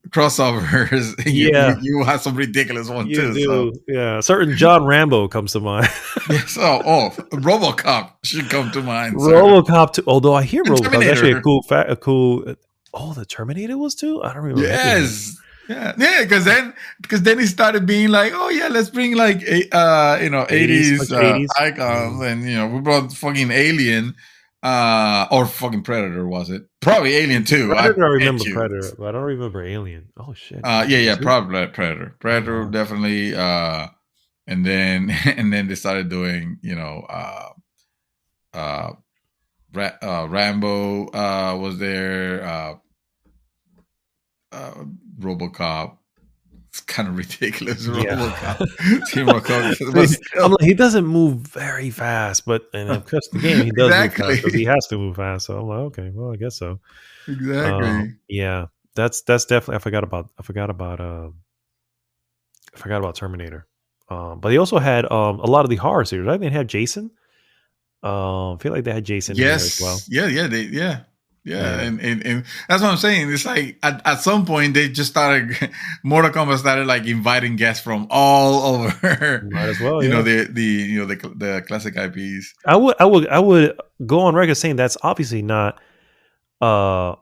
crossovers, Yeah, you have some ridiculous one you too. So do. Yeah, certain John Rambo comes to mind. yes, oh, RoboCop should come to mind, sir. RoboCop too. Although I hear And RoboCop is actually a Terminator. cool fact. A cool. Oh, the Terminator was too. I don't remember anything. Yes. Yeah, because then he started being like, oh yeah, let's bring like 80s, 80s much 80s. icons, and we brought fucking Alien, or fucking Predator, was it? Probably Alien too. I Predator, I bet remember you. Predator, but I don't remember Alien. Oh shit. Yeah, Was it? probably Predator. Predator Oh, definitely. And then and then they started doing uh, Rambo was there. RoboCop. It's kind of ridiculous. yeah. RoboCop. Team RoboCop, but See, I'm still, like, he doesn't move very fast, but and of course the game he does move fast because he exactly, has to move fast. So I'm like, okay, well I guess so. exactly. Yeah, that's definitely. I forgot about Terminator. But they also had a lot of the horror series. Right? They had Jason. I feel like they had Jason in there as well. Yes, yeah, Yeah, and that's what I'm saying. It's like at some point they just started Mortal Kombat started like inviting guests from all over. might as well. Yeah, The classic IPs. I would go on record saying that's obviously not uh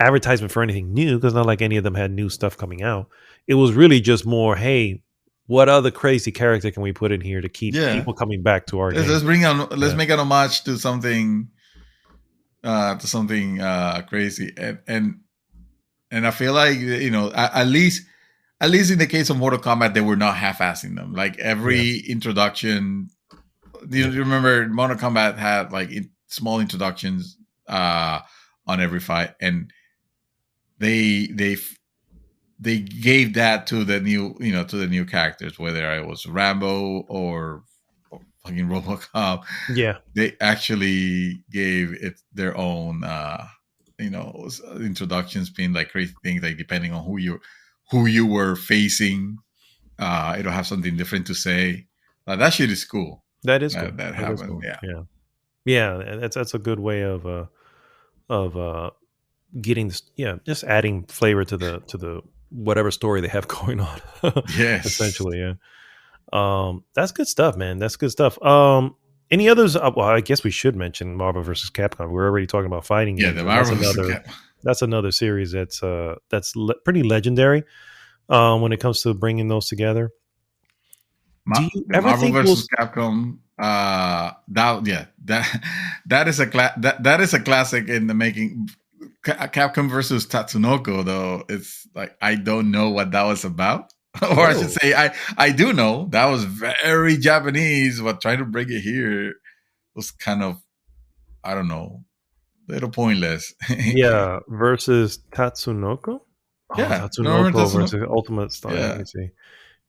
advertisement for anything new because not like any of them had new stuff coming out. It was really just more, hey, what other crazy character can we put in here to keep Yeah, people coming back to our let's game? bring on. Let's Yeah, make an homage to something crazy, and I feel like at least in the case of Mortal Kombat, they were not half-assing them. Like yeah, every introduction, yeah. you remember Mortal Kombat had like small introductions on every fight, and they they they gave that to the new characters, whether it was Rambo or fucking RoboCop. Yeah. They actually gave it their own introductions, being like crazy things, like depending on who you were facing, it'll have something different to say. That shit is cool. That is that, cool. that That is happened, cool. yeah. Yeah. Yeah, that's a good way of getting this, yeah, just adding flavor to the whatever story they have going on. Yes. Essentially, yeah. That's good stuff, man. That's good stuff. Any others? Well, I guess we should mention Marvel versus Capcom. We're already talking about fighting Yeah, games, the and that's Marvel another series that's pretty legendary. When it comes to bringing those together, do you the ever Marvel think versus Capcom. That is that is a classic in the making. Capcom versus Tatsunoko, though, it's like I don't know what that was about, or I should Whoa. say, I do know that was very Japanese, but trying to bring it here was kind of, I don't know, little pointless. Yeah, versus Tatsunoko. Oh, Yeah, remember Tatsunoko Tatsunoko? versus Ultimate Star. Let Yeah, me see.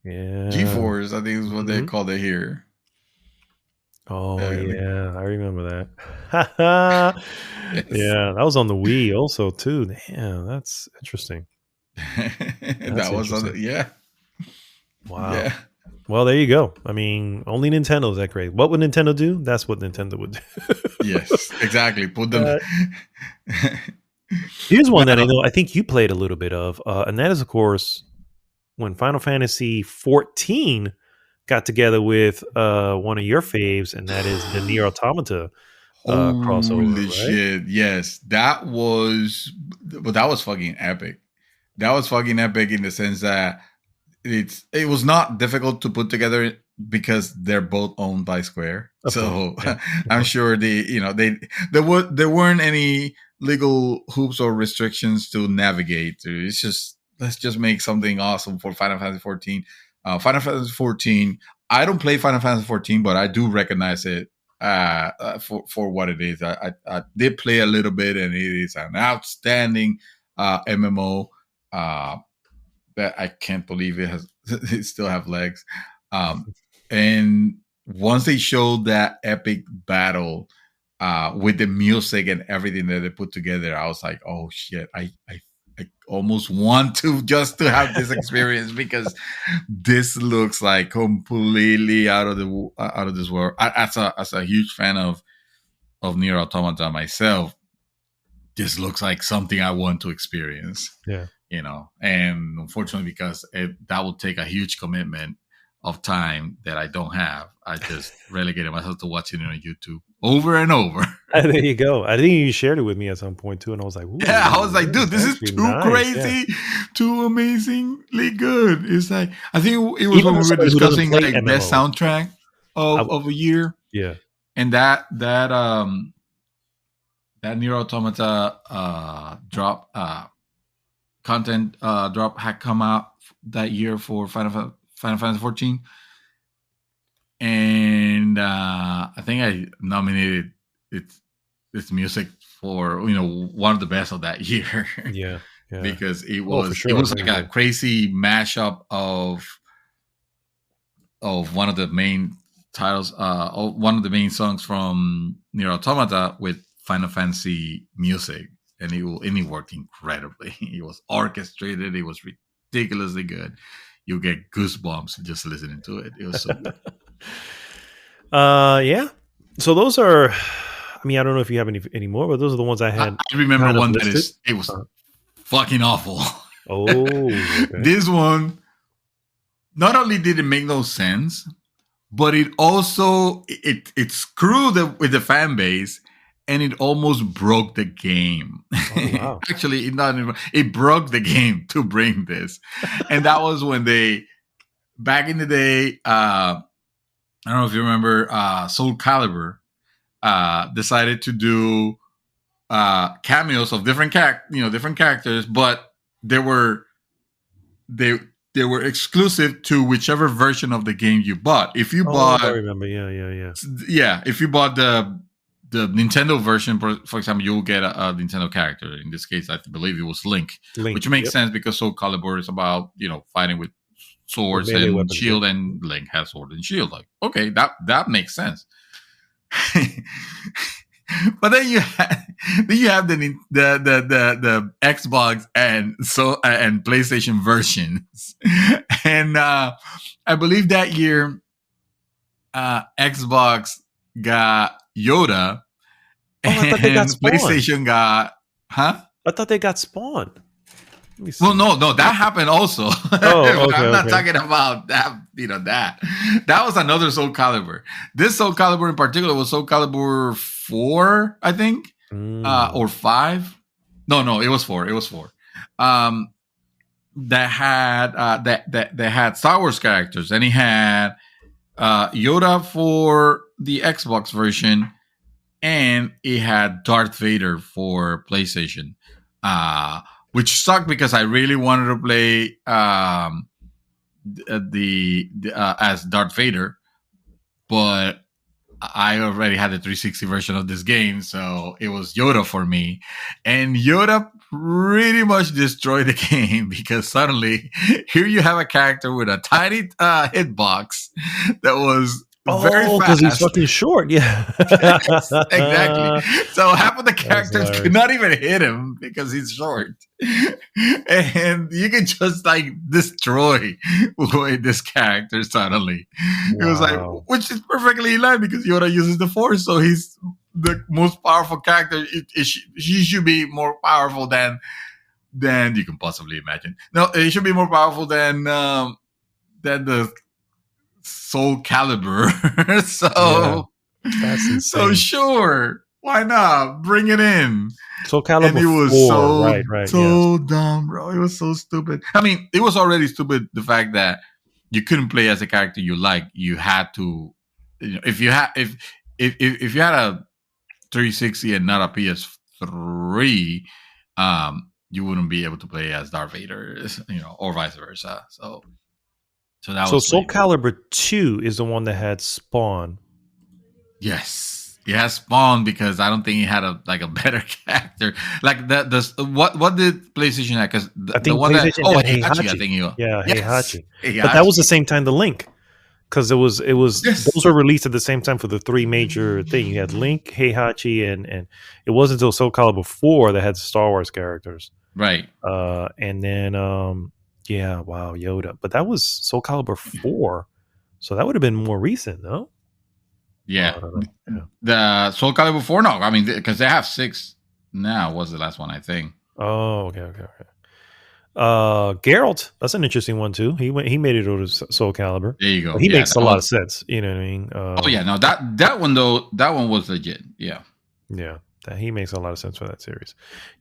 Yeah. GeForce, I think is what they Mhm. called it here. Oh Uh, yeah, I remember that. yes. Yeah, that was on the Wii also too. Damn, that's interesting. That's That was interesting. yeah, Wow. yeah. Well, there you go. I mean, only Nintendo's that great. What would Nintendo do? That's what Nintendo would do. Yes, exactly. Put them. uh, Here's one that I Well, know. I think you played a little bit of, and that is, of course, when Final Fantasy 14 got together with one of your faves, and that is the Nier Automata crossover, holy right? shit! Yes, that was fucking epic. That was fucking epic in the sense that it was not difficult to put together because they're both owned by Square. Of course, So yeah, I'm sure there weren't any legal hoops or restrictions to navigate through. It's just, let's just make something awesome for Final Fantasy 14. Final Fantasy 14. I don't play Final Fantasy 14, but I do recognize it for what it is. I did play a little bit, and it is an outstanding MMO that I can't believe it still have legs. And once they showed that epic battle with the music and everything that they put together, I was like, oh shit, I almost want to just to have this experience because this looks like completely out of this world. As a huge fan of Nier Automata myself, this looks like something I want to experience. Yeah. And unfortunately, because that would take a huge commitment of time that I don't have, I just relegated myself to watching it on YouTube over and over. There you go. I think you shared it with me at some point too, and I was like, yeah, I was like, dude, this is too crazy, too amazingly good. It's like, I think it was even when we were discussing like MMO. best soundtrack of a year. Yeah. And that Nier Automata content drop had come out that year for Final Fantasy 14. And I think I nominated its music for one of the best of that year. Yeah. Because it was like a crazy mashup of one of the main titles, one of the main songs from Nier Automata with Final Fantasy music, and it worked incredibly. It was orchestrated. It was ridiculously good. You get goosebumps just listening to it. It was so good. Yeah. So those are. I mean, I don't know if you have any more, but those are the ones I had. I remember one that it was fucking awful. Oh, okay. This one, not only did it make no sense, but it also it screwed with the fan base, and it almost broke the game. Oh, wow. Actually, it broke the game to bring this, and that was when they, back in the day, I don't know if you remember, Soul Calibur decided to do cameos of different characters, but they were exclusive to whichever version of the game you bought. If you bought, I remember, yeah. If you bought the Nintendo version, for example, you'll get a Nintendo character. In this case, I believe it was Link, which makes sense because Soul Calibur is about fighting with swords and weapons, shield, and Link has sword and shield. Like, okay, that makes sense. But then you have the Xbox and PlayStation versions, and I believe that year Xbox got Yoda, and PlayStation got I thought they got Spawn. Well, no, that happened also. Oh, okay, I'm not talking about that. That was another Soul Calibur. This Soul Calibur in particular was Soul Calibur 4, I think, or 5. No, it was 4. It was 4. That had Star Wars characters, and he had Yoda for the Xbox version, and it had Darth Vader for PlayStation. Which sucked because I really wanted to play as Darth Vader, but I already had the 360 version of this game, so it was Yoda for me. And Yoda pretty much destroyed the game because suddenly here you have a character with a tiny hitbox that was very fast. Because he's fucking short, yeah. Exactly. So half of the characters could not even hit him because he's short. And you can just like destroy this character suddenly. Wow. It was like, which is perfectly in line because Yoda uses the Force, so he's the most powerful character. He should be more powerful than you can possibly imagine. No, he should be more powerful than the Soul Calibur. That's insane. So sure, why not bring it in? Soul Calibur, and it was 4, so dumb, bro. It was so stupid. I mean, it was already stupid the fact that you couldn't play as a character you like. You had to, if you had a 360 and not a PS3, you wouldn't be able to play as Darth Vader, or vice versa. So that was Soul Calibur 2 is the one that had Spawn. Yes. Yeah, Spawn, because I don't think he had a better character. Like what did PlayStation have? Because I the think one that PlayStation had Heihachi, I Heihachi. think you Yeah, yes Heihachi. But that was the Heihachi. same time the Link, because it was those Yes, were released at the same time for the three major thing. You had Link, Heihachi, and it wasn't until Soul Calibur 4 that had Star Wars characters. right. And then yeah, wow, Yoda. But that was Soul Calibur 4. So that would have been more recent, no? Yeah, I don't know. Yeah. the Soul Calibur 4. No, I mean because they have 6 now. Was the last one I think. Oh, okay. Geralt, that's an interesting one too. He made it over to Soul Calibur. There you go. He Yeah, makes that a lot of was. sense. You know what I mean? Oh yeah, no that one though, that one was legit. Yeah. Yeah, he makes a lot of sense for that series.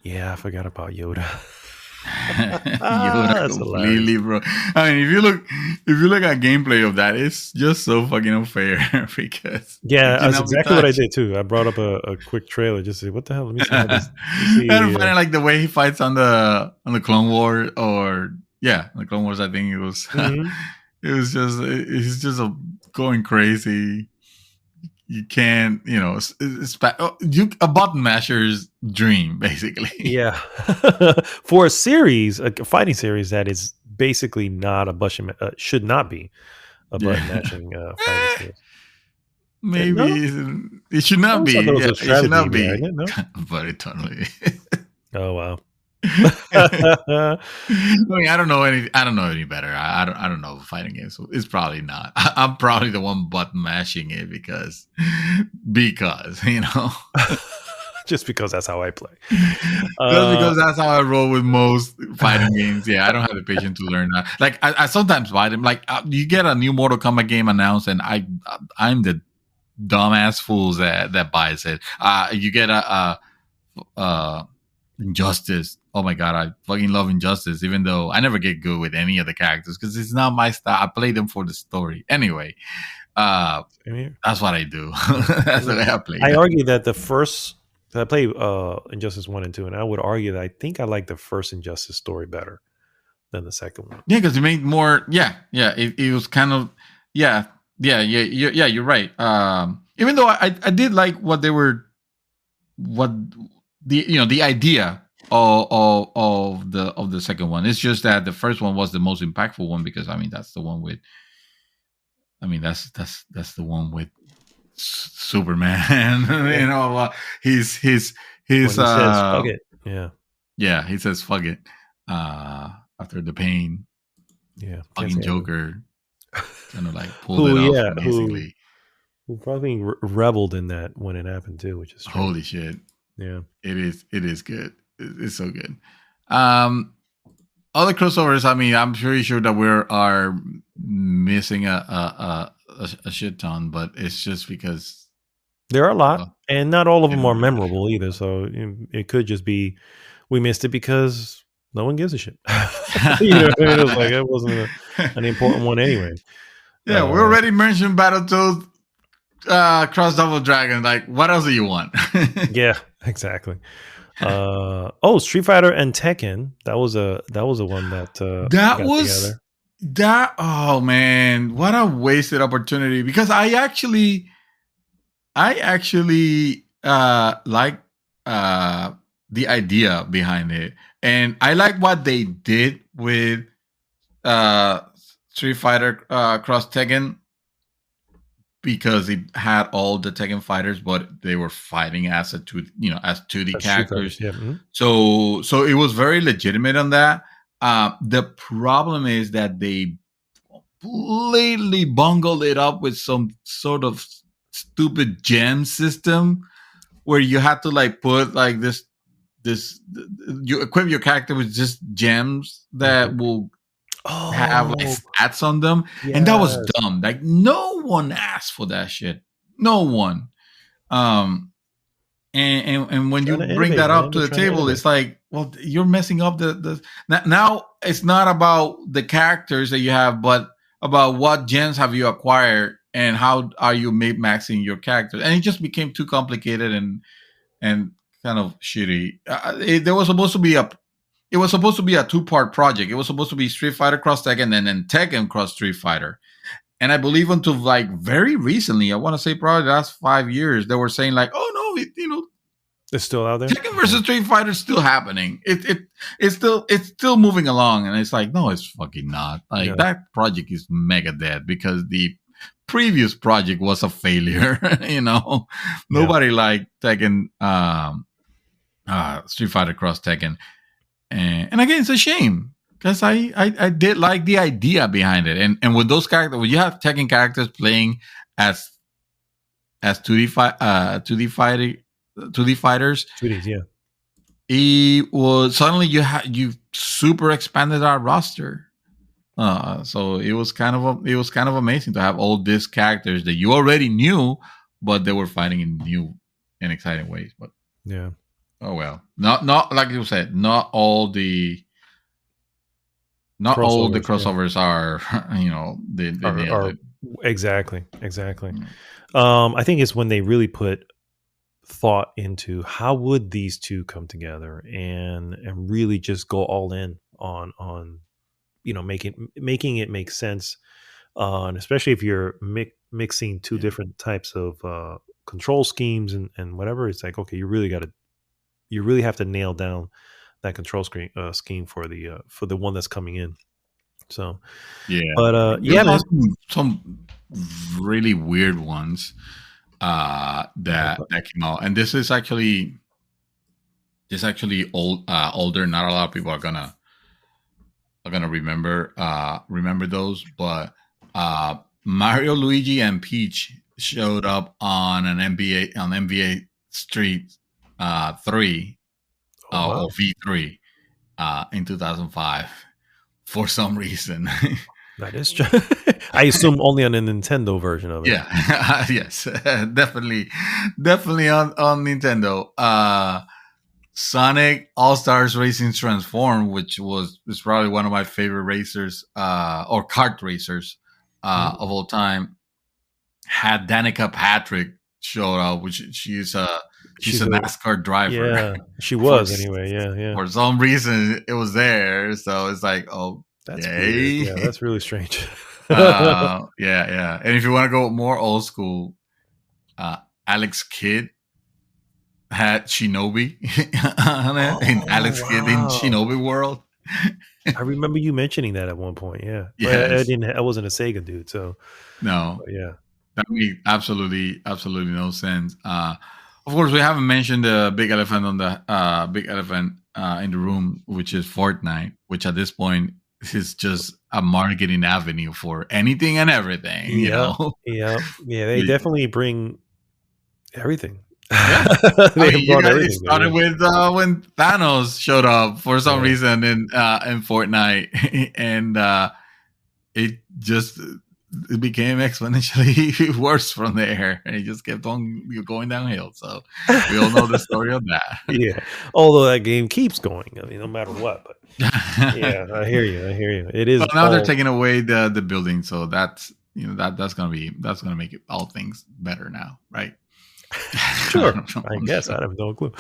Yeah, I forgot about Yoda. Yoda That's hilarious. completely, bro. I mean, if you look at gameplay of that, it's just so fucking unfair because Yeah, it that's cannot be exactly what I touched. did too. I brought up a quick trailer just to say, what the hell? Let me see how this. Let me I don't see. find it like the way he fights on the Clone War, or yeah, the Clone Wars. I think it was Mhm. it was just he's just going crazy. You can't, a button masher's dream, basically. Yeah, for a series, a fighting series that is basically not a button, should not be a button Yeah. mashing fighting series. No, Maybe it should I not always thought there be. was Yeah, a it should strategy not behind be. it. No. But it totally. Oh wow. I mean, I don't know any better. I don't know fighting games. So it's probably not. I'm probably the one button mashing it because Just because that's how I play. just because that's how I roll with most fighting games. Yeah, I don't have the patience to learn that. Like I sometimes buy them. Like you get a new Mortal Kombat game announced, and I'm the dumbass fools that buys it. You get a Injustice. Oh my god, I fucking love Injustice, even though I never get good with any of the characters because it's not my style. I play them for the story. Anyway, uh, Same here. that's what I do. That's the way I play I them. argue that the first I play Injustice 1 and 2, and I would argue that I think I like the first Injustice story better than the second one. Yeah, because it made more. Yeah, yeah. It was kind of. Yeah, yeah. You're right. Even though I did like what they were, what the idea of the second one. It's just that the first one was the most impactful one because I mean that's the one with. I mean that's the one with Superman. Yeah. His When he says fuck it. yeah, he says fuck it. After the pain, Yeah. Can't fucking say anything. Joker kind of like pulled it off amazingly. Who probably reveled in that when it happened too, which is strange. Holy shit. Yeah. It is good. It's so good. Other crossovers, I mean, I'm pretty sure that we are missing a shit ton, but it's just because There are a lot, and not all of them are yeah. memorable either. So it could just be we missed it because no one gives a shit. You know what I mean? It was like it wasn't an important one anyway. Yeah, we already mentioned Battletoads, Cross Double Dragon. Like, what else do you want? Yeah, exactly. Street Fighter and Tekken. That was a one that that got was together. that. Oh man, what a wasted opportunity! Because I actually like the idea behind it, and I like what they did with Street Fighter Cross Tekken, because it had all the Tekken fighters, but they were fighting as as 2D That's Street Fighter. characters. Yeah. Mhm. So it was very legitimate on that. The problem is that they completely bungled it up with some sort of stupid gem system where you have to like put like this you equip your character with just gems that will have like Oh, stats on them, and that was yes. dumb. Like no one asked for that shit. No one. Um, and when you Trying to bring innovate, that man. up to They're the trying to table, innovate. it's like, well, you're messing up the now. It's not about the characters that you have, but about what gens have you acquired and how are you maxing your characters. And it just became too complicated and kind of shitty. There was supposed to be it was supposed to be a 2-part project. It was supposed to be Street Fighter Cross Tekken and then Tekken Cross Street Fighter. And I believe until like very recently, I want to say probably the last 5 years, they were saying like, oh no, It's still out there. Tekken versus Street Fighter is still happening. It's still moving along, and it's like, no, it's fucking not. Like that project is mega dead because the previous project was a failure. Nobody liked Tekken, Street Fighter Cross Tekken, and again, it's a shame because I did like the idea behind it, and with those characters, when you have Tekken characters playing as 2D fighters. 2Ds, yeah. It was suddenly you super expanded our roster. So it was kind of amazing to have all these characters that you already knew, but they were fighting in new and exciting ways. But yeah, oh well, not like you said, not all the crossovers are are exactly. I think it's when they really put thought into how would these two come together and really just go all in on making it make sense, and especially if you're mixing two different types of control schemes and whatever. It's like, okay, you really have to nail down that control scheme for the one that's coming in. So but some really weird ones that came out, and this is actually older. Not a lot of people are gonna remember those, but Mario, Luigi, and Peach showed up on NBA Street 3 or V3 in 2005 for some reason. That is true. I assume only on the Nintendo version of it. Yeah, yes, definitely on Nintendo. Sonic All-Stars Racing Transform, which is probably one of my favorite racers or kart racers of all time, had Danica Patrick show up, which she's a NASCAR driver. Yeah, she was anyway. Yeah. For some reason, it was there, so it's like, oh. That's weird. Yeah, that's really strange. Yeah. And if you want to go more old school, Alex Kidd had Shinobi in Alex Kidd in Shinobi World. I remember you mentioning that at one point. Yeah, yes. I wasn't a Sega dude, so no. But yeah, that made absolutely no sense. Of course, we haven't mentioned the big elephant in the room, which is Fortnite, which at this point is just a marketing avenue for anything and everything. Yeah, they definitely bring everything. Yeah. It started with when Thanos showed up for some reason in Fortnite, and it became exponentially worse from there, and it just kept on going downhill. So we all know the story of that. Yeah, although that game keeps going, I mean, no matter what. But yeah, I hear you. It is. But now they're taking away the building, so that's that's gonna make it all things better now, right? Sure, I guess I have no clue.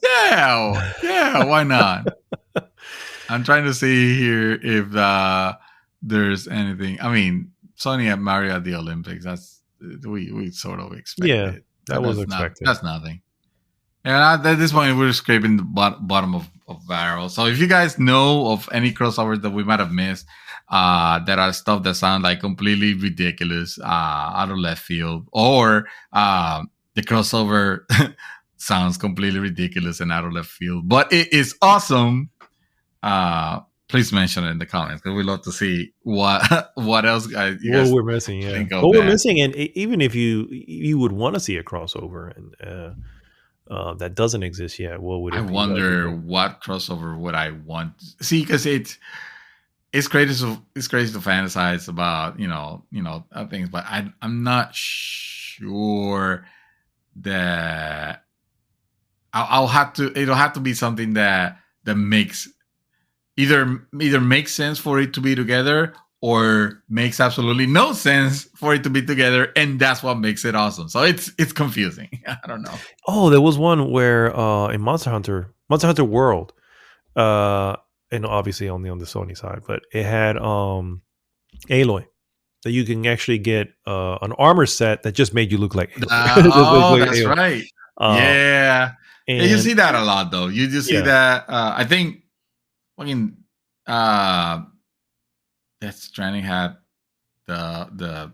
Yeah, why not? I'm trying to see here if there's anything. I mean, Sony and Mario at the Olympics. That's we sort of expected. Yeah, that was expected. That's nothing. And at this point, we're scraping the bottom of barrel. So if you guys know of any crossovers that we might have missed, that are stuff that sound like completely ridiculous, out of left field, or the crossover sounds completely ridiculous and out of left field, but it is awesome, please mention it in the comments, because we'd love to see what else guys we're missing. Yeah, what we're missing, and even if you would want to see a crossover and that doesn't exist yet, what would it I be? wonder what crossover would I want? See, because it's crazy to fantasize about things, but I'm not sure that it'll have to be something that makes either makes sense for it to be together, or makes absolutely no sense for it to be together, and that's what makes it awesome. So it's confusing. I don't know. Oh, there was one where in Monster Hunter World, and obviously only on the Sony side, but it had Aloy that you can actually get an armor set that just made you look like that's Aloy. right. Uh, Yeah. and You see that a lot, though. You just see that. I think fucking Death Stranding had the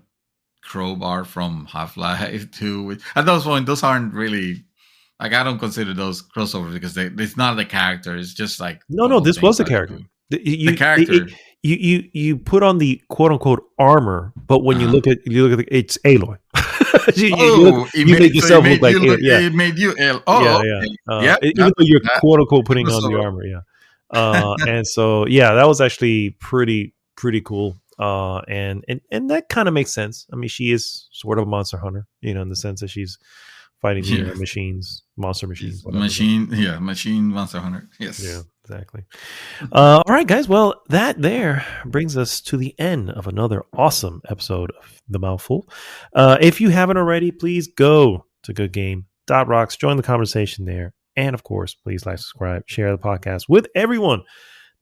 crowbar from Half-Life 2. At those points, those aren't really like, I don't consider those crossovers because it's not the character. It's just like no, this was the character. The character. You put on the quote unquote armor, but when you look at it's Aloy. you make yourself look like it made you Aloy. Even though you're quote unquote putting on the armor, and so that was actually pretty cool. And that kind of makes sense. I mean, she is sort of a monster hunter, in the sense that she's fighting monster machines. Machine monster hunter. Yes. Yeah, exactly. All right, guys. Well, that there brings us to the end of another awesome episode of The Mouthful. If you haven't already, please go to goodgame.rocks, join the conversation there. And of course, please like, subscribe, share the podcast with everyone.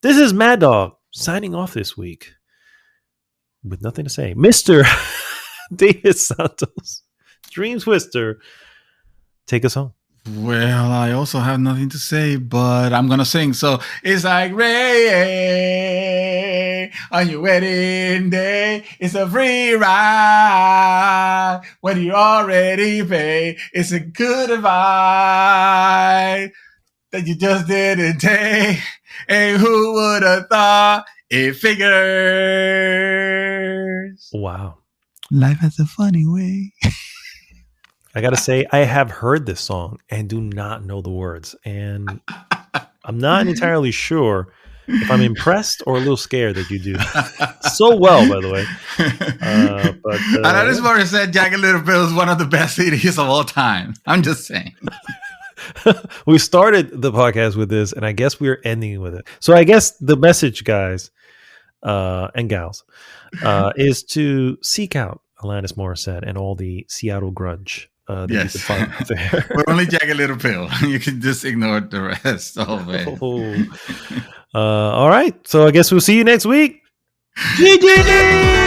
This is Mad Dog signing off this week with nothing to say. Mr. David Santos, Dream Twister, take us home. Well, I also have nothing to say, but I'm gonna sing. So it's like rain on your wedding day. It's a free ride when you already pay. It's a good advice that you just didn't take. And who would have thought it figures? Wow. Life has a funny way. I gotta say, I have heard this song and do not know the words, and I'm not entirely sure if I'm impressed or a little scared that you do so well. By the way, Alanis Morissette, Jagged Little Pill is one of the best CDs of all time. I'm just saying. We started the podcast with this, and I guess we're ending with it. So I guess the message, guys and gals, is to seek out Alanis Morissette and all the Seattle grunge. Yes. You can find there. We're only Jagged Little Pill. You can just ignore the rest. All right. So I guess we'll see you next week. GG!